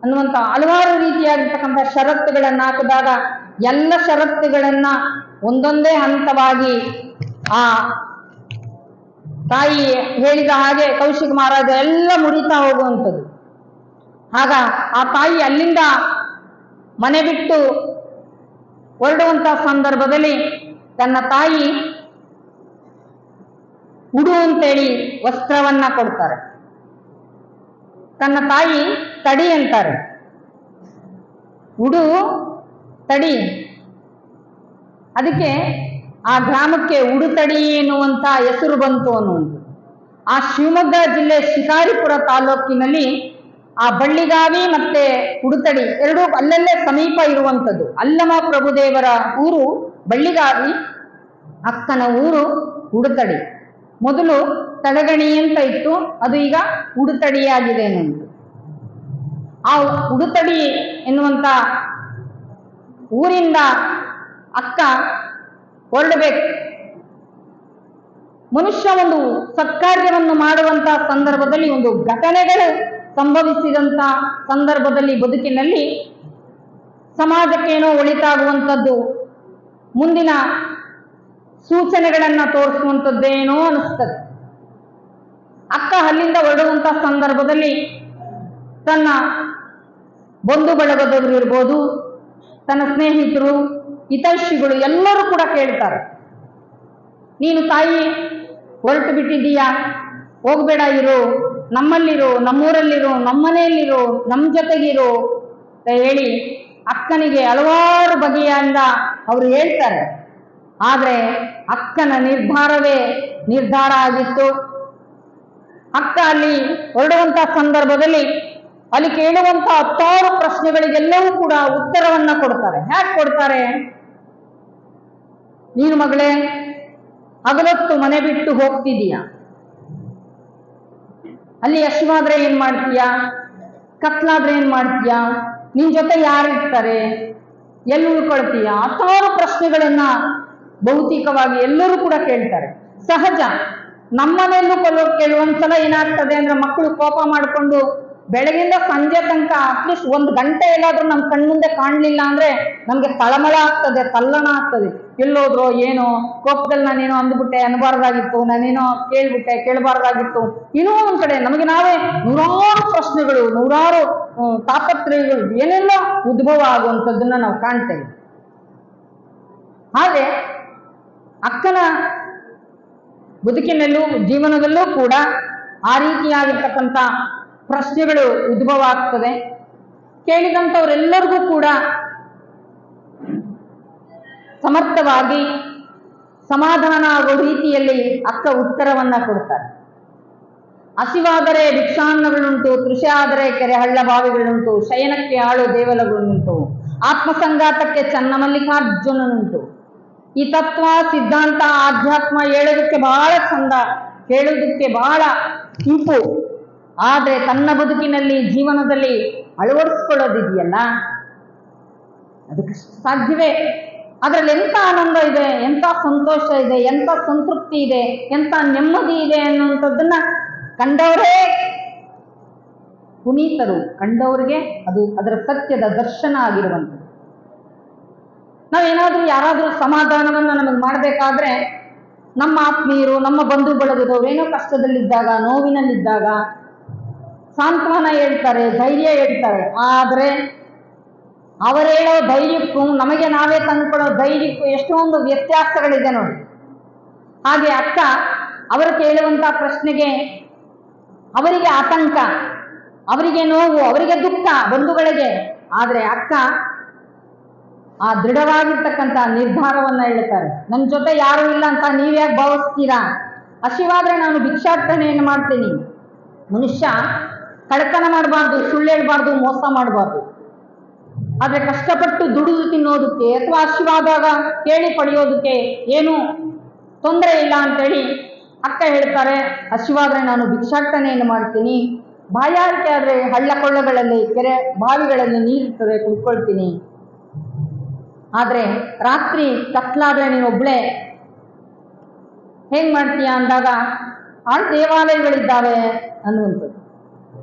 ಅನ್ನುವಂತ ಹಲವಾರು ರೀತಿಯಾಗಿರ್ತಕ್ಕಂಥ ಷರತ್ತುಗಳನ್ನ ಹಾಕಿದಾಗ ಎಲ್ಲ ಷರತ್ತುಗಳನ್ನ ಒಂದೊಂದೇ ಹಂತವಾಗಿ ಆ ತಾಯಿ ಹೇಳಿದ ಹಾಗೆ ಕೌಶಿಕ ಮಹಾರಾಜ ಎಲ್ಲ ಮುರಿತಾ ಹೋಗುವಂಥದ್ದು. ಆಗ ಆ ತಾಯಿ ಅಲ್ಲಿಂದ ಮನೆ ಬಿಟ್ಟು ಹೊರಡುವಂತ ಸಂದರ್ಭದಲ್ಲಿ ತನ್ನ ತಾಯಿ ಉಡು ಅಂತೇಳಿ ವಸ್ತ್ರವನ್ನ ಕೊಡ್ತಾರೆ. ತನ್ನ ತಾಯಿ ತಡಿ ಅಂತಾರೆ. ಉಡು ತಡಿ, ಅದಕ್ಕೆ ಆ ಗ್ರಾಮಕ್ಕೆ ಉಡುತಡಿ ಎನ್ನುವಂತ ಹೆಸರು ಬಂತು ಅನ್ನುವಂಥದ್ದು. ಆ ಶಿವಮೊಗ್ಗ ಜಿಲ್ಲೆ ಶಿಕಾರಿಪುರ ತಾಲೂಕಿನಲ್ಲಿ ಆ ಬಳ್ಳಿಗಾವಿ ಮತ್ತೆ ಉಡುತಡಿ ಎರಡೂ ಅಲ್ಲಲ್ಲೇ ಸಮೀಪ ಇರುವಂಥದ್ದು. ಅಲ್ಲಮ ಪ್ರಭುದೇವರ ಊರು ಬಳ್ಳಿಗಾವಿ, ಅಕ್ಕನ ಊರು ಉಡುತಡಿ. ಮೊದಲು ತಡಗಣಿ ಅಂತ ಇತ್ತು, ಅದು ಈಗ ಉಡುತಡಿಯಾಗಿದೆ ಅನ್ನುವಂಥದ್ದು. ಆ ಉಡುತಡಿ ಎನ್ನುವಂತ ಊರಿಂದ ಅಕ್ಕ ಹೊರಡಬೇಕು. ಮನುಷ್ಯ ಒಂದು ಸತ್ಕಾರ್ಯವನ್ನು ಮಾಡುವಂತ ಸಂದರ್ಭದಲ್ಲಿ ಒಂದು ಘಟನೆಗಳು ಸಂಭವಿಸಿದಂತ ಸಂದರ್ಭದಲ್ಲಿ ಬದುಕಿನಲ್ಲಿ ಸಮಾಜಕ್ಕೇನೋ ಒಳಿತಾಗುವಂಥದ್ದು, ಮುಂದಿನ ಸೂಚನೆಗಳನ್ನ ತೋರಿಸುವಂಥದ್ದೇನೋ ಅನಿಸ್ತದೆ. ಅಕ್ಕ ಅಲ್ಲಿಂದ ಹೊರಡುವಂತ ಸಂದರ್ಭದಲ್ಲಿ ತನ್ನ ಬಂಧು ಬಳಗದವರು ಇರ್ಬೋದು, ತನ್ನ ಸ್ನೇಹಿತರು, ಹಿತೈಷಿಗಳು ಎಲ್ಲರೂ ಕೂಡ ಕೇಳ್ತಾರೆ, ನೀನು ತಾಯಿ ಹೊರಟು ಬಿಟ್ಟಿದ್ದೀಯಾ, ಹೋಗ್ಬೇಡ, ಇರು, ನಮ್ಮಲ್ಲಿರು, ನಮ್ಮೂರಲ್ಲಿರು, ನಮ್ಮನೆಯಲ್ಲಿರು, ನಮ್ಮ ಜೊತೆಗಿರು ಅಂತ ಹೇಳಿ ಅಕ್ಕನಿಗೆ ಹಲವಾರು ಬಗೆಯಿಂದ ಅವರು ಹೇಳ್ತಾರೆ. ಆದ್ರೆ ಅಕ್ಕನ ನಿರ್ಧಾರವೇ ನಿರ್ಧಾರ ಆಗಿತ್ತು. ಅಕ್ಕ ಅಲ್ಲಿ ಹೊರಡುವಂತ ಸಂದರ್ಭದಲ್ಲಿ ಅಲ್ಲಿ ಕೇಳುವಂತ 10 ಪ್ರಶ್ನೆಗಳಿಗೆಲ್ಲವೂ ಕೂಡ ಉತ್ತರವನ್ನ ಕೊಡ್ತಾರೆ. ಹ್ಯಾಕ್ ಕೊಡ್ತಾರೆ? ನೀನು ಮಗಳೇ ಹಗಲೊತ್ತು ಮನೆ ಬಿಟ್ಟು ಹೋಗ್ತಿದೀಯ, ಅಲ್ಲಿ ಹಸಿವಾದ್ರೆ ಏನ್ ಮಾಡ್ತೀಯಾ, ಕತ್ಲಾದ್ರೆ ಏನ್ ಮಾಡ್ತೀಯಾ, ನಿನ್ ಜೊತೆ ಯಾರಿರ್ತಾರೆ, ಎಲ್ಲಿ ಉಳ್ಕೊಳ್ತೀಯ? 10 ಪ್ರಶ್ನೆಗಳನ್ನ ಭೌತಿಕವಾಗಿ ಎಲ್ಲರೂ ಕೂಡ ಕೇಳ್ತಾರೆ. ಸಹಜ, ನಮ್ಮನೆಯಲ್ಲೂ ಕೆಲವೊಂದ್ಸಲ ಏನಾಗ್ತದೆ ಅಂದ್ರೆ ಮಕ್ಕಳು ಕೋಪ ಮಾಡಿಕೊಂಡು ಬೆಳಗಿಂದ ಸಂಜೆ ತನಕ ಅಟ್ಲೀಸ್ಟ್ 1 ಗಂಟೆ ಎಲ್ಲಾದ್ರೂ ನಮ್ಮ ಕಣ್ಮುಂದೆ ಕಾಣಲಿಲ್ಲ ಅಂದ್ರೆ ನಮ್ಗೆ ತಳಮಳ ಆಗ್ತದೆ, ತಲ್ಲಣ ಆಗ್ತದೆ. ಎಲ್ಲೋದ್ರೋ ಏನೋ, ಕೋಪದಲ್ಲಿ ನಾನೇನೋ ಅಂದ್ಬಿಟ್ಟೆ, ಅನ್ಬಾರ್ದಾಗಿತ್ತು, ನಾನೇನೋ ಕೇಳ್ಬಿಟ್ಟೆ, ಕೇಳಬಾರ್ದಾಗಿತ್ತು. ಇನ್ನೂ ಒಂದ್ ಕಡೆ ನಮಗೆ ನಾವೇ ನೂರಾರು ಪ್ರಶ್ನೆಗಳು, ನೂರಾರು ತಾಪತ್ರಯಗಳು ಏನೆಲ್ಲ ಉದ್ಭವ ಆಗುವಂಥದ್ದನ್ನ ನಾವು ಕಾಣ್ತೇವೆ. ಹಾಗೆ ಅಕ್ಕನ ಬದುಕಿನಲ್ಲೂ ಜೀವನದಲ್ಲೂ ಕೂಡ ಆ ರೀತಿಯಾಗಿರ್ತಕ್ಕಂಥ ಪ್ರಶ್ನೆಗಳು ಉದ್ಭವ ಆಗ್ತದೆ. ಕೇಳಿದಂಥವರೆಲ್ಲರಿಗೂ ಕೂಡ ಸಮರ್ಥವಾಗಿ ಸಮಾಧಾನ ಆಗೋ ರೀತಿಯಲ್ಲಿ ಅಕ್ಕ ಉತ್ತರವನ್ನ ಕೊಡ್ತಾರೆ. ಹಸಿವಾದರೆ ಭಿಕ್ಷಾನ್ನಗಳುಂಟು, ತೃಷೆ ಆದರೆ ಕೆರೆ ಹಳ್ಳ ಬಾವಿಗಳುಂಟು, ಶಯನಕ್ಕೆ ಆಳು ದೇವಲಗಳುಂಟು, ಆತ್ಮಸಂಘಾತಕ್ಕೆ ಚನ್ನಮಲ್ಲಿಕಾರ್ಜುನನುಂಟು. ಈ ತತ್ವ ಸಿದ್ಧಾಂತ ಆಧ್ಯಾತ್ಮ ಹೇಳೋದಕ್ಕೆ ಬಹಳ ಚಂದ, ಕೇಳೋದಕ್ಕೆ ಬಹಳ ಇಂಪು. ಆದ್ರೆ ತನ್ನ ಬದುಕಿನಲ್ಲಿ ಜೀವನದಲ್ಲಿ ಅಳವಡಿಸ್ಕೊಳ್ಳೋದಿದೆಯಲ್ಲ, ಅದಕ್ಕೆ ಸಾಧ್ಯವೇ? ಅದರಲ್ಲಿ ಎಂತ ಆನಂದ ಇದೆ, ಎಂತ ಸಂತೋಷ ಇದೆ, ಎಂತ ಸಂತೃಪ್ತಿ ಇದೆ, ಎಂತ ನೆಮ್ಮದಿ ಇದೆ ಅನ್ನುವಂಥದ್ದನ್ನ ಕಂಡವರೇ ಪುನೀತರು, ಕಂಡವರಿಗೆ ಅದು ಅದರ ಸತ್ಯದ ದರ್ಶನ ಆಗಿರುವಂಥದ್ದು. ನಾವೇನಾದ್ರೂ ಯಾರಾದ್ರೂ ಸಮಾಧಾನವನ್ನ ನಮಗೆ ಮಾಡಬೇಕಾದ್ರೆ ನಮ್ಮ ಆತ್ಮೀಯರು, ನಮ್ಮ ಬಂಧು ಬಳಗದವರು ಏನೋ ಕಷ್ಟದಲ್ಲಿದ್ದಾಗ, ನೋವಿನಲ್ಲಿದ್ದಾಗ ಸಾಂತ್ವನ ಹೇಳ್ತಾರೆ, ಧೈರ್ಯ ಹೇಳ್ತಾರೆ. ಆದ್ರೆ ಅವರು ಹೇಳೋ ಧೈರ್ಯಕ್ಕೂ ನಮಗೆ ನಾವೇ ತಂದ್ಕೊಳ್ಳೋ ಧೈರ್ಯಕ್ಕೂ ಎಷ್ಟೊಂದು ವ್ಯತ್ಯಾಸಗಳಿದೆ ನೋಡಿ. ಹಾಗೆ ಅಕ್ಕ ಅವರು ಕೇಳುವಂತ ಪ್ರಶ್ನೆಗೆ ಅವರಿಗೆ ಆತಂಕ, ಅವರಿಗೆ ನೋವು, ಅವರಿಗೆ ದುಃಖ ಬಂಧುಗಳಿಗೆ. ಆದ್ರೆ ಅಕ್ಕ ಆ ದೃಢವಾಗಿರ್ತಕ್ಕಂಥ ನಿರ್ಧಾರವನ್ನ ಹೇಳ್ತಾರೆ. ನನ್ನ ಜೊತೆ ಯಾರು ಇಲ್ಲ ಅಂತ ನೀವ್ಯಾಕೆ ಭಾವಿಸ್ತೀರಾ? ಹಸಿವಾದ್ರೆ ನಾನು ಭಿಕ್ಷಾಟನೆಯನ್ನು ಮಾಡ್ತೀನಿ. ಮನುಷ್ಯ ಕಳ್ಳತನ ಮಾಡಬಾರ್ದು, ಸುಳ್ಳು ಹೇಳ್ಬಾರ್ದು, ಮೋಸ ಮಾಡಬಾರ್ದು. ಆದ್ರೆ ಕಷ್ಟಪಟ್ಟು ದುಡಿದು ತಿನ್ನೋದಕ್ಕೆ ಅಥವಾ ಹಸಿವಾದಾಗ ಕೇಳಿ ಪಡೆಯೋದಕ್ಕೆ ಏನು ತೊಂದರೆ ಇಲ್ಲ ಅಂತೇಳಿ ಅಕ್ಕ ಹೇಳ್ತಾರೆ, ಹಸಿವಾದ್ರೆ ನಾನು ಭಿಕ್ಷಾಟನೆಯನ್ನು ಮಾಡ್ತೀನಿ, ಬಾಯಾರಿಕೆ ಆದ್ರೆ ಹಳ್ಳ ಕೊಳ್ಳಗಳಲ್ಲಿ, ಕೆರೆ ಬಾವಿಗಳಲ್ಲಿ ನೀರಿರ್ತದೆ, ಕುಡ್ಕೊಳ್ತೀನಿ. ಆದ್ರೆ ರಾತ್ರಿ ಕತ್ಲಾದ್ರೆ ನೀನೊಬ್ಳೆ ಹೇಗ್ ಮಾಡ್ತೀಯ ಅಂದಾಗ ದೇವಾಲಯಗಳಿದ್ದಾವೆ ಅನ್ನುವಂಥದ್ದು.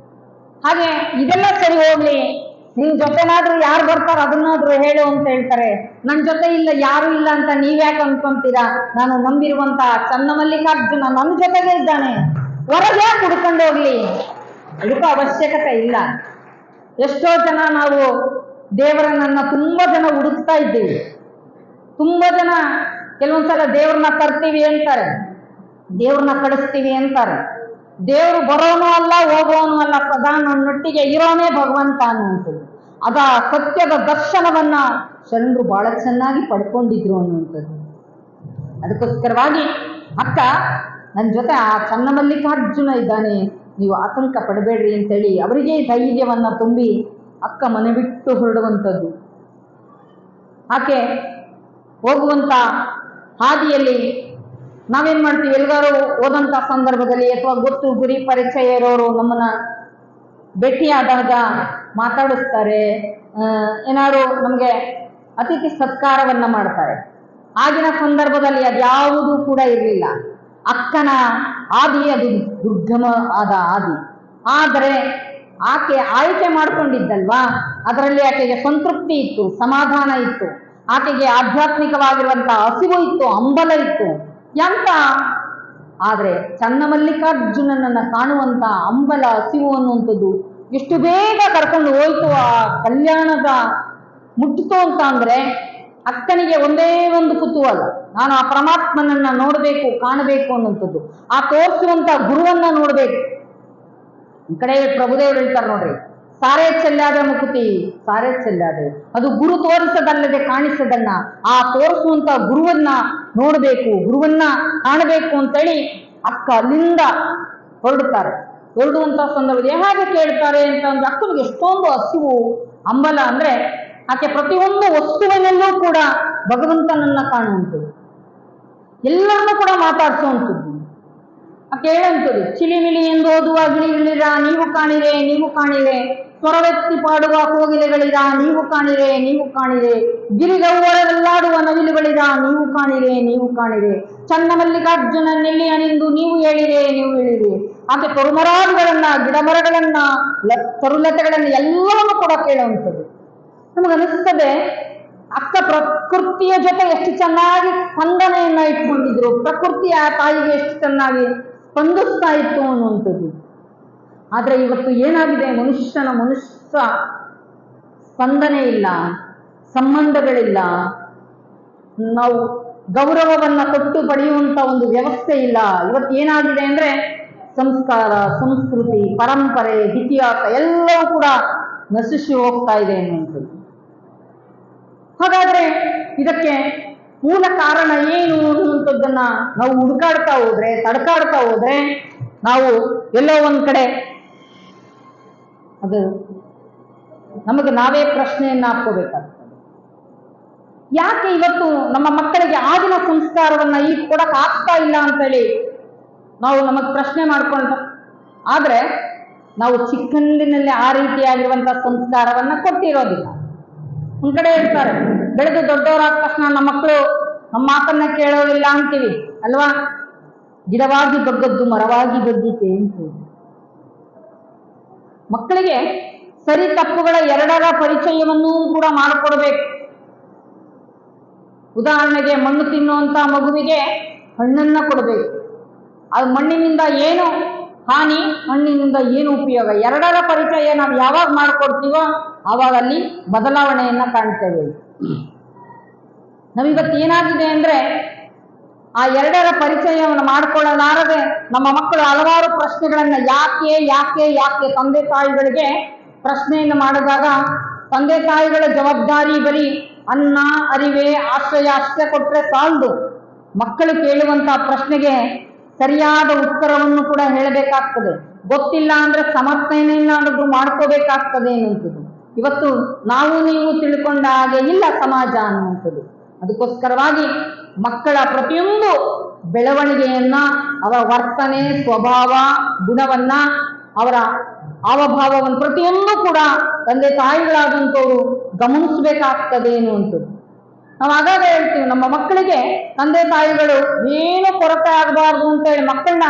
ಹಾಗೆ ಇದೆಲ್ಲ ಸರಿ ಹೋಗ್ಲಿ, ನಿನ್ ಜೊತೆನಾದ್ರೂ ಯಾರು ಬರ್ತಾರ ಅದನ್ನಾದ್ರೂ ಹೇಳು ಅಂತ ಹೇಳ್ತಾರೆ. ನನ್ನ ಜೊತೆ ಇಲ್ಲ, ಯಾರು ಇಲ್ಲ ಅಂತ ನೀವ್ಯಾಕೆ ಅನ್ಕೊಂತೀರಾ? ನಾನು ನಂಬಿರುವಂತ ಚನ್ನಮಲ್ಲಿಕಾರ್ಜುನ ನನ್ನ ಜೊತೆಗೆ ಇದ್ದಾನೆ, ಹೊರಗೆ ಯಾಕೆ ಹುಡ್ಕೊಂಡು ಹೋಗ್ಲಿ? ಅದಕ್ಕೂ ಅವಶ್ಯಕತೆ ಇಲ್ಲ. ಎಷ್ಟೋ ಜನ ನಾವು ದೇವರನ್ನ ತುಂಬಾ ಜನ ಹುಡುಕ್ತಾ ಇದ್ದೀವಿ. ತುಂಬಾ ಜನ ಕೆಲವೊಂದ್ಸಲ ದೇವ್ರನ್ನ ತರ್ತೀವಿ ಅಂತಾರೆ, ದೇವ್ರನ್ನ ಕಳಿಸ್ತೀವಿ ಅಂತಾರೆ. ದೇವರು ಬರೋನು ಅಲ್ಲ, ಹೋಗೋನು ಅಲ್ಲ, ಸದಾ ನನ್ನೊಟ್ಟಿಗೆ ಇರೋನೇ ಭಗವಂತ ಅನ್ನುವಂಥದ್ದು. ಅದ ಸತ್ಯದ ದರ್ಶನವನ್ನ ಶರಣರು ಬಹಳ ಚೆನ್ನಾಗಿ ಪಡ್ಕೊಂಡಿದ್ರು ಅನ್ನುವಂಥದ್ದು. ಅದಕ್ಕೋಸ್ಕರವಾಗಿ ಅಕ್ಕ ನನ್ನ ಜೊತೆ ಆ ಚನ್ನಮಲ್ಲಿಕಾರ್ಜುನ ಇದ್ದಾನೆ, ನೀವು ಆತಂಕ ಪಡಬೇಡ್ರಿ ಅಂತೇಳಿ ಅವರಿಗೆ ಧೈರ್ಯವನ್ನ ತುಂಬಿ ಅಕ್ಕ ಮನೆ ಬಿಟ್ಟು ಹೊರಡುವಂಥದ್ದು. ಆಕೆ ಹೋಗುವಂತ ಹಾದಿಯಲ್ಲಿ ನಾವೇನ್ ಮಾಡ್ತೀವಿ, ಎಲ್ಗಾರು ಹೋದಂತ ಸಂದರ್ಭದಲ್ಲಿ ಅಥವಾ ಗೊತ್ತು ಗುರಿ ಪರಿಚಯ ಇರೋರು ನಮ್ಮನ್ನ ಭೇಟಿಯಾದಾಗ ಮಾತಾಡಿಸ್ತಾರೆ, ಏನಾದ್ರು ನಮಗೆ ಅತಿಥಿ ಸತ್ಕಾರವನ್ನ ಮಾಡ್ತಾರೆ. ಆಗಿನ ಸಂದರ್ಭದಲ್ಲಿ ಅದ್ಯಾವುದೂ ಕೂಡ ಇರಲಿಲ್ಲ. ಅಕ್ಕನ ಆದಿ ಅದು ದುರ್ಗಮ ಆದ ಆದಿ. ಆದರೆ ಆಕೆ ಆಯ್ಕೆ ಮಾಡ್ಕೊಂಡಿದ್ದಲ್ವಾ, ಅದರಲ್ಲಿ ಆಕೆಗೆ ಸಂತೃಪ್ತಿ ಇತ್ತು, ಸಮಾಧಾನ ಇತ್ತು, ಆಕೆಗೆ ಆಧ್ಯಾತ್ಮಿಕವಾಗಿರುವಂತಹ ಹಸಿವು ಇತ್ತು, ಹಂಬಲ ಇತ್ತು. ಎಂತ ಆದ್ರೆ ಚನ್ನಮಲ್ಲಿಕಾರ್ಜುನನನ್ನ ಕಾಣುವಂತ ಹಂಬಲ, ಹಸಿವು ಅನ್ನುವಂಥದ್ದು ಎಷ್ಟು ಬೇಗ ಕರ್ಕೊಂಡು ಹೋಯ್ತು, ಆ ಕಲ್ಯಾಣದ ಮುಟ್ಟಿತು ಅಂತ ಅಂದ್ರೆ ಅಕ್ಕನಿಗೆ ಒಂದೇ ಒಂದು ಕುತೂಹಲ, ನಾನು ಆ ಪರಮಾತ್ಮನನ್ನ ನೋಡ್ಬೇಕು, ಕಾಣಬೇಕು ಅನ್ನುವಂಥದ್ದು, ಆ ತೋರಿಸುವಂತ ಗುರುವನ್ನ ನೋಡ್ಬೇಕು. ಈ ಕಡೆ ಪ್ರಭುದೇವರು ಹೇಳ್ತಾರೆ ನೋಡ್ರಿ, ಸಾರೇ ಚೆಲ್ಲಾದ ಮುಕುತಿ ಸಾರೇ ಚೆಲ್ಲಾದೆ, ಅದು ಗುರು ತೋರಿಸದಲ್ಲದೆ ಕಾಣಿಸದನ್ನ, ಆ ತೋರಿಸುವಂತ ಗುರುವನ್ನ ನೋಡ್ಬೇಕು, ಗುರುವನ್ನ ಕಾಣಬೇಕು ಅಂತೇಳಿ ಅಕ್ಕ ಅಲ್ಲಿಂದ ಹೊರಡುತ್ತಾರೆ. ಹೊರಡುವಂತ ಸಂದರ್ಭದಲ್ಲಿ ಹೇಗೆ ಕೇಳ್ತಾರೆ ಅಂತಂದ್ರೆ ಅಕ್ಕನಿಗೆ ಎಷ್ಟೊಂದು ಹಸಿವು ಹಂಬಲ ಅಂದ್ರೆ ಆಕೆ ಪ್ರತಿಯೊಂದು ವಸ್ತುವಿನಲ್ಲೂ ಕೂಡ ಭಗವಂತನನ್ನ ಕಾಣುವಂಥದ್ದು, ಎಲ್ಲರನ್ನೂ ಕೂಡ ಮಾತಾಡಿಸುವಂಥದ್ದು. ಆಕೆ ಹೇಳುವಂಥದ್ದು, ಚಿಲಿಮಿಲಿ ಎಂದು ಓದುವ ಗಿಳಿಗಳಿರ ನೀವು ಕಾಣಿರೆ, ನೀವು ಕಾಣಿರೆ, ಸ್ವರವೆತ್ತಿ ಪಾಡುವ ಕೋಗಿಲೆಗಳಿರ ನೀವು ಕಾಣಿರೆ, ನೀವು ಕಾಣಿರೆ, ಗಿರಿಗೌವರವೆಲ್ಲಾಡುವ ನವಿಲುಗಳಿರ ನೀವು ಕಾಣಿರೆ, ನೀವು ಕಾಣಿರೆ, ಚನ್ನಮಲ್ಲಿಕಾರ್ಜುನನೆಲ್ಲಿ ಅನಿಂದು ನೀವು ಹೇಳಿರೆ, ನೀವು ಹೇಳಿರಿ. ಆಕೆ ತರುಮರಾಡುಗಳನ್ನ, ಗಿಡಮರಗಳನ್ನ, ತರುಲತೆಗಳನ್ನ ಎಲ್ಲವನ್ನೂ ಕೂಡ ಕೇಳುವಂಥದ್ದು. ನಮಗನಿಸ್ತದೆ ಅಕ್ಕ ಪ್ರಕೃತಿಯ ಜೊತೆ ಎಷ್ಟು ಚೆನ್ನಾಗಿ ಸ್ಪಂದನೆಯನ್ನ ಇಟ್ಕೊಂಡಿದ್ರು, ಪ್ರಕೃತಿಯ ತಾಯಿಗೆ ಎಷ್ಟು ಚೆನ್ನಾಗಿ ಸ್ಪಂದಿಸ್ತಾ ಇತ್ತು ಅನ್ನುವಂಥದ್ದು. ಆದ್ರೆ ಇವತ್ತು ಏನಾಗಿದೆ, ಮನುಷ್ಯ ಸ್ಪಂದನೆ ಇಲ್ಲ, ಸಂಬಂಧಗಳಿಲ್ಲ, ನಾವು ಗೌರವವನ್ನ ಕೊಟ್ಟು ಪಡೆಯುವಂತ ಒಂದು ವ್ಯವಸ್ಥೆ ಇಲ್ಲ. ಇವತ್ತು ಏನಾಗಿದೆ ಅಂದ್ರೆ ಸಂಸ್ಕಾರ, ಸಂಸ್ಕೃತಿ, ಪರಂಪರೆ, ಇತಿಹಾಸ ಎಲ್ಲವೂ ಕೂಡ ನಶಿಸಿ ಹೋಗ್ತಾ ಇದೆ ಅನ್ನುವಂಥದ್ದು. ಹಾಗಾದ್ರೆ ಇದಕ್ಕೆ ಮೂಲ ಕಾರಣ ಏನು ಅನ್ನುವಂಥದ್ದನ್ನ ನಾವು ಹುಡುಕಾಡ್ತಾ ಹೋದ್ರೆ, ತಡ್ಕಾಡ್ತಾ ಹೋದ್ರೆ ನಾವು ಎಲ್ಲೋ ಒಂದ್ ಕಡೆ ಅದು ನಮಗೆ ನಾವೇ ಪ್ರಶ್ನೆಯನ್ನ ಹಾಕೋಬೇಕಾಗ್ತದೆ. ಯಾಕೆ ಇವತ್ತು ನಮ್ಮ ಮಕ್ಕಳಿಗೆ ಆಗಿನ ಸಂಸ್ಕಾರವನ್ನ ಈಗ ಕೊಡಕ್ ಆಗ್ತಾ ಇಲ್ಲ ಅಂತೇಳಿ ನಾವು ನಮಗ್ ಪ್ರಶ್ನೆ ಮಾಡ್ಕೊಂಡ. ಆದ್ರೆ ನಾವು ಚಿಕ್ಕಂದಿನಲ್ಲಿ ಆ ರೀತಿಯಾಗಿರುವಂತಹ ಸಂಸ್ಕಾರವನ್ನ ಕೊಟ್ಟಿರೋದಿಲ್ಲ. ಒಂದ್ ಕಡೆ ಇರ್ತಾರೆ, ಬೆಳೆದು ದೊಡ್ಡವರಾದ ತಕ್ಷಣ ನಮ್ಮ ಮಕ್ಕಳು ನಮ್ಮ ಮಾತನ್ನ ಕೇಳೋದಿಲ್ಲ ಅಂತೀವಿ ಅಲ್ವಾ. ಗಿಡವಾಗಿ ಬಗ್ಗದ್ದು ಮರವಾಗಿ ಬಗ್ಗೀತೆ ಅಂತ. ಮಕ್ಕಳಿಗೆ ಸರಿ ತಪ್ಪುಗಳ ಎರಡರ ಪರಿಚಯವನ್ನು ಕೂಡ ಮಾಡಿಕೊಡ್ಬೇಕು. ಉದಾಹರಣೆಗೆ ಮಣ್ಣು ತಿನ್ನುವಂತ ಮಗುವಿಗೆ ಹಣ್ಣನ್ನ ಕೊಡಬೇಕು. ಅದು ಮಣ್ಣಿನಿಂದ ಏನು ಹಾನಿ, ಮಣ್ಣಿನಿಂದ ಏನು ಉಪಯೋಗ, ಎರಡರ ಪರಿಚಯ ನಾವು ಯಾವಾಗ ಮಾಡಿಕೊಡ್ತೀವೋ ಆವಾಗ ಅಲ್ಲಿ ಬದಲಾವಣೆಯನ್ನ ಕಾಣ್ತೇವೆ. ನಾವಿವತ್ತು ಏನಾಗಿದೆ ಅಂದ್ರೆ ಆ ಎರಡರ ಪರಿಚಯವನ್ನು ಮಾಡಿಕೊಳ್ಳಲಾರದೆ ನಮ್ಮ ಮಕ್ಕಳು ಹಲವಾರು ಪ್ರಶ್ನೆಗಳನ್ನ ಯಾಕೆ ಯಾಕೆ ಯಾಕೆ ತಂದೆ ತಾಯಿಗಳಿಗೆ ಪ್ರಶ್ನೆಯನ್ನು ಮಾಡಿದಾಗ ತಂದೆ ತಾಯಿಗಳ ಜವಾಬ್ದಾರಿ ಬರೀ ಅನ್ನ ಅರಿವೆ ಆಶ್ರಯ ಅಷ್ಟೇ ಕೊಟ್ರೆ ಸಾಲದು. ಮಕ್ಕಳು ಕೇಳುವಂತಹ ಪ್ರಶ್ನೆಗೆ ಸರಿಯಾದ ಉತ್ತರವನ್ನು ಕೂಡ ಹೇಳಬೇಕಾಗ್ತದೆ. ಗೊತ್ತಿಲ್ಲ ಅಂದ್ರೆ ಸಮರ್ಥನೆಯನ್ನಾದರೂ ಮಾಡ್ಕೋಬೇಕಾಗ್ತದೆ ಅನ್ನುವಂಥದ್ದು ಇವತ್ತು ನಾವು ನೀವು ತಿಳ್ಕೊಂಡ ಹಾಗೆ ಇಲ್ಲ ಸಮಾಜ ಅನ್ನುವಂಥದ್ದು. ಅದಕ್ಕೋಸ್ಕರವಾಗಿ ಮಕ್ಕಳ ಪ್ರತಿಯೊಂದು ಬೆಳವಣಿಗೆಯನ್ನ, ಅವರ ವರ್ತನೆ, ಸ್ವಭಾವ, ಗುಣವನ್ನ, ಅವರ ಹಾವಭಾವವನ್ನು ಪ್ರತಿಯೊಂದು ಕೂಡ ತಂದೆ ತಾಯಿಗಳಾದಂಥವ್ರು ಗಮನಿಸಬೇಕಾಗ್ತದೆ ಅನ್ನುವಂಥದ್ದು. ನಾವು ಆಗಾಗ ಹೇಳ್ತೀವಿ, ನಮ್ಮ ಮಕ್ಕಳಿಗೆ ತಂದೆ ತಾಯಿಗಳು ಏನು ಕೊರತೆ ಆಗಬಾರ್ದು ಅಂತ ಹೇಳಿ ಮಕ್ಕಳನ್ನ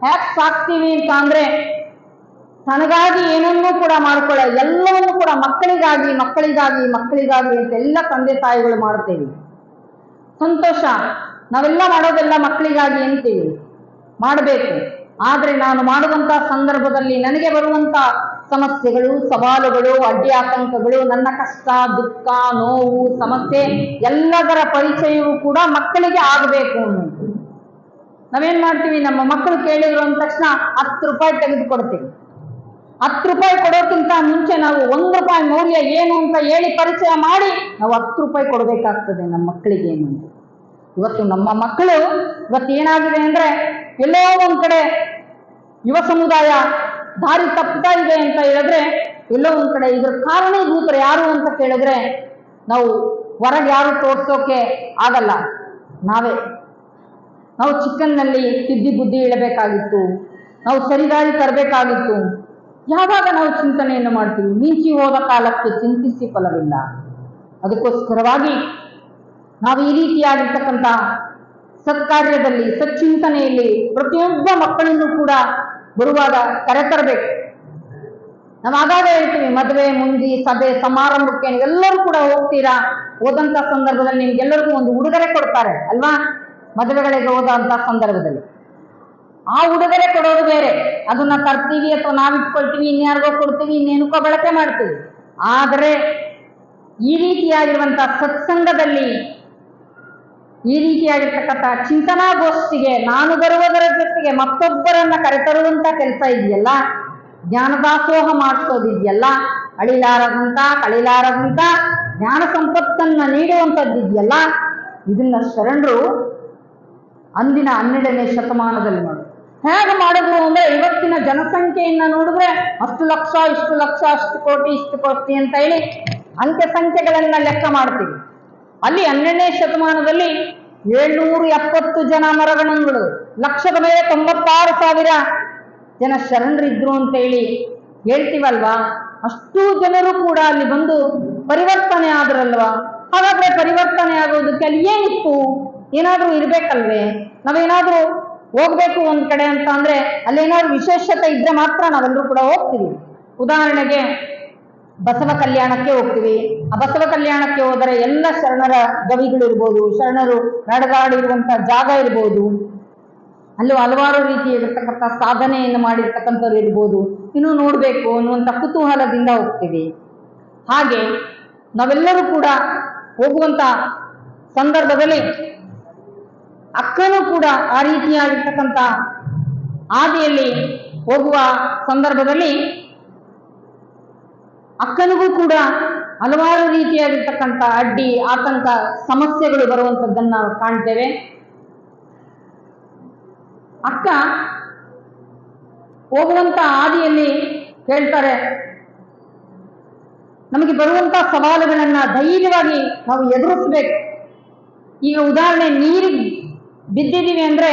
ಹ್ಯಾಕ್ ಸಾಕ್ತೀವಿ ಅಂತ ಅಂದ್ರೆ ತನಗಾಗಿ ಏನನ್ನೂ ಕೂಡ ಮಾಡ್ಕೊಳ್ಳ, ಎಲ್ಲವನ್ನೂ ಕೂಡ ಮಕ್ಕಳಿಗಾಗಿ ಮಕ್ಕಳಿಗಾಗಿ ಮಕ್ಕಳಿಗಾಗಿ ಅಂತ ಎಲ್ಲ ತಂದೆ ತಾಯಿಗಳು ಮಾಡ್ತೇವೆ. ಸಂತೋಷ, ನಾವೆಲ್ಲ ಮಾಡೋದೆಲ್ಲ ಮಕ್ಕಳಿಗಾಗಿ ಅಂತೀವಿ, ಮಾಡಬೇಕು. ಆದ್ರೆ ನಾನು ಮಾಡುವಂತ ಸಂದರ್ಭದಲ್ಲಿ ನನಗೆ ಬರುವಂತ ಸಮಸ್ಯೆಗಳು, ಸವಾಲುಗಳು, ಅಡ್ಡಿ ಆತಂಕಗಳು, ನನ್ನ ಕಷ್ಟ, ದುಃಖ, ನೋವು, ಸಮಸ್ಯೆ ಎಲ್ಲದರ ಪರಿಚಯವೂ ಕೂಡ ಮಕ್ಕಳಿಗೆ ಆಗಬೇಕು ಅನ್ನೋದು. ನಾವೇನ್ ಮಾಡ್ತೀವಿ, ನಮ್ಮ ಮಕ್ಕಳು ಕೇಳಿದ್ರು ಅಂದ ತಕ್ಷಣ 10 ರೂಪಾಯಿ ತೆಗೆದುಕೊಡ್ತೀವಿ. 10 ರೂಪಾಯಿ ಕೊಡೋಕ್ಕಿಂತ ಮುಂಚೆ ನಾವು 1 ರೂಪಾಯಿ ಮೌಲ್ಯ ಏನು ಅಂತ ಹೇಳಿ ಪರಿಚಯ ಮಾಡಿ ನಾವು 10 ರೂಪಾಯಿ ಕೊಡಬೇಕಾಗ್ತದೆ ನಮ್ಮ ಮಕ್ಕಳಿಗೆ ಏನು. ಇವತ್ತು ನಮ್ಮ ಮಕ್ಕಳು ಏನಾಗಿದೆ ಅಂದ್ರೆ ಎಲ್ಲೋ ಒಂದ್ ಕಡೆ ಯುವ ಸಮುದಾಯ ದಾರಿ ತಪ್ಪುತ್ತಾ ಇದೆ ಅಂತ ಹೇಳಿದ್ರೆ, ಎಲ್ಲೋ ಒಂದ್ ಕಡೆ ಇದ್ರ ಕಾರಣೀಭೂತರು ಯಾರು ಅಂತ ಕೇಳಿದ್ರೆ ನಾವು ಹೊರಗೆ ಯಾರು ತೋರ್ಸೋಕೆ ಆಗಲ್ಲ, ನಾವೇ. ನಾವು ಚಿಕ್ಕನ್ನಲ್ಲಿ ತಿದ್ದಿ ಬುದ್ಧಿ ಇಡಬೇಕಾಗಿತ್ತು, ನಾವು ಸರಿದಾರಿ ತರಬೇಕಾಗಿತ್ತು. ಯಾವಾಗ ನಾವು ಚಿಂತನೆಯನ್ನು ಮಾಡ್ತೀವಿ, ಮಿಂಚಿ ಹೋದ ಕಾಲಕ್ಕೆ ಚಿಂತಿಸಿ ಫಲವಿಲ್ಲ. ಅದಕ್ಕೋಸ್ಕರವಾಗಿ ನಾವು ಈ ರೀತಿಯಾಗಿರ್ತಕ್ಕಂಥ ಸತ್ಕಾರ್ಯದಲ್ಲಿ, ಸಚ್ಚಿಂತನೆಯಲ್ಲಿ ಪ್ರತಿಯೊಬ್ಬ ಮಕ್ಕಳನ್ನು ಕೂಡ ಬರುವಾಗ ಕರೆತರಬೇಕು. ನಾವು ಆಗಾಗ ಹೇಳ್ತೀವಿ, ಮದುವೆ, ಮುಂದಿ, ಸಭೆ, ಸಮಾರಂಭಕ್ಕೆ ನೀವೆಲ್ಲರೂ ಕೂಡ ಹೋಗ್ತೀರಾ. ಹೋದಂತ ಸಂದರ್ಭದಲ್ಲಿ ನಿಮ್ಗೆಲ್ಲರಿಗೂ ಒಂದು ಉಡುಗೊರೆ ಕೊಡ್ತಾರೆ ಅಲ್ವಾ. ಮದುವೆಗಳಿಗೆ ಹೋದಂತ ಸಂದರ್ಭದಲ್ಲಿ ಆ ಉಡುಗೊರೆ ಕೊಡೋದು ಬೇರೆ, ಅದನ್ನ ತರ್ತೀವಿ ಅಥವಾ ನಾವಿಟ್ಕೊಳ್ತೀವಿ, ಇನ್ಯಾರಿಗೋ ಕೊಡ್ತೀವಿ, ಇನ್ನೇನಕ್ಕೋ ಬಳಕೆ ಮಾಡ್ತೀವಿ. ಆದರೆ ಈ ರೀತಿಯಾಗಿರುವಂತಹ ಸತ್ಸಂಗದಲ್ಲಿ, ಈ ರೀತಿಯಾಗಿರ್ತಕ್ಕಂಥ ಚಿಂತನಾಗೋಷ್ಠಿಗೆ ನಾನು ಬರುವುದರ ಜೊತೆಗೆ ಮತ್ತೊಬ್ಬರನ್ನ ಕರೆತರುವಂತ ಕೆಲಸ ಇದೆಯಲ್ಲ, ಜ್ಞಾನದಾಸೋಹ ಮಾಡಿಸೋದಿದೆಯಲ್ಲ, ಅಳಿಲಾರದಂತ ಕಳಿಲಾರದಂತ ಜ್ಞಾನ ಸಂಪತ್ತನ್ನ ನೀಡುವಂಥದ್ದಿದೆಯಲ್ಲ, ಇದನ್ನ ಶರಣರು ಅಂದಿನ 12ನೇ ಶತಮಾನದಲ್ಲಿ ಮಾಡಿದ್ರು. ಹೇಗೆ ಮಾಡಿದ್ರು ಅಂದ್ರೆ, ಇವತ್ತಿನ ಜನಸಂಖ್ಯೆಯನ್ನ ನೋಡಿದ್ರೆ ಅಷ್ಟು ಲಕ್ಷ, ಇಷ್ಟು ಲಕ್ಷ, ಅಷ್ಟು ಕೋಟಿ, ಇಷ್ಟು ಕೋಟಿ ಅಂತ ಹೇಳಿ ಅಂಕೆ ಸಂಖ್ಯೆಗಳನ್ನ ಲೆಕ್ಕ ಮಾಡ್ತೀವಿ. ಅಲ್ಲಿ 12ನೇ ಶತಮಾನದಲ್ಲಿ 770 ಜನ ಮರಗಣಗಳು, ಲಕ್ಷದ ಮೇಲೆ 96,000 ಜನ ಶರಣರಿದ್ರು ಅಂತ ಹೇಳಿ ಹೇಳ್ತೀವಲ್ವಾ. ಅಷ್ಟು ಜನರು ಕೂಡ ಅಲ್ಲಿ ಬಂದು ಪರಿವರ್ತನೆ ಆದ್ರಲ್ವಾ. ಹಾಗಾದ್ರೆ ಪರಿವರ್ತನೆ ಆಗೋದಕ್ಕೆ ಅಲ್ಲಿ ಏನಿತ್ತು, ಏನಾದ್ರೂ ಇರ್ಬೇಕಲ್ವೇ. ನಾವೇನಾದ್ರೂ ಹೋಗ್ಬೇಕು ಒಂದ್ ಕಡೆ ಅಂತ ಅಂದ್ರೆ ಅಲ್ಲೇನಾದ್ರೂ ವಿಶೇಷತೆ ಇದ್ರೆ ಮಾತ್ರ ನಾವೆಲ್ಲರೂ ಕೂಡ ಹೋಗ್ತೀವಿ. ಉದಾಹರಣೆಗೆ ಬಸವ ಕಲ್ಯಾಣಕ್ಕೆ ಹೋಗ್ತೀವಿ. ಆ ಬಸವ ಕಲ್ಯಾಣಕ್ಕೆ ಹೋದರೆ ಎಲ್ಲ ಶರಣರ ಗವಿಗಳು ಇರ್ಬೋದು, ಶರಣರು ನಡೆದಾಡಿರುವಂತಹ ಜಾಗ ಇರ್ಬೋದು, ಅಲ್ಲಿ ಹಲವಾರು ರೀತಿಯಾಗಿರ್ತಕ್ಕಂಥ ಸಾಧನೆಯನ್ನು ಮಾಡಿರ್ತಕ್ಕಂಥವ್ರು ಇರ್ಬೋದು, ಇನ್ನೂ ನೋಡ್ಬೇಕು ಅನ್ನುವಂಥ ಕುತೂಹಲದಿಂದ ಹೋಗ್ತೀವಿ. ಹಾಗೆ ನಾವೆಲ್ಲರೂ ಕೂಡ ಹೋಗುವಂತ ಸಂದರ್ಭದಲ್ಲಿ ಅಕ್ಕನೂ ಕೂಡ ಆ ರೀತಿಯಾಗಿರ್ತಕ್ಕಂಥ ಹಾದಿಯಲ್ಲಿ ಹೋಗುವ ಸಂದರ್ಭದಲ್ಲಿ ಅಕ್ಕನಿಗೂ ಕೂಡ ಹಲವಾರು ರೀತಿಯಾಗಿರ್ತಕ್ಕಂಥ ಅಡ್ಡಿ ಆತಂಕ ಸಮಸ್ಯೆಗಳು ಬರುವಂಥದ್ದನ್ನು ನಾವು ಕಾಣ್ತೇವೆ. ಅಕ್ಕ ಹೋಗುವಂತ ಹಾದಿಯಲ್ಲಿ ಹೇಳ್ತಾರೆ, ನಮಗೆ ಬರುವಂತ ಸವಾಲುಗಳನ್ನ ಧೈರ್ಯವಾಗಿ ನಾವು ಎದುರಿಸ್ಬೇಕು. ಈಗ ಉದಾಹರಣೆ, ನೀರು ಬಿದ್ದಿದ್ದೀವಿ ಅಂದ್ರೆ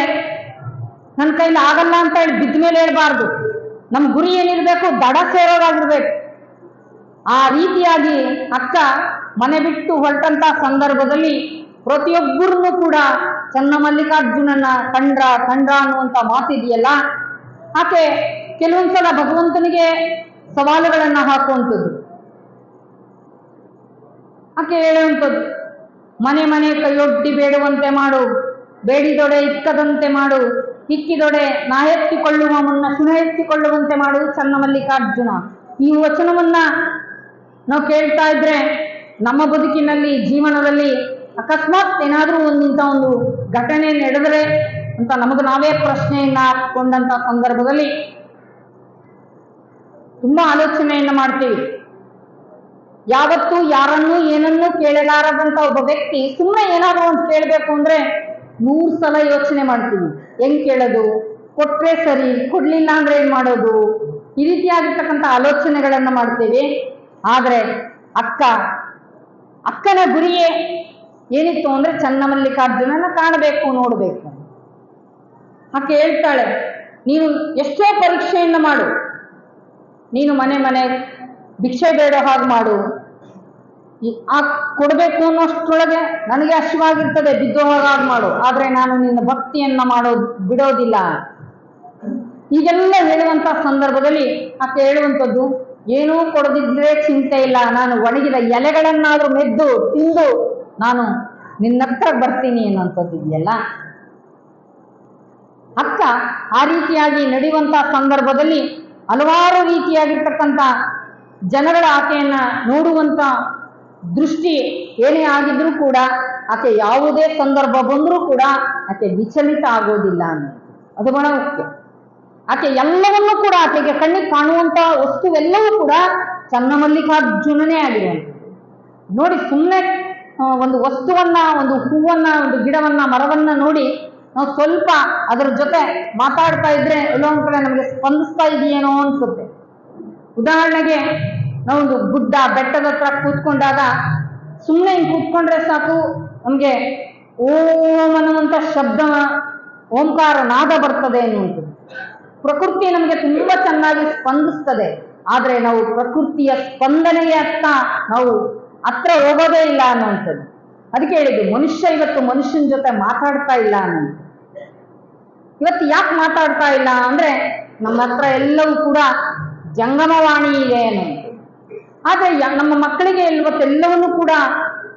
ನನ್ನ ಕೈಲಿ ಆಗಲ್ಲ ಅಂತ ಹೇಳಿ ಬಿದ್ದ ಮೇಲೆ ಹೇಳ್ಬಾರ್ದು. ನಮ್ಮ ಗುರಿ ಏನಿರ್ಬೇಕು, ದಡ ಸೇರೋದಾಗಿರ್ಬೇಕು. ಆ ರೀತಿಯಾಗಿ ಅಕ್ಕ ಮನೆ ಬಿಟ್ಟು ಹೊರಟಂತ ಸಂದರ್ಭದಲ್ಲಿ ಪ್ರತಿಯೊಬ್ಬರನ್ನು ಕೂಡ ಚನ್ನಮಲ್ಲಿಕಾರ್ಜುನನ ಕಂಡ್ರ ಅನ್ನುವಂತ ಮಾತಿದೆಯಲ್ಲ, ಆಕೆ ಕೆಲವೊಂದ್ಸಲ ಭಗವಂತನಿಗೆ ಸವಾಲುಗಳನ್ನ ಹಾಕುವಂಥದ್ದು. ಆಕೆ ಹೇಳುವಂಥದ್ದು, ಮನೆ ಮನೆ ಕೈಯೊಡ್ಡಿ ಬೇಡುವಂತೆ ಮಾಡು, ಬೇಡಿದೊಡೆ ಇಕ್ಕದಂತೆ ಮಾಡು, ಇಕ್ಕಿದೊಡೆ ನಾ ಎತ್ತಿಕೊಳ್ಳುವ ಮುನ್ನ ಶುಣ ಎತ್ತಿಕೊಳ್ಳುವಂತೆ ಮಾಡು ಚನ್ನಮಲ್ಲಿಕಾರ್ಜುನ. ಈ ವಚನವನ್ನ ನಾವು ಕೇಳ್ತಾ ಇದ್ರೆ ನಮ್ಮ ಬದುಕಿನಲ್ಲಿ, ಜೀವನದಲ್ಲಿ ಅಕಸ್ಮಾತ್ ಏನಾದ್ರೂ ಇಂಥ ಒಂದು ಘಟನೆ ನಡೆದರೆ ಅಂತ ನಮಗೆ ನಾವೇ ಪ್ರಶ್ನೆಯನ್ನ ಹಾಕೊಂಡಂತ ಸಂದರ್ಭದಲ್ಲಿ ತುಂಬಾ ಆಲೋಚನೆಯನ್ನ ಮಾಡ್ತೀವಿ. ಯಾವತ್ತೂ ಯಾರನ್ನೂ ಏನನ್ನೂ ಕೇಳಲಾರದಂತ ಒಬ್ಬ ವ್ಯಕ್ತಿ ಸುಮ್ಮನೆ ಏನಾದ್ರೂ ಒಂದು ಕೇಳಬೇಕು ಅಂದ್ರೆ 100 ಸಲ ಯೋಚನೆ ಮಾಡ್ತೀವಿ. ಹೆಂಗ್ ಕೇಳೋದು, ಕೊಟ್ರೆ ಸರಿ, ಕೊಡ್ಲಿಲ್ಲ ಅಂದ್ರೆ ಏನ್ ಮಾಡೋದು, ಈ ರೀತಿಯಾಗಿರ್ತಕ್ಕಂಥ ಆಲೋಚನೆಗಳನ್ನ ಮಾಡ್ತೀವಿ. ಆದ್ರೆ ಅಕ್ಕನ ಗುರಿಯೇ ಏನಿತ್ತು ಅಂದ್ರೆ ಚನ್ನಮಲ್ಲಿಕಾರ್ಜುನನ ಕಾಣಬೇಕು, ನೋಡ್ಬೇಕು. ಆಕೆ ಹೇಳ್ತಾಳೆ, ನೀನು ಎಷ್ಟೋ ಪರೀಕ್ಷೆಯನ್ನ ಮಾಡು, ನೀನು ಮನೆ ಮನೆ ಭಿಕ್ಷೆ ಬೇಡೋ ಹಾಗೆ ಮಾಡು, ಆ ಕೊಡ್ಬೇಕು ಅನ್ನೋಷ್ಟ್ರೊಳಗೆ ನನಗೆ ಹಸಿವಾಗಿರ್ತದೆ, ಬಿದ್ದೋ ಹಾಗೆ ಮಾಡು, ಆದ್ರೆ ನಾನು ನಿನ್ನ ಭಕ್ತಿಯನ್ನ ಬಿಡೋದಿಲ್ಲ. ಈಗೆಲ್ಲ ಹೇಳುವಂತ ಸಂದರ್ಭದಲ್ಲಿ ಆಕೆ ಹೇಳುವಂಥದ್ದು, ಏನೂ ಕೊಡದಿದ್ರೆ ಚಿಂತೆ ಇಲ್ಲ, ನಾನು ಒಣಗಿದ ಎಲೆಗಳನ್ನಾದ್ರೂ ಮೆದ್ದು ತಿಂದು ನಾನು ನಿನ್ನ ಹತ್ರ ಬರ್ತೀನಿ ಅನ್ನುವಂಥದ್ದು ಇದೆಯಲ್ಲ. ಅಕ್ಕ ಆ ರೀತಿಯಾಗಿ ನಡೆಯುವಂತ ಸಂದರ್ಭದಲ್ಲಿ ಹಲವಾರು ರೀತಿಯಾಗಿರ್ತಕ್ಕಂಥ ಜನಗಳ ಆಕೆಯನ್ನ ನೋಡುವಂತ ದೃಷ್ಟಿ ಏನೇ ಆಗಿದ್ರೂ ಕೂಡ ಆಕೆ ಯಾವುದೇ ಸಂದರ್ಭ ಬಂದರೂ ಕೂಡ ಆಕೆ ವಿಚಲಿತ ಆಗೋದಿಲ್ಲ ಅನ್ನೋದು ಅದು ಬಹಳ ಮುಖ್ಯ. ಆಕೆ ಎಲ್ಲವನ್ನೂ ಕೂಡ, ಆಕೆಗೆ ಕಣ್ಣಿಗೆ ಕಾಣುವಂತ ವಸ್ತುವೆಲ್ಲವೂ ಕೂಡ ಚನ್ನಮಲ್ಲಿಕಾರ್ಜುನನೇ ಆಗಿರುವಂಥದ್ದು. ನೋಡಿ, ಸುಮ್ಮನೆ ಒಂದು ವಸ್ತುವನ್ನ, ಒಂದು ಹೂವನ್ನ, ಒಂದು ಗಿಡವನ್ನ, ಮರವನ್ನ ನೋಡಿ ನಾವು ಸ್ವಲ್ಪ ಅದರ ಜೊತೆ ಮಾತಾಡ್ತಾ ಇದ್ರೆ ಎಲ್ಲೋ ಒಂದ್ ಕಡೆ ನಮಗೆ ಸ್ಪಂದಿಸ್ತಾ ಇದೆಯೇನೋ ಅನ್ಸುತ್ತೆ. ಉದಾಹರಣೆಗೆ ನಾವೊಂದು ಗುಡ್ಡ, ಬೆಟ್ಟದ ಹತ್ರ ಕೂತ್ಕೊಂಡಾಗ ಸುಮ್ಮನೆ ಹಿಂಗೆ ಕೂತ್ಕೊಂಡ್ರೆ ಸಾಕು, ನಮಗೆ ಓಂ ಅನ್ನುವಂಥ ಶಬ್ದ, ಓಂಕಾರ ನಾದ ಬರ್ತದೆ ಅನ್ನುವಂಥದ್ದು. ಪ್ರಕೃತಿ ನಮಗೆ ತುಂಬಾ ಚೆನ್ನಾಗಿ ಸ್ಪಂದಿಸ್ತದೆ. ಆದ್ರೆ ನಾವು ಪ್ರಕೃತಿಯ ಸ್ಪಂದನೆಗೆ ನಾವು ಹತ್ರ ಹೋಗೋದೇ ಇಲ್ಲ ಅನ್ನುವಂಥದ್ದು. ಅದಕ್ಕೆ ಹೇಳಿದ್ದು, ಮನುಷ್ಯ ಇವತ್ತು ಮನುಷ್ಯನ ಜೊತೆ ಮಾತಾಡ್ತಾ ಇಲ್ಲ ಅನ್ನೋದು. ಇವತ್ತು ಯಾಕೆ ಮಾತಾಡ್ತಾ ಇಲ್ಲ ಅಂದ್ರೆ ನಮ್ಮ ಹತ್ರ ಎಲ್ಲವೂ ಕೂಡ ಜಂಗಮವಾಣಿ ಇದೆ ಅನ್ನೋದು. ಆದ್ರೆ ನಮ್ಮ ಮಕ್ಕಳಿಗೆ ಇವತ್ತೆಲ್ಲವನ್ನೂ ಕೂಡ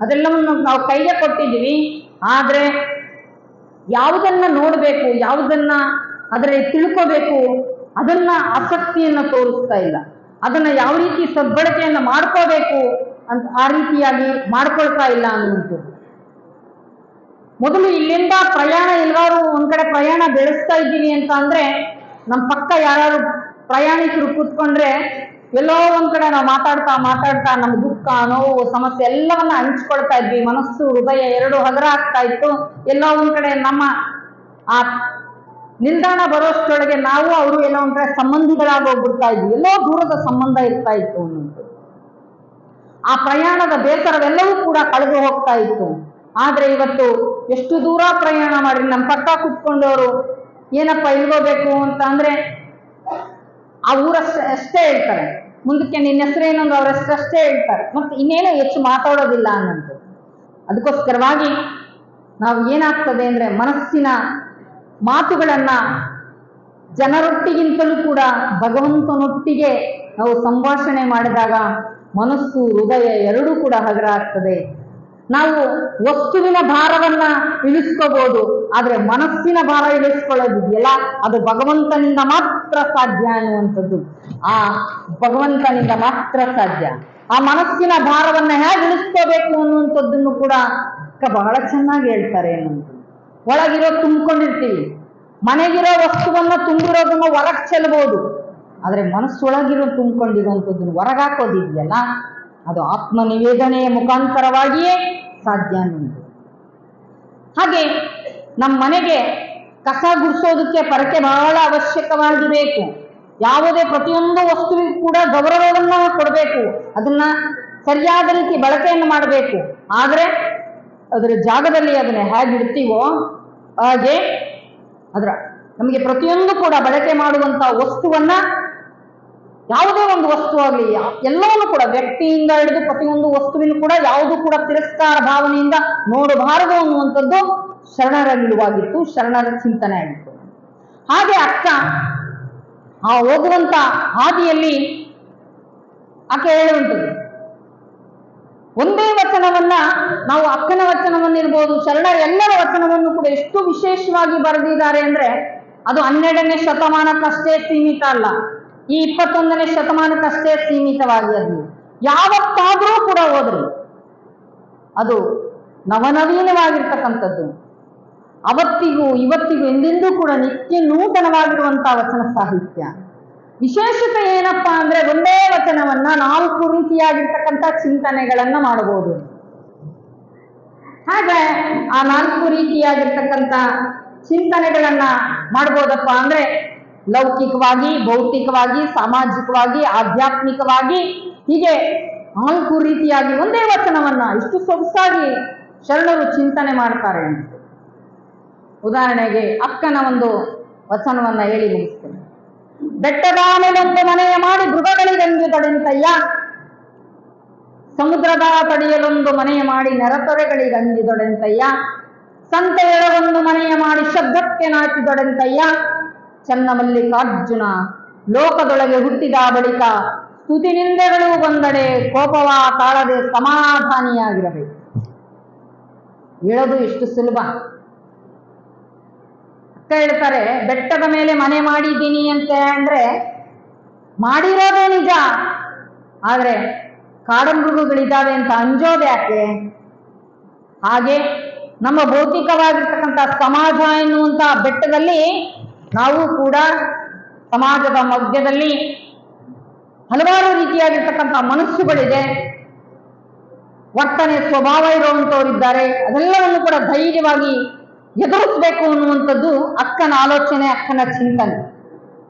ಅದೆಲ್ಲವನ್ನು ನಾವು ಕೈಗೆ ಕೊಟ್ಟಿದ್ದೀವಿ. ಆದ್ರೆ ಯಾವುದನ್ನ ನೋಡ್ಬೇಕು, ಯಾವುದನ್ನ ಅದರಲ್ಲಿ ತಿಳ್ಕೋಬೇಕು, ಅದನ್ನ ಆಸಕ್ತಿಯನ್ನ ತೋರಿಸ್ತಾ ಇಲ್ಲ. ಅದನ್ನ ಯಾವ ರೀತಿ ಸದ್ಬಳಕೆಯನ್ನ ಮಾಡ್ಕೋಬೇಕು ಅಂತ ಆ ರೀತಿಯಾಗಿ ಮಾಡ್ಕೊಳ್ತಾ ಇಲ್ಲ ಅನ್ನುವಂಥದ್ದು. ಮೊದಲು ಇಲ್ಲಿಂದ ಪ್ರಯಾಣ, ಎಲ್ಲಾರು ಒಂದ್ ಕಡೆ ಪ್ರಯಾಣ ಬೆಳೆಸ್ತಾ ಇದ್ದೀವಿ ಅಂತ ಅಂದ್ರೆ ನಮ್ಮ ಪಕ್ಕ ಯಾರು ಪ್ರಯಾಣಿಕರು ಕೂತ್ಕೊಂಡ್ರೆ ಎಲ್ಲೋ ಒಂದ್ ಕಡೆ ನಾವು ಮಾತಾಡ್ತಾ ನಮ್ಮ ದುಃಖ, ನೋವು, ಸಮಸ್ಯೆ ಎಲ್ಲವನ್ನ ಹಂಚ್ಕೊಳ್ತಾ ಇದ್ವಿ. ಮನಸ್ಸು, ಹೃದಯ ಎರಡು ಹಗರ ಆಗ್ತಾ ಇತ್ತು. ಎಲ್ಲೋ ಒಂದ್ ಕಡೆ ನಮ್ಮ ಆ ನಿಲ್ದಾಣ ಬರೋಷ್ಟೊಳಗೆ ನಾವು ಅವರು ಎಲ್ಲೋ ಒಂದ್ ಕಡೆ ಸಂಬಂಧಿಗಳಾಗಿ ಹೋಗ್ಬಿಡ್ತಾ ಇದ್ವಿ. ಎಲ್ಲೋ ದೂರದ ಸಂಬಂಧ ಇರ್ತಾ ಇತ್ತು ಅನ್ನೋದು. ಆ ಪ್ರಯಾಣದ ಬೇಸರವೆಲ್ಲವೂ ಕೂಡ ಕಳೆದು ಹೋಗ್ತಾ ಇತ್ತು. ಆದ್ರೆ ಇವತ್ತು ಎಷ್ಟು ದೂರ ಪ್ರಯಾಣ ಮಾಡಿ ನಮ್ಮ ಪಕ್ಕ ಕುತ್ಕೊಂಡವರು ಏನಪ್ಪ ಇಲ್ಗೋಬೇಕು ಅಂತ ಅಂದ್ರೆ ಆ ಊರಷ್ಟೇ ಹೇಳ್ತಾರೆ, ಮುಂದಕ್ಕೆ ನಿನ್ನ ಹೆಸರೇನೊಂದು ಅವರಷ್ಟೇ ಹೇಳ್ತಾರೆ, ಮತ್ತೆ ಇನ್ನೇನು ಹೆಚ್ಚು ಮಾತಾಡೋದಿಲ್ಲ ಅನ್ನೋದು. ಅದಕ್ಕೋಸ್ಕರವಾಗಿ ನಾವು ಏನಾಗ್ತದೆ ಅಂದ್ರೆ ಮನಸ್ಸಿನ ಮಾತುಗಳನ್ನ ಜನರೊಟ್ಟಿಗಿಂತಲೂ ಕೂಡ ಭಗವಂತನೊಟ್ಟಿಗೆ ನಾವು ಸಂಭಾಷಣೆ ಮಾಡಿದಾಗ ಮನಸ್ಸು, ಹೃದಯ ಎರಡೂ ಕೂಡ ಹಗರ ಆಗ್ತದೆ. ನಾವು ವಸ್ತುವಿನ ಭಾರವನ್ನ ಇಳಿಸ್ಕೋಬಹುದು, ಆದ್ರೆ ಮನಸ್ಸಿನ ಭಾರ ಇಳಿಸ್ಕೊಳ್ಳೋದಿದೆಯಲ್ಲ, ಅದು ಭಗವಂತನಿಂದ ಮಾತ್ರ ಸಾಧ್ಯ ಅನ್ನುವಂಥದ್ದು. ಆ ಭಗವಂತನಿಂದ ಮಾತ್ರ ಸಾಧ್ಯ. ಆ ಮನಸ್ಸಿನ ಭಾರವನ್ನ ಹೇಗೆ ಇಳಿಸ್ಕೋಬೇಕು ಅನ್ನುವಂಥದ್ದನ್ನು ಕೂಡ ಬಹಳ ಚೆನ್ನಾಗಿ ಹೇಳ್ತಾರೆ ಅನ್ನುವಂಥದ್ದು. ಒಳಗಿರೋ ತುಂಬಿಕೊಂಡಿರ್ತೀವಿ, ಮನೆಗಿರೋ ವಸ್ತುವನ್ನ ತುಂಬಿರೋದನ್ನ ಹೊರಗೆ ಚೆಲ್ಲಬಹುದು, ಆದ್ರೆ ಮನಸ್ಸೊಳಗಿರೋ ತುಂಬಿಕೊಂಡಿರುವಂಥದ್ದನ್ನು ಹೊರಗಾಕೋದಿದೆಯಲ್ಲ, ಅದು ಆತ್ಮ ನಿವೇದನೆಯ ಮುಖಾಂತರವಾಗಿಯೇ ಸಾಧ್ಯ ಅನ್ನುವುದು. ಹಾಗೆ ನಮ್ಮ ಮನೆಗೆ ಕಸ ಗುಡಿಸೋದಕ್ಕೆ ಪರಕೆ ಬಹಳ ಅವಶ್ಯಕವಾಗಿ ಬೇಕು. ಯಾವುದೇ ಪ್ರತಿಯೊಂದು ವಸ್ತುವಿಗೂ ಕೂಡ ಗೌರವವನ್ನ ಕೊಡಬೇಕು. ಅದನ್ನ ಸರಿಯಾದ ರೀತಿ ಬಳಕೆಯನ್ನು ಮಾಡಬೇಕು. ಆದ್ರೆ ಅದರ ಜಾಗದಲ್ಲಿ ಅದನ್ನ ಹೇಗಿಡ್ತೀವೋ ಹಾಗೆ ಅದರ ನಮಗೆ ಪ್ರತಿಯೊಂದು ಕೂಡ ಬಳಕೆ ಮಾಡುವಂತ ವಸ್ತುವನ್ನ, ಯಾವುದೇ ಒಂದು ವಸ್ತು ಆಗಲಿ ಎಲ್ಲವನ್ನು ಕೂಡ ವ್ಯಕ್ತಿಯಿಂದ ಹಿಡಿದು ಪ್ರತಿಯೊಂದು ವಸ್ತುವಿನ ಕೂಡ ಯಾವುದು ಕೂಡ ತಿರಸ್ಕಾರ ಭಾವನೆಯಿಂದ ನೋಡಬಾರದು ಅನ್ನುವಂಥದ್ದು ಶರಣರ ನಿಲುವಾಗಿತ್ತು, ಶರಣರ ಚಿಂತನೆ ಆಗಿತ್ತು. ಹಾಗೆ ಅಕ್ಕ ಆ ಹೋಗುವಂತ ಹಾದಿಯಲ್ಲಿ ಆಕೆ ಹೇಳುವಂಥದ್ದು ಒಂದೇ ವಚನವನ್ನ, ನಾವು ಅಕ್ಕನ ವಚನವನ್ನಿರ್ಬೋದು, ಶರಣರ ಎಲ್ಲರ ವಚನವನ್ನು ಕೂಡ ಎಷ್ಟು ವಿಶೇಷವಾಗಿ ಬರೆದಿದ್ದಾರೆ ಅಂದ್ರೆ ಅದು 12ನೇ ಶತಮಾನಕ್ಕಷ್ಟೇ ಸೀಮಿತ ಅಲ್ಲ, ಈ 21ನೇ ಶತಮಾನಕ್ಕಷ್ಟೇ ಸೀಮಿತವಾಗಿ ಅದು ಯಾವತ್ತಾದ್ರೂ ಕೂಡ ಹೋದ್ರಿ ಅದು ನವನವೀನವಾಗಿರ್ತಕ್ಕಂಥದ್ದು. ಅವತ್ತಿಗೂ ಇವತ್ತಿಗೂ ಎಂದೆಂದೂ ಕೂಡ ನಿತ್ಯ ನೂತನವಾಗಿರುವಂತಹ ವಚನ ಸಾಹಿತ್ಯ. ವಿಶೇಷತೆ ಏನಪ್ಪಾ ಅಂದ್ರೆ ಒಂದೇ ವಚನವನ್ನ 4 ರೀತಿಯಾಗಿರ್ತಕ್ಕಂಥ ಚಿಂತನೆಗಳನ್ನ ಮಾಡಬಹುದು. ಹಾಗೆ ಆ 4 ರೀತಿಯಾಗಿರ್ತಕ್ಕಂಥ ಚಿಂತನೆಗಳನ್ನ ಮಾಡ್ಬೋದಪ್ಪ ಅಂದ್ರೆ ಲೌಕಿಕವಾಗಿ, ಭೌತಿಕವಾಗಿ, ಸಾಮಾಜಿಕವಾಗಿ, ಆಧ್ಯಾತ್ಮಿಕವಾಗಿ, ಹೀಗೆ 4 ರೀತಿಯಾಗಿ ಒಂದೇ ವಚನವನ್ನ ಇಷ್ಟು ಸೊಗಸಾಗಿ ಶರಣರು ಚಿಂತನೆ ಮಾಡ್ತಾರೆ. ಉದಾಹರಣೆಗೆ ಅಕ್ಕನ ಒಂದು ವಚನವನ್ನ ಹೇಳಿ ಮುಗಿಸ್ತೇನೆ. ಬೆಟ್ಟದ ಮೇಲೊಂದು ಮನೆಯ ಮಾಡಿ ಮೃಗಗಳಿಗಂದು ತೊಡೆಂತಯ್ಯ, ಸಮುದ್ರದ ತಡಿಯಲೊಂದು ಮನೆಯ ಮಾಡಿ ನೆರತೊರೆಗಳಿಗಂಜಿದೊಡೆಂತಯ್ಯ, ಸಂತೆಯೊಳಗೊಂದು ಮನೆಯ ಮಾಡಿ ಶಬ್ದಕ್ಕೆ ನಾಚಿದೊಡೆಂತಯ್ಯ, ಚನ್ನ ಮಲ್ಲಿಕಾರ್ಜುನ ಲೋಕದೊಳಗೆ ಹುಟ್ಟಿದ ಬಳಿಕ ಸ್ತುತಿ ನಿಂದೆಗಳು ಬಂದಡೆ ಕೋಪವ ತಾಳದೆ ಸಮಾಧಾನಿಯಾಗಿರಬೇಕು. ಹೇಳೋದು ಎಷ್ಟು ಸುಲಭ. ಅಕ್ಕ ಹೇಳ್ತಾರೆ ಬೆಟ್ಟದ ಮೇಲೆ ಮನೆ ಮಾಡಿದ್ದೀನಿ ಅಂತ ಅಂದ್ರೆ ಮಾಡಿರೋದೇ ನಿಜ, ಆದ್ರೆ ಕಾಡಮೃಗಗಳಿದ್ದಾವೆ ಅಂತ ಅಂಜೋದು ಯಾಕೆ? ಹಾಗೆ ನಮ್ಮ ಭೌತಿಕವಾಗಿರ್ತಕ್ಕಂಥ ಸಮಾಜ ಎನ್ನುವಂತ ಬೆಟ್ಟದಲ್ಲಿ ನಾವು ಕೂಡ ಸಮಾಜದ ಮಧ್ಯದಲ್ಲಿ ಹಲವಾರು ರೀತಿಯಾಗಿರ್ತಕ್ಕಂಥ ಮನಸ್ಸುಗಳಿದೆ, ವರ್ತನೆ ಸ್ವಭಾವ ಇರುವಂತವರಿದ್ದಾರೆ. ಅದೆಲ್ಲವನ್ನು ಕೂಡ ಧೈರ್ಯವಾಗಿ ಎದುರಿಸಬೇಕು ಅನ್ನುವಂಥದ್ದು ಅಕ್ಕನ ಆಲೋಚನೆ, ಅಕ್ಕನ ಚಿಂತನೆ.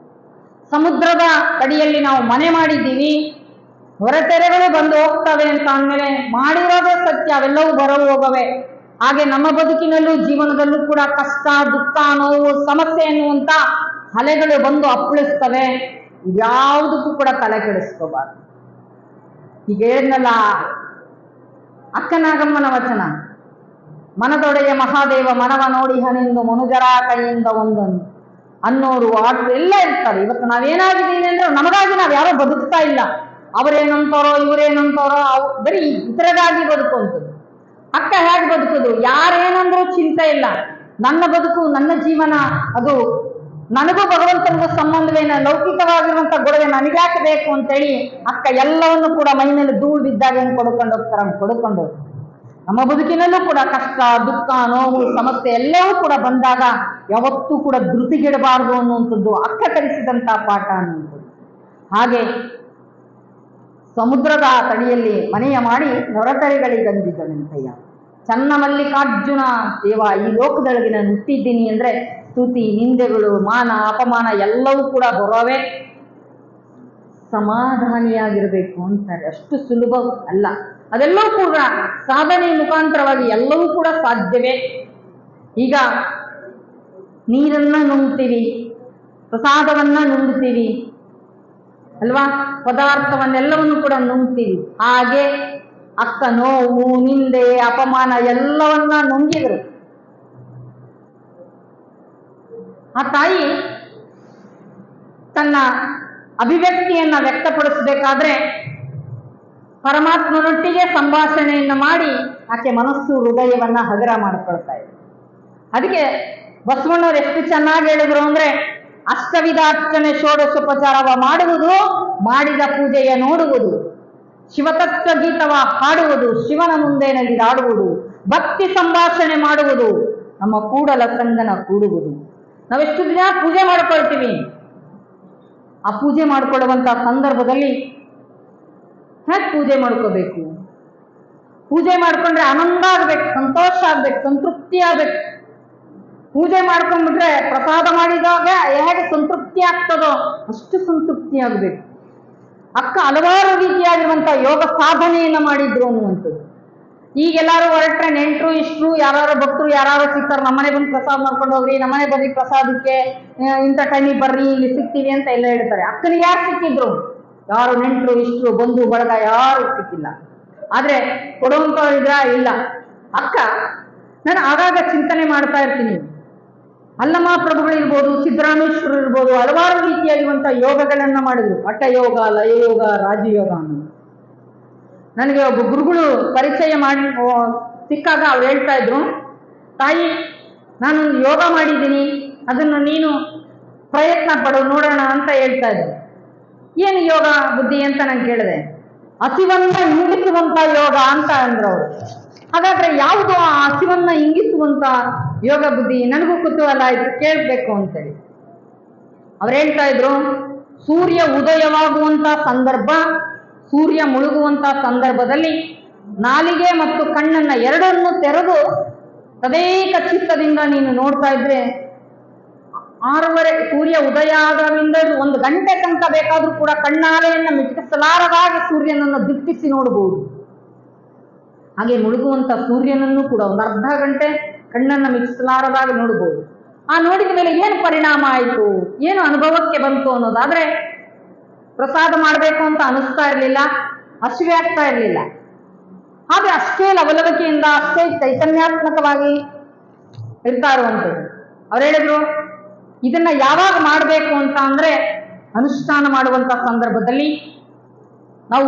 ಸಮುದ್ರದ ಅಡಿಯಲ್ಲಿ ನಾವು ಮನೆ ಮಾಡಿದ್ದೀವಿ, ಹೊರತೆರೆಗಳು ಬಂದು ಹೋಗ್ತವೆ ಅಂತ ಅಂದ್ಮೇಲೆ ಮಾಡಿರೋದೇ ಸತ್ಯ, ಅವೆಲ್ಲವೂ ಬರವು ಹೋಗವೆ. ಹಾಗೆ ನಮ್ಮ ಬದುಕಿನಲ್ಲೂ ಜೀವನದಲ್ಲೂ ಕೂಡ ಕಷ್ಟ, ದುಃಖ, ನೋವು, ಸಮಸ್ಯೆ ಎನ್ನುವಂತ ಅಲೆಗಳು ಬಂದು ಅಪ್ಪಳಿಸ್ತವೆ. ಯಾವುದಕ್ಕೂ ಕೂಡ ತಲೆ ಕೆಡಿಸ್ಕೋಬಾರ್ದು. ಈಗ ಹೇಳಿದ್ನಲ್ಲ ಅಕ್ಕನಾಗಮ್ಮನ ವಚನ, ಮನದೊಡೆಯ ಮಹಾದೇವ ಮನವ ನೋಡಿಹನೆಂದು ಮನುಜರ ಕೈಯಿಂದ ಒಂದೊಂದು ಅನ್ನೋರು ಆಟು ಎಲ್ಲ ಇರ್ತಾರೆ. ಇವತ್ತು ನಾವೇನಾಗಿದ್ದೀವಿ ಅಂದ್ರೆ ನಮಗಾಗಿ ನಾವು ಯಾರೋ ಬದುಕ್ತಾ ಇಲ್ಲ, ಅವರೇನಂತಾರೋ ಇವರೇನಂತಾರೋ ಬರೀ ಇತರಗಾಗಿ ಬದುಕುವಂಥದ್ದು. ಅಕ್ಕ ಹೇಗೆ ಬದುಕುದು? ಯಾರೇನಂದ್ರೂ ಚಿಂತೆ ಇಲ್ಲ, ನನ್ನ ಬದುಕು ನನ್ನ ಜೀವನ, ಅದು ನನಗೂ ಭಗವಂತನಿಗೂ ಸಂಬಂಧವೇನ, ಲೌಕಿಕವಾಗಿರುವಂತ ಗೊಡವೆ ನನಗ್ಯಾಕೆ ಬೇಕು ಅಂತೇಳಿ ಅಕ್ಕ ಎಲ್ಲವನ್ನು ಕೂಡ ಮೈನಲ್ಲಿ ಧೂಳು ಬಿದ್ದಾಗ ಏನು ಕೊಡ್ಕೊಂಡು ಹೋಗ್ತಾರ ಕೊಡ್ಕೊಂಡು. ನಮ್ಮ ಬದುಕಿನಲ್ಲೂ ಕೂಡ ಕಷ್ಟ, ದುಃಖ, ನೋವು, ಸಮಸ್ಯೆ ಎಲ್ಲವೂ ಕೂಡ ಬಂದಾಗ ಯಾವತ್ತೂ ಕೂಡ ಧೃತಿಗೆಡಬಾರದು ಅನ್ನುವಂಥದ್ದು ಅಕ್ಕ ಕಲಿಸಿದಂತ ಪಾಠ ಅನ್ನುವಂಥದ್ದು. ಹಾಗೆ ಸಮುದ್ರದ ತಡಿಯಲ್ಲಿ ಮನೆಯ ಮಾಡಿ ನೊರತರಿಗಳಿಗಂದಿದ್ದನಂತಯ್ಯ, ಚನ್ನ ಮಲ್ಲಿಕಾರ್ಜುನ ದೇವ, ಈ ಲೋಕದೊಳಗೆ ನಾನು ಹುಟ್ಟಿದ್ದೀನಿ ಅಂದ್ರೆ ಸ್ತುತಿ ನಿಂದೆಗಳು, ಮಾನ ಅಪಮಾನ ಎಲ್ಲವೂ ಕೂಡ ಬರೋವೆ, ಸಮಾಧಾನಿಯಾಗಿರ್ಬೇಕು ಅಂತಾರೆ. ಅಷ್ಟು ಸುಲಭ ಅಲ್ಲ, ಅದೆಲ್ಲವೂ ಕೂಡ ಸಾಧನೆ ಮುಖಾಂತರವಾಗಿ ಎಲ್ಲವೂ ಕೂಡ ಸಾಧ್ಯವೇ. ಈಗ ನೀರನ್ನ ನುಂಗ್ತೀವಿ, ಪ್ರಸಾದವನ್ನ ನುಂಗ್ತೀವಿ ಅಲ್ವಾ, ಪದಾರ್ಥವನ್ನೆಲ್ಲವನ್ನು ಕೂಡ ನುಂಗ್ತೀವಿ. ಹಾಗೆ ಅಕ್ಕ ನೋವು, ನಿಂದೆ, ಅಪಮಾನ ಎಲ್ಲವನ್ನ ನುಂಗಿದ್ರು. ಆ ತಾಯಿ ತನ್ನ ಅಭಿವ್ಯಕ್ತಿಯನ್ನ ವ್ಯಕ್ತಪಡಿಸಬೇಕಾದ್ರೆ ಪರಮಾತ್ಮನೊಟ್ಟಿಗೆ ಸಂಭಾಷಣೆಯನ್ನು ಮಾಡಿ ಆಕೆ ಮನಸ್ಸು ಹೃದಯವನ್ನ ಹಗರ ಮಾಡಿಕೊಳ್ತಾ ಇದೆ. ಅದಕ್ಕೆ ಬಸವಣ್ಣವ್ರು ಎಷ್ಟು ಚೆನ್ನಾಗಿ ಹೇಳಿದ್ರು ಅಂದ್ರೆ, ಅಷ್ಟವಿಧ ಅರ್ಚನೆ ಷೋಡಶೋಪಚಾರವ ಮಾಡುವುದು, ಮಾಡಿದ ಪೂಜೆಯ ನೋಡುವುದು, ಶಿವತತ್ವ ಗೀತವ ಹಾಡುವುದು, ಶಿವನ ಮುಂದೆ ನಲಿದಾಡುವುದು, ಭಕ್ತಿ ಸಂಭಾಷಣೆ ಮಾಡುವುದು, ನಮ್ಮ ಕೂಡಲ ಸಂಗನ ಕೂಡುವುದು. ನಾವೆಷ್ಟು ದಿನ ಪೂಜೆ ಮಾಡ್ಕೊಳ್ತೀವಿ, ಆ ಪೂಜೆ ಮಾಡ್ಕೊಳ್ಳುವಂತ ಸಂದರ್ಭದಲ್ಲಿ ಹೇಗೆ ಪೂಜೆ ಮಾಡ್ಕೋಬೇಕು? ಪೂಜೆ ಮಾಡ್ಕೊಂಡ್ರೆ ಆನಂದ ಆಗ್ಬೇಕು, ಸಂತೋಷ ಆಗ್ಬೇಕು, ಸಂತೃಪ್ತಿ ಆಗ್ಬೇಕು. ಪೂಜೆ ಮಾಡ್ಕೊಂಡ್ಬಿಟ್ರೆ ಪ್ರಸಾದ ಮಾಡಿದಾಗ ಹೇಗೆ ಸಂತೃಪ್ತಿ ಆಗ್ತದೋ ಅಷ್ಟು ಸಂತೃಪ್ತಿ ಆಗ್ಬೇಕು. ಅಕ್ಕ ಹಲವಾರು ರೀತಿಯಾಗಿರುವಂತಹ ಯೋಗ ಸಾಧನೆಯನ್ನ ಮಾಡಿದ್ರು ಅನ್ನುವಂಥದ್ದು. ಈಗೆಲ್ಲಾರು ಹೊರಟ್ರೆ ನೆಂಟರು ಇಷ್ಟರು ಯಾರು ಭಕ್ತರು ಯಾರು ಸಿಗ್ತಾರೆ, ನಮ್ಮನೆ ಬಂದು ಪ್ರಸಾದ ಮಾಡ್ಕೊಂಡು ಹೋಗ್ರಿ, ನಮ್ಮನೆ ಬರ್ರಿ ಪ್ರಸಾದಕ್ಕೆ, ಇಂಥ ಟೈಮಿಗೆ ಬರ್ರಿ ಇಲ್ಲಿ ಸಿಗ್ತೀವಿ ಅಂತ ಎಲ್ಲ ಹೇಳ್ತಾರೆ. ಅಕ್ಕನಿಗೆ ಯಾರು ಸಿಕ್ಕಿದ್ರು? ಯಾರು ನೆಂಟರು ಇಷ್ಟರು ಬಂಧು ಬಳಗ ಯಾರು ಸಿಕ್ಕಿಲ್ಲ. ಆದ್ರೆ ಕೊಡುವಂಥವ್ರು ಇದ್ರ ಇಲ್ಲ. ಅಕ್ಕ ನಾನು ಆಗಾಗ ಚಿಂತನೆ ಮಾಡ್ತಾ ಇರ್ತೀನಿ, ಅಲ್ಲಮ್ಮ ಪ್ರಭುಗಳಿರ್ಬೋದು, ಸಿದ್ದರಾಮೇಶ್ವರರು ಇರ್ಬೋದು, ಹಲವಾರು ರೀತಿಯಾಗಿರುವಂತಹ ಯೋಗಗಳನ್ನ ಮಾಡಿದ್ರು. ಹಠ ಯೋಗ, ಲಯ ಯೋಗ, ರಾಜಯೋಗ ಅನ್ನೋದು. ನನಗೆ ಒಬ್ಬ ಗುರುಗಳು ಪರಿಚಯ ಮಾಡಿ ಸಿಕ್ಕಾಗ ಅವ್ರು ಹೇಳ್ತಾ ಇದ್ರು, ತಾಯಿ ನಾನೊಂದು ಯೋಗ ಮಾಡಿದ್ದೀನಿ, ಅದನ್ನು ನೀನು ಪ್ರಯತ್ನ ಪಡು ನೋಡೋಣ ಅಂತ ಹೇಳ್ತಾ ಇದ್ರು. ಏನು ಯೋಗ ಬುದ್ಧಿ ಅಂತ ನಾನು ಕೇಳಿದೆ. ಹಸಿವನ್ನ ಇಂಗಿಸುವಂತ ಯೋಗ ಅಂತ ಅಂದ್ರು ಅವರು. ಹಾಗಾದ್ರೆ ಯಾವುದು ಆ ಹಸಿವನ್ನ ಇಂಗಿಸುವಂತ ಯೋಗ ಬುದ್ಧಿ? ನನಗೂ ಕುತೂಹಲ ಆಯ್ತು, ಕೇಳ್ಬೇಕು ಅಂತೇಳಿ. ಅವ್ರು ಹೇಳ್ತಾ ಇದ್ರು, ಸೂರ್ಯ ಉದಯವಾಗುವಂತ ಸಂದರ್ಭ, ಸೂರ್ಯ ಮುಳುಗುವಂತ ಸಂದರ್ಭದಲ್ಲಿ ನಾಲಿಗೆ ಮತ್ತು ಕಣ್ಣನ್ನ ಎರಡನ್ನು ತೆರೆದು ತದೇಕ ಚಿತ್ತದಿಂದ ನೀನು ನೋಡ್ತಾ ಇದ್ರೆ 6:30 ಸೂರ್ಯ ಉದಯ ಆದರಿಂದ 1 ಗಂಟೆ ತನಕ ಬೇಕಾದ್ರೂ ಕೂಡ ಕಣ್ಣಾಲೆಯನ್ನ ಮಿಟಕಿಸಲಾರದಾಗಿ ಸೂರ್ಯನನ್ನು ದಿಟ್ಟಿಸಿ ನೋಡಬಹುದು. ಹಾಗೆ ಮುಳುಗುವಂತ ಸೂರ್ಯನನ್ನು ಕೂಡ 1 ಅರ್ಧ ಗಂಟೆ ಕಣ್ಣನ್ನ ಮಿಟಕಿಸಲಾರದಾಗಿ ನೋಡಬಹುದು. ಆ ನೋಡಿದ ಮೇಲೆ ಏನು ಪರಿಣಾಮ ಆಯಿತು, ಏನು ಅನುಭವಕ್ಕೆ ಬಂತು ಅನ್ನೋದಾದ್ರೆ, ಪ್ರಸಾದ ಮಾಡಬೇಕು ಅಂತ ಅನಿಸ್ತಾ ಇರಲಿಲ್ಲ, ಹಸಿವೆ ಆಗ್ತಾ ಇರಲಿಲ್ಲ. ಹಾಗೆ ಅಷ್ಟೇ ಲವಲವಿಕೆಯಿಂದ, ಅಷ್ಟೇ ಚೈತನ್ಯಾತ್ಮಕವಾಗಿ ಇರ್ತಾ ಇರುವಂಥದ್ದು. ಅವ್ರು ಹೇಳಿದ್ರು, ಇದನ್ನ ಯಾವಾಗ ಮಾಡಬೇಕು ಅಂತ ಅಂದ್ರೆ ಅನುಷ್ಠಾನ ಮಾಡುವಂತ ಸಂದರ್ಭದಲ್ಲಿ ನಾವು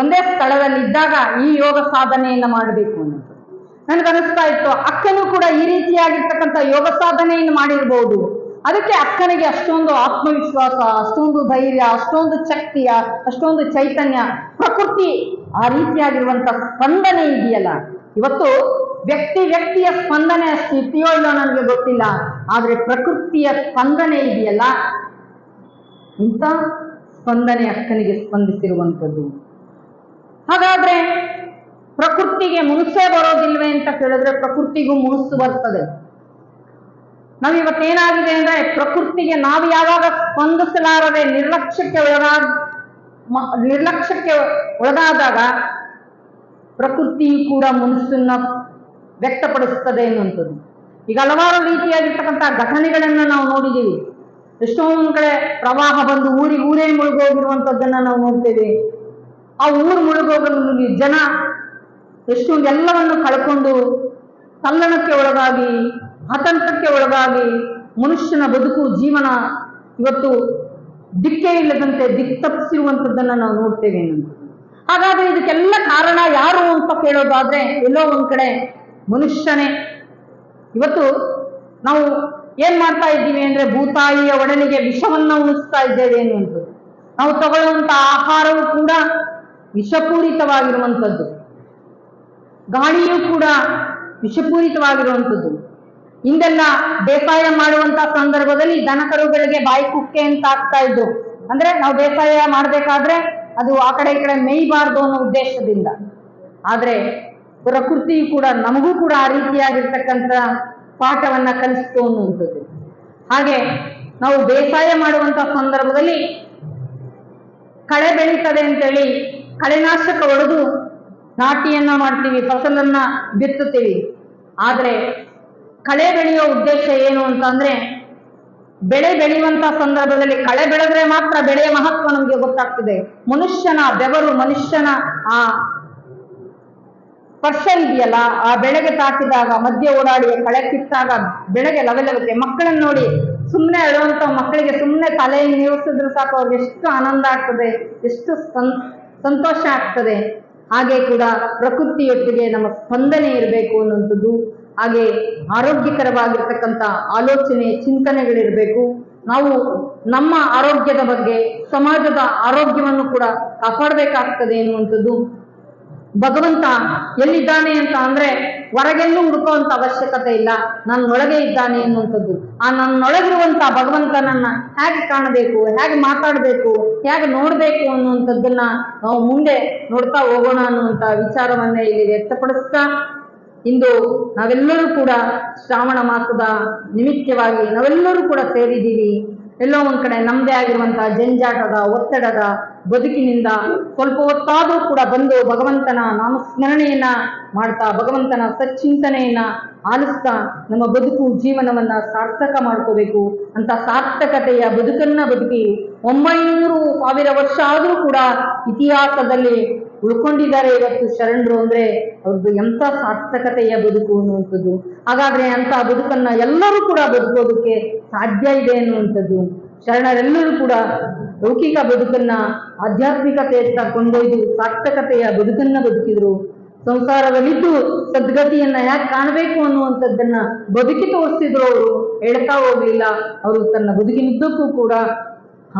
ಒಂದೇ ಸ್ಥಳದಲ್ಲಿ ಇದ್ದಾಗ ಈ ಯೋಗ ಸಾಧನೆಯನ್ನ ಮಾಡಬೇಕು ಅನ್ನೋದು ನನಗನ್ನಿಸ್ತಾ ಇತ್ತು. ಅಕ್ಕನೂ ಕೂಡ ಈ ರೀತಿಯಾಗಿರ್ತಕ್ಕಂಥ ಯೋಗ ಸಾಧನೆಯನ್ನು ಮಾಡಿರ್ಬೋದು. ಅದಕ್ಕೆ ಅಕ್ಕನಿಗೆ ಅಷ್ಟೊಂದು ಆತ್ಮವಿಶ್ವಾಸ, ಅಷ್ಟೊಂದು ಧೈರ್ಯ, ಅಷ್ಟೊಂದು ಶಕ್ತಿಯ, ಅಷ್ಟೊಂದು ಚೈತನ್ಯ, ಪ್ರಕೃತಿ ಆ ರೀತಿಯಾಗಿರುವಂತ ಸ್ಪಂದನೆ ಇದೆಯಲ್ಲ. ಇವತ್ತು ವ್ಯಕ್ತಿಯ ಸ್ಪಂದನೆ ಅಷ್ಟು ಇದೆಯೋ ಇಲ್ಲೋ ನನಗೆ ಗೊತ್ತಿಲ್ಲ, ಆದ್ರೆ ಪ್ರಕೃತಿಯ ಸ್ಪಂದನೆ ಇದೆಯಲ್ಲ, ಇಂಥ ಸ್ಪಂದನೆ ಅಕ್ಕನಿಗೆ ಸ್ಪಂದಿಸಿರುವಂಥದ್ದು. ಹಾಗಾದ್ರೆ ಪ್ರಕೃತಿಗೆ ಮುನುಸೇ ಬರೋದಿಲ್ವೇ ಅಂತ ಕೇಳಿದ್ರೆ, ಪ್ರಕೃತಿಗೂ ಮುನುಸು ಬರ್ತದೆ. ನಾವಿವತ್ತೇನಾಗಿದೆ ಅಂದ್ರೆ, ಪ್ರಕೃತಿಗೆ ನಾವು ಯಾವಾಗ ಸ್ಪಂದಿಸಲಾರದೆ ನಿರ್ಲಕ್ಷ್ಯಕ್ಕೆ ಒಳಗಾದಾಗ ಪ್ರಕೃತಿಯು ಕೂಡ ಮುನುಸನ್ನ ವ್ಯಕ್ತಪಡಿಸ್ತದೆ ಎನ್ನುವಂಥದ್ದು. ಈಗ ಹಲವಾರು ರೀತಿಯಾಗಿರ್ತಕ್ಕಂಥ ಘಟನೆಗಳನ್ನ ನಾವು ನೋಡಿದ್ದೀವಿ. ಎಷ್ಟೊಂದು ಕಡೆ ಪ್ರವಾಹ ಬಂದು ಊರೇ ಮುಳುಗೋಗಿರುವಂಥದ್ದನ್ನ ನಾವು ನೋಡ್ತೇವೆ. ಆ ಊರು ಮುಳುಗೋಗಿ ಜನ ಎಷ್ಟೊಂದು ಎಲ್ಲವನ್ನು ಕಳ್ಕೊಂಡು ತಲ್ಲಣಕ್ಕೆ ಒಳಗಾಗಿ, ಆತಂಕಕ್ಕೆ ಒಳಗಾಗಿ ಮನುಷ್ಯನ ಬದುಕು ಜೀವನ ಇವತ್ತು ದಿಕ್ಕೇ ಇಲ್ಲದಂತೆ ದಿಕ್ತಪ್ಪಿಸಿರುವಂಥದ್ದನ್ನ ನಾವು ನೋಡ್ತೇವೆ. ಹಾಗಾದ್ರೆ ಇದಕ್ಕೆಲ್ಲ ಕಾರಣ ಯಾರು ಅಂತ ಕೇಳೋದಾದ್ರೆ, ಎಲ್ಲೋ ಒಂದ್ ಕಡೆ ಮನುಷ್ಯನೇ. ಇವತ್ತು ನಾವು ಏನ್ ಮಾಡ್ತಾ ಇದ್ದೀವಿ ಅಂದ್ರೆ, ಭೂತಾಯಿಯ ಒಡಲಿಗೆ ವಿಷವನ್ನ ಉಣಿಸ್ತಾ ಇದ್ದೇವೆ ಎನ್ನುವಂಥದ್ದು. ನಾವು ತಗೊಳ್ಳುವಂತ ಆಹಾರವು ಕೂಡ ವಿಷಪೂರಿತವಾಗಿರುವಂಥದ್ದು, ಗಾಳಿಯೂ ಕೂಡ ವಿಷಪೂರಿತವಾಗಿರುವಂಥದ್ದು. ಹಿಂದೆಲ್ಲ ಬೇಸಾಯ ಮಾಡುವಂತ ಸಂದರ್ಭದಲ್ಲಿ ದನಕರುಗಳಿಗೆ ಬಾಯಿ ಕುಕ್ಕೆ ಅಂತ ಆಗ್ತಾ ಇದ್ರು. ಅಂದ್ರೆ ನಾವು ಬೇಸಾಯ ಮಾಡ್ಬೇಕಾದ್ರೆ ಅದು ಆ ಕಡೆ ಈ ಕಡೆ ಮೇಯ್ಬಾರ್ದು ಅನ್ನೋ ಉದ್ದೇಶದಿಂದ. ಆದ್ರೆ ಪ್ರಕೃತಿಯು ಕೂಡ ನಮಗೂ ಕೂಡ ಆ ರೀತಿಯಾಗಿರ್ತಕ್ಕಂಥ ಪಾಠವನ್ನ ಕಲಿಸ್ತು ಅನ್ನುವಂಥದ್ದು. ಹಾಗೆ ನಾವು ಬೇಸಾಯ ಮಾಡುವಂತ ಸಂದರ್ಭದಲ್ಲಿ ಕಳೆ ಬೆಳೀತದೆ ಅಂತೇಳಿ ಕಳೆನಾಶಕ ಹೊಡೆದು ನಾಟಿಯನ್ನ ಮಾಡ್ತೀವಿ, ಫಸಲನ್ನ ಬಿತ್ತುತ್ತೀವಿ. ಆದ್ರೆ ಕಳೆ ಬೆಳೆಯೋ ಉದ್ದೇಶ ಏನು ಅಂತ ಅಂದ್ರೆ, ಬೆಳೆ ಬೆಳೆಯುವಂತ ಸಂದರ್ಭದಲ್ಲಿ ಕಳೆ ಬೆಳೆದ್ರೆ ಮಾತ್ರ ಬೆಳೆಯ ಮಹತ್ವ ನಮಗೆ ಗೊತ್ತಾಗ್ತದೆ. ಮನುಷ್ಯನ ಬೆವರು, ಮನುಷ್ಯನ ಆ ಸ್ಪರ್ಶ ಇದೆಯಲ್ಲ, ಆ ಬೆಳೆಗೆ ತಾಕಿದಾಗ, ಮಧ್ಯೆ ಓಡಾಡಿ ಕಳೆ ಕಿತ್ತಾಗ ಬೆಳೆಗೆ ಲವಲವಿಕೆ. ಮಕ್ಕಳನ್ನ ನೋಡಿ, ಸುಮ್ಮನೆ ಅಳುವಂತ ಮಕ್ಕಳಿಗೆ ಸುಮ್ಮನೆ ತಲೆಯನ್ನು ನೀವಿಸಿದ್ರು ಸಾಕು, ಅವ್ರಿಗೆ ಎಷ್ಟು ಆನಂದ ಆಗ್ತದೆ, ಎಷ್ಟು ಸಂತೋಷ ಆಗ್ತದೆ. ಹಾಗೆ ಕೂಡ ಪ್ರಕೃತಿಯೊಟ್ಟಿಗೆ ನಮ್ಮ ಸ್ಪಂದನೆ ಇರಬೇಕು ಅನ್ನುವಂಥದ್ದು. ಹಾಗೆ ಆರೋಗ್ಯಕರವಾಗಿರ್ತಕ್ಕಂಥ ಆಲೋಚನೆ, ಚಿಂತನೆಗಳಿರಬೇಕು. ನಾವು ನಮ್ಮ ಆರೋಗ್ಯದ ಬಗ್ಗೆ, ಸಮಾಜದ ಆರೋಗ್ಯವನ್ನು ಕೂಡ ಕಾಪಾಡಬೇಕಾಗ್ತದೆ ಎನ್ನುವಂಥದ್ದು. ಭಗವಂತ ಎಲ್ಲಿದ್ದಾನೆ ಅಂತ ಅಂದ್ರೆ ಹೊರಗೆಲ್ಲೂ ಹುಡುಕುವಂತ ಅವಶ್ಯಕತೆ ಇಲ್ಲ, ನನ್ನೊಳಗೆ ಇದ್ದಾನೆ ಎನ್ನುವಂಥದ್ದು. ಆ ನನ್ನೊಳಗಿರುವಂತ ಭಗವಂತನನ್ನ ಹೇಗೆ ಕಾಣಬೇಕು, ಹೇಗೆ ಮಾತಾಡಬೇಕು, ಹೇಗೆ ನೋಡ್ಬೇಕು ಅನ್ನುವಂಥದ್ದನ್ನ ನಾವು ಮುಂದೆ ನೋಡ್ತಾ ಹೋಗೋಣ ಅನ್ನುವಂತ ವಿಚಾರವನ್ನೇ ಇಲ್ಲಿ ವ್ಯಕ್ತಪಡಿಸ್ತಾ, ಇಂದು ನಾವೆಲ್ಲರೂ ಕೂಡ ಶ್ರಾವಣ ಮಾಸದ ನಿಮಿತ್ತವಾಗಿ ನಾವೆಲ್ಲರೂ ಕೂಡ ಸೇರಿದ್ದೀವಿ. ಎಲ್ಲೋ ಒಂದ್ ಕಡೆ ನಮ್ಮದೇ ಆಗಿರುವಂತಹ ಜಂಜಾಟದ ಒತ್ತಡದ ಬದುಕಿನಿಂದ ಸ್ವಲ್ಪ ಹೊತ್ತಾದರೂ ಕೂಡ ಬಂದು ಭಗವಂತನ ನಾಮಸ್ಮರಣೆಯನ್ನ ಮಾಡ್ತಾ ಭಗವಂತನ ಸಚ್ಚಿಂತನೆಯನ್ನ ಆಲಿಸ್ತಾ ನಮ್ಮ ಬದುಕು ಜೀವನವನ್ನ ಸಾರ್ಥಕ ಮಾಡ್ಕೋಬೇಕು ಅಂತ ಸಾರ್ಥಕತೆಯ ಬದುಕನ್ನ ಬದುಕಿ 900,000 ವರ್ಷ ಆದರೂ ಕೂಡ ಇತಿಹಾಸದಲ್ಲಿ ಉಳ್ಕೊಂಡಿದ್ದಾರೆ ಇವತ್ತು ಶರಣರು ಅಂದ್ರೆ ಅವ್ರದ್ದು ಎಂಥ ಸಾರ್ಥಕತೆಯ ಬದುಕು ಅನ್ನುವಂಥದ್ದು. ಹಾಗಾದ್ರೆ ಅಂತ ಬದುಕನ್ನ ಎಲ್ಲರೂ ಕೂಡ ಬದುಕೋದಕ್ಕೆ ಸಾಧ್ಯ ಇದೆ ಅನ್ನುವಂಥದ್ದು. ಶರಣರೆಲ್ಲರೂ ಕೂಡ ಲೌಕಿಕ ಬದುಕನ್ನ ಆಧ್ಯಾತ್ಮಿಕತೆಯತ್ತ ಕೊಂಡೊಯ್ದು ಸಾರ್ಥಕತೆಯ ಬದುಕನ್ನ ಬದುಕಿದ್ರು. ಸಂಸಾರದಲ್ಲಿದ್ದು ಸದ್ಗತಿಯನ್ನ ಯಾಕೆ ಕಾಣಬೇಕು ಅನ್ನುವಂಥದ್ದನ್ನ ಬದುಕಿ ತೋರಿಸಿದ್ರು. ಅವರು ಹೇಳ್ತಾ ಹೋಗ್ಲಿಲ್ಲ, ಅವರು ತನ್ನ ಬದುಕಿನುದ್ದಕ್ಕೂ ಕೂಡ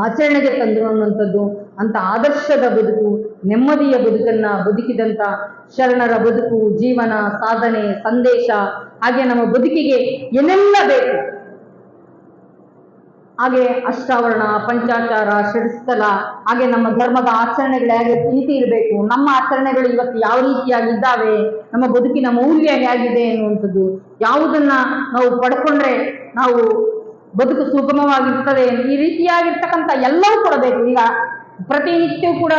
ಆಚರಣೆಗೆ ತಂದರು ಅನ್ನುವಂಥದ್ದು. ಅಂತ ಆದರ್ಶದ ಬದುಕು, ನೆಮ್ಮದಿಯ ಬದುಕನ್ನ ಬದುಕಿದಂತ ಶರಣರ ಬದುಕು, ಜೀವನ, ಸಾಧನೆ, ಸಂದೇಶ, ಹಾಗೆ ನಮ್ಮ ಬದುಕಿಗೆ ಏನೆಲ್ಲ ಬೇಕು, ಹಾಗೆ ಅಷ್ಟಾವರಣ, ಪಂಚಾಚಾರ, ಷಡ್ಸ್ಥಲ, ಹಾಗೆ ನಮ್ಮ ಧರ್ಮದ ಆಚರಣೆಗಳು ಹೇಗೆ ರೀತಿ ಇರಬೇಕು, ನಮ್ಮ ಆಚರಣೆಗಳು ಇವತ್ತು ಯಾವ ರೀತಿಯಾಗಿದ್ದಾವೆ, ನಮ್ಮ ಬದುಕಿನ ಮೌಲ್ಯ ಹೇಗಿದೆ ಅನ್ನುವಂಥದ್ದು, ಯಾವುದನ್ನ ನಾವು ಪಡ್ಕೊಂಡ್ರೆ ನಾವು ಬದುಕು ಸುಗಮವಾಗಿರ್ತದೆ, ಈ ರೀತಿಯಾಗಿರ್ತಕ್ಕಂಥ ಎಲ್ಲವೂ ಕೊಡಬೇಕು. ಈಗ ಪ್ರತಿನಿತ್ಯ ಕೂಡ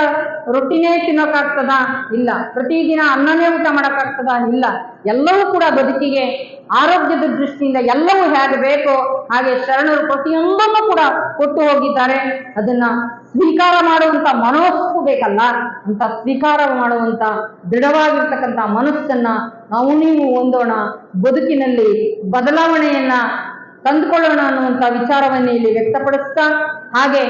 ರೊಟ್ಟಿನೇ ತಿನ್ನೋಕ್ಕಾಗ್ತದ? ಇಲ್ಲ. ಪ್ರತಿದಿನ ಅನ್ನನೇ ಊಟ ಮಾಡೋಕ್ಕಾಗ್ತದ? ಇಲ್ಲ. ಎಲ್ಲವೂ ಕೂಡ ಬದುಕಿಗೆ ಆರೋಗ್ಯದ ದೃಷ್ಟಿಯಿಂದ ಎಲ್ಲವೂ ಹೇಗೆ ಬೇಕೋ ಹಾಗೆ ಶರಣರು ಪ್ರತಿಯೊಂದನ್ನು ಕೂಡ ಕೊಟ್ಟು ಹೋಗಿದ್ದಾರೆ. ಅದನ್ನ ಸ್ವೀಕಾರ ಮಾಡುವಂತ ಮನಸ್ಸು ಬೇಕಲ್ಲ, ಅಂತ ಸ್ವೀಕಾರ ಮಾಡುವಂತ ದೃಢವಾಗಿರ್ತಕ್ಕಂಥ ಮನಸ್ಸನ್ನ ನಾವು ನೀವು ಹೊಂದೋಣ, ಬದುಕಿನಲ್ಲಿ ಬದಲಾವಣೆಯನ್ನ ತಂದುಕೊಳ್ಳೋಣ ಅನ್ನುವಂಥ ವಿಚಾರವನ್ನು ಇಲ್ಲಿ ವ್ಯಕ್ತಪಡಿಸ್ತಾ, ಹಾಗೆ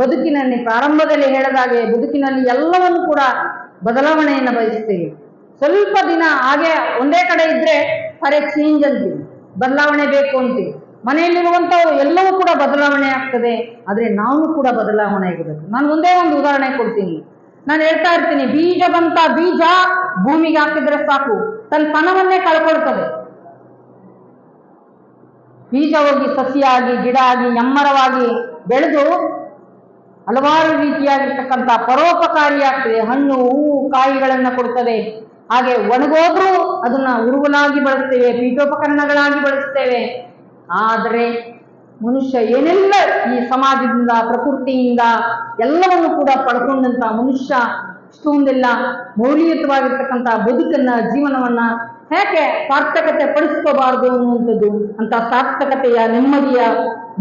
ಬದುಕಿನಲ್ಲಿ ಪ್ರಾರಂಭದಲ್ಲಿ ಹೇಳಿದಾಗೆ ಬದುಕಿನಲ್ಲಿ ಎಲ್ಲವನ್ನು ಕೂಡ ಬದಲಾವಣೆಯನ್ನು ಬಯಸ್ತೀವಿ. ಸ್ವಲ್ಪ ದಿನ ಹಾಗೆ ಒಂದೇ ಕಡೆ ಇದ್ರೆ ಫಾರ್ ಚೇಂಜ್ ಅಂತೀವಿ, ಬದಲಾವಣೆ ಬೇಕು ಅಂತೀವಿ. ಮನೆಯಲ್ಲಿರುವಂಥವು ಎಲ್ಲವೂ ಕೂಡ ಬದಲಾವಣೆ ಆಗ್ತದೆ, ಆದ್ರೆ ನಾವು ಕೂಡ ಬದಲಾವಣೆ ಆಗಬೇಕು. ನಾನು ಒಂದೇ ಒಂದು ಉದಾಹರಣೆ ಕೊಡ್ತೀನಿ. ನಾನು ಹೇಳ್ತಾ ಇರ್ತೀನಿ, ಬೀಜದಂತ ಬೀಜ ಭೂಮಿಗೆ ಹಾಕಿದ್ರೆ ಸಾಕು, ತನ್ನ ಫಲವನ್ನೇ ಕಳ್ಕೊಳ್ತದೆ. ಬೀಜ ಹೋಗಿ ಸಸಿಯಾಗಿ, ಗಿಡ ಆಗಿ, ಎಮ್ಮರವಾಗಿ ಬೆಳೆದು ಹಲವಾರು ರೀತಿಯಾಗಿರ್ತಕ್ಕಂಥ ಪರೋಪಕಾರಿಯಾಗ್ತದೆ. ಹಣ್ಣು, ಹೂವು, ಕಾಯಿಗಳನ್ನ ಕೊಡ್ತದೆ. ಹಾಗೆ ಒಣಗೋದ್ರೂ ಅದನ್ನ ಉರುವಲಾಗಿ ಬಳಸ್ತೇವೆ, ಪೀಠೋಪಕರಣಗಳಾಗಿ ಬಳಸ್ತೇವೆ. ಆದರೆ ಮನುಷ್ಯ ಏನೆಲ್ಲ ಈ ಸಮಾಜದಿಂದ, ಪ್ರಕೃತಿಯಿಂದ ಎಲ್ಲವನ್ನು ಕೂಡ ಪಡ್ಕೊಂಡಂತ ಮನುಷ್ಯ ಇಷ್ಟೊಂದೆಲ್ಲ ಮೌಲ್ಯಯುತವಾಗಿರ್ತಕ್ಕಂಥ ಬದುಕನ್ನ, ಜೀವನವನ್ನ ಯಾಕೆ ಸಾರ್ಥಕತೆ ಪಡಿಸ್ಕೋಬಾರ್ದು ಅನ್ನುವಂಥದ್ದು. ಅಂತ ಸಾರ್ಥಕತೆಯ, ನೆಮ್ಮದಿಯ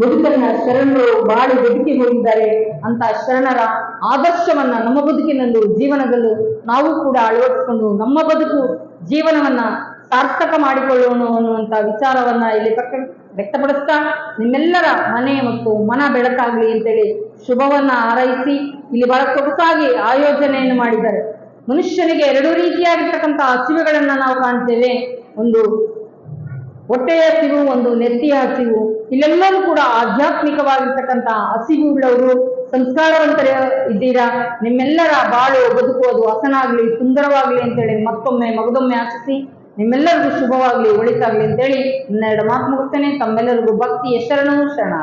ಬದುಕನ್ನ ಶರಣರು ಬಾಳಿ ಬದುಕಿ ಹೋಗಿದ್ದಾರೆ. ಅಂತ ಶರಣರ ಆದರ್ಶವನ್ನ ನಮ್ಮ ಬದುಕಿನಲ್ಲೂ ಜೀವನದಲ್ಲೂ ನಾವು ಕೂಡ ಅಳವಡಿಸಿಕೊಂಡು ನಮ್ಮ ಬದುಕು ಜೀವನವನ್ನ ಸಾರ್ಥಕ ಮಾಡಿಕೊಳ್ಳೋಣ ಅನ್ನುವಂಥ ವಿಚಾರವನ್ನ ಇಲ್ಲಿ ವ್ಯಕ್ತಪಡಿಸ್ತಾ, ನಿಮ್ಮೆಲ್ಲರ ಮನೆ ಮತ್ತು ಮನ ಬೆಳಕಾಗ್ಲಿ ಅಂತೇಳಿ ಶುಭವನ್ನ ಹಾರೈಸಿ ಇಲ್ಲಿ ಬಹಳ ಸೊಗಸಾಗಿ ಆಯೋಜನೆಯನ್ನು ಮಾಡಿದ್ದಾರೆ. ಮನುಷ್ಯನಿಗೆ 2 ರೀತಿಯಾಗಿರ್ತಕ್ಕಂಥ ಹಸಿವುಗಳನ್ನ ನಾವು ಕಾಣ್ತೇವೆ. ಒಂದು ಹೊಟ್ಟೆಯ ಹಸಿವು, ಒಂದು ನೆತ್ತಿಯ ಹಸಿವು. ಇಲ್ಲೆಲ್ಲರೂ ಕೂಡ ಆಧ್ಯಾತ್ಮಿಕವಾಗಿರ್ತಕ್ಕಂಥ ಹಸಿವು ಉಳ್ಳವರು, ಸಂಸ್ಕಾರವಂತರ ಇದ್ದೀರಾ. ನಿಮ್ಮೆಲ್ಲರ ಬಾಳು ಬದುಕುವುದು ಹಸನಾಗ್ಲಿ, ಸುಂದರವಾಗ್ಲಿ ಅಂತೇಳಿ ಮತ್ತೊಮ್ಮೆ ಮಗದೊಮ್ಮೆ ಆಶಿಸಿ ನಿಮ್ಮೆಲ್ಲರಿಗೂ ಶುಭವಾಗ್ಲಿ, ಒಳಿತಾಗ್ಲಿ ಅಂತೇಳಿ 2 ಮಾತು ಮುಗಿಸ್ತೇನೆ. ತಮ್ಮೆಲ್ಲರಿಗೂ ಭಕ್ತಿಯ ಶರಣು ಶರಣ.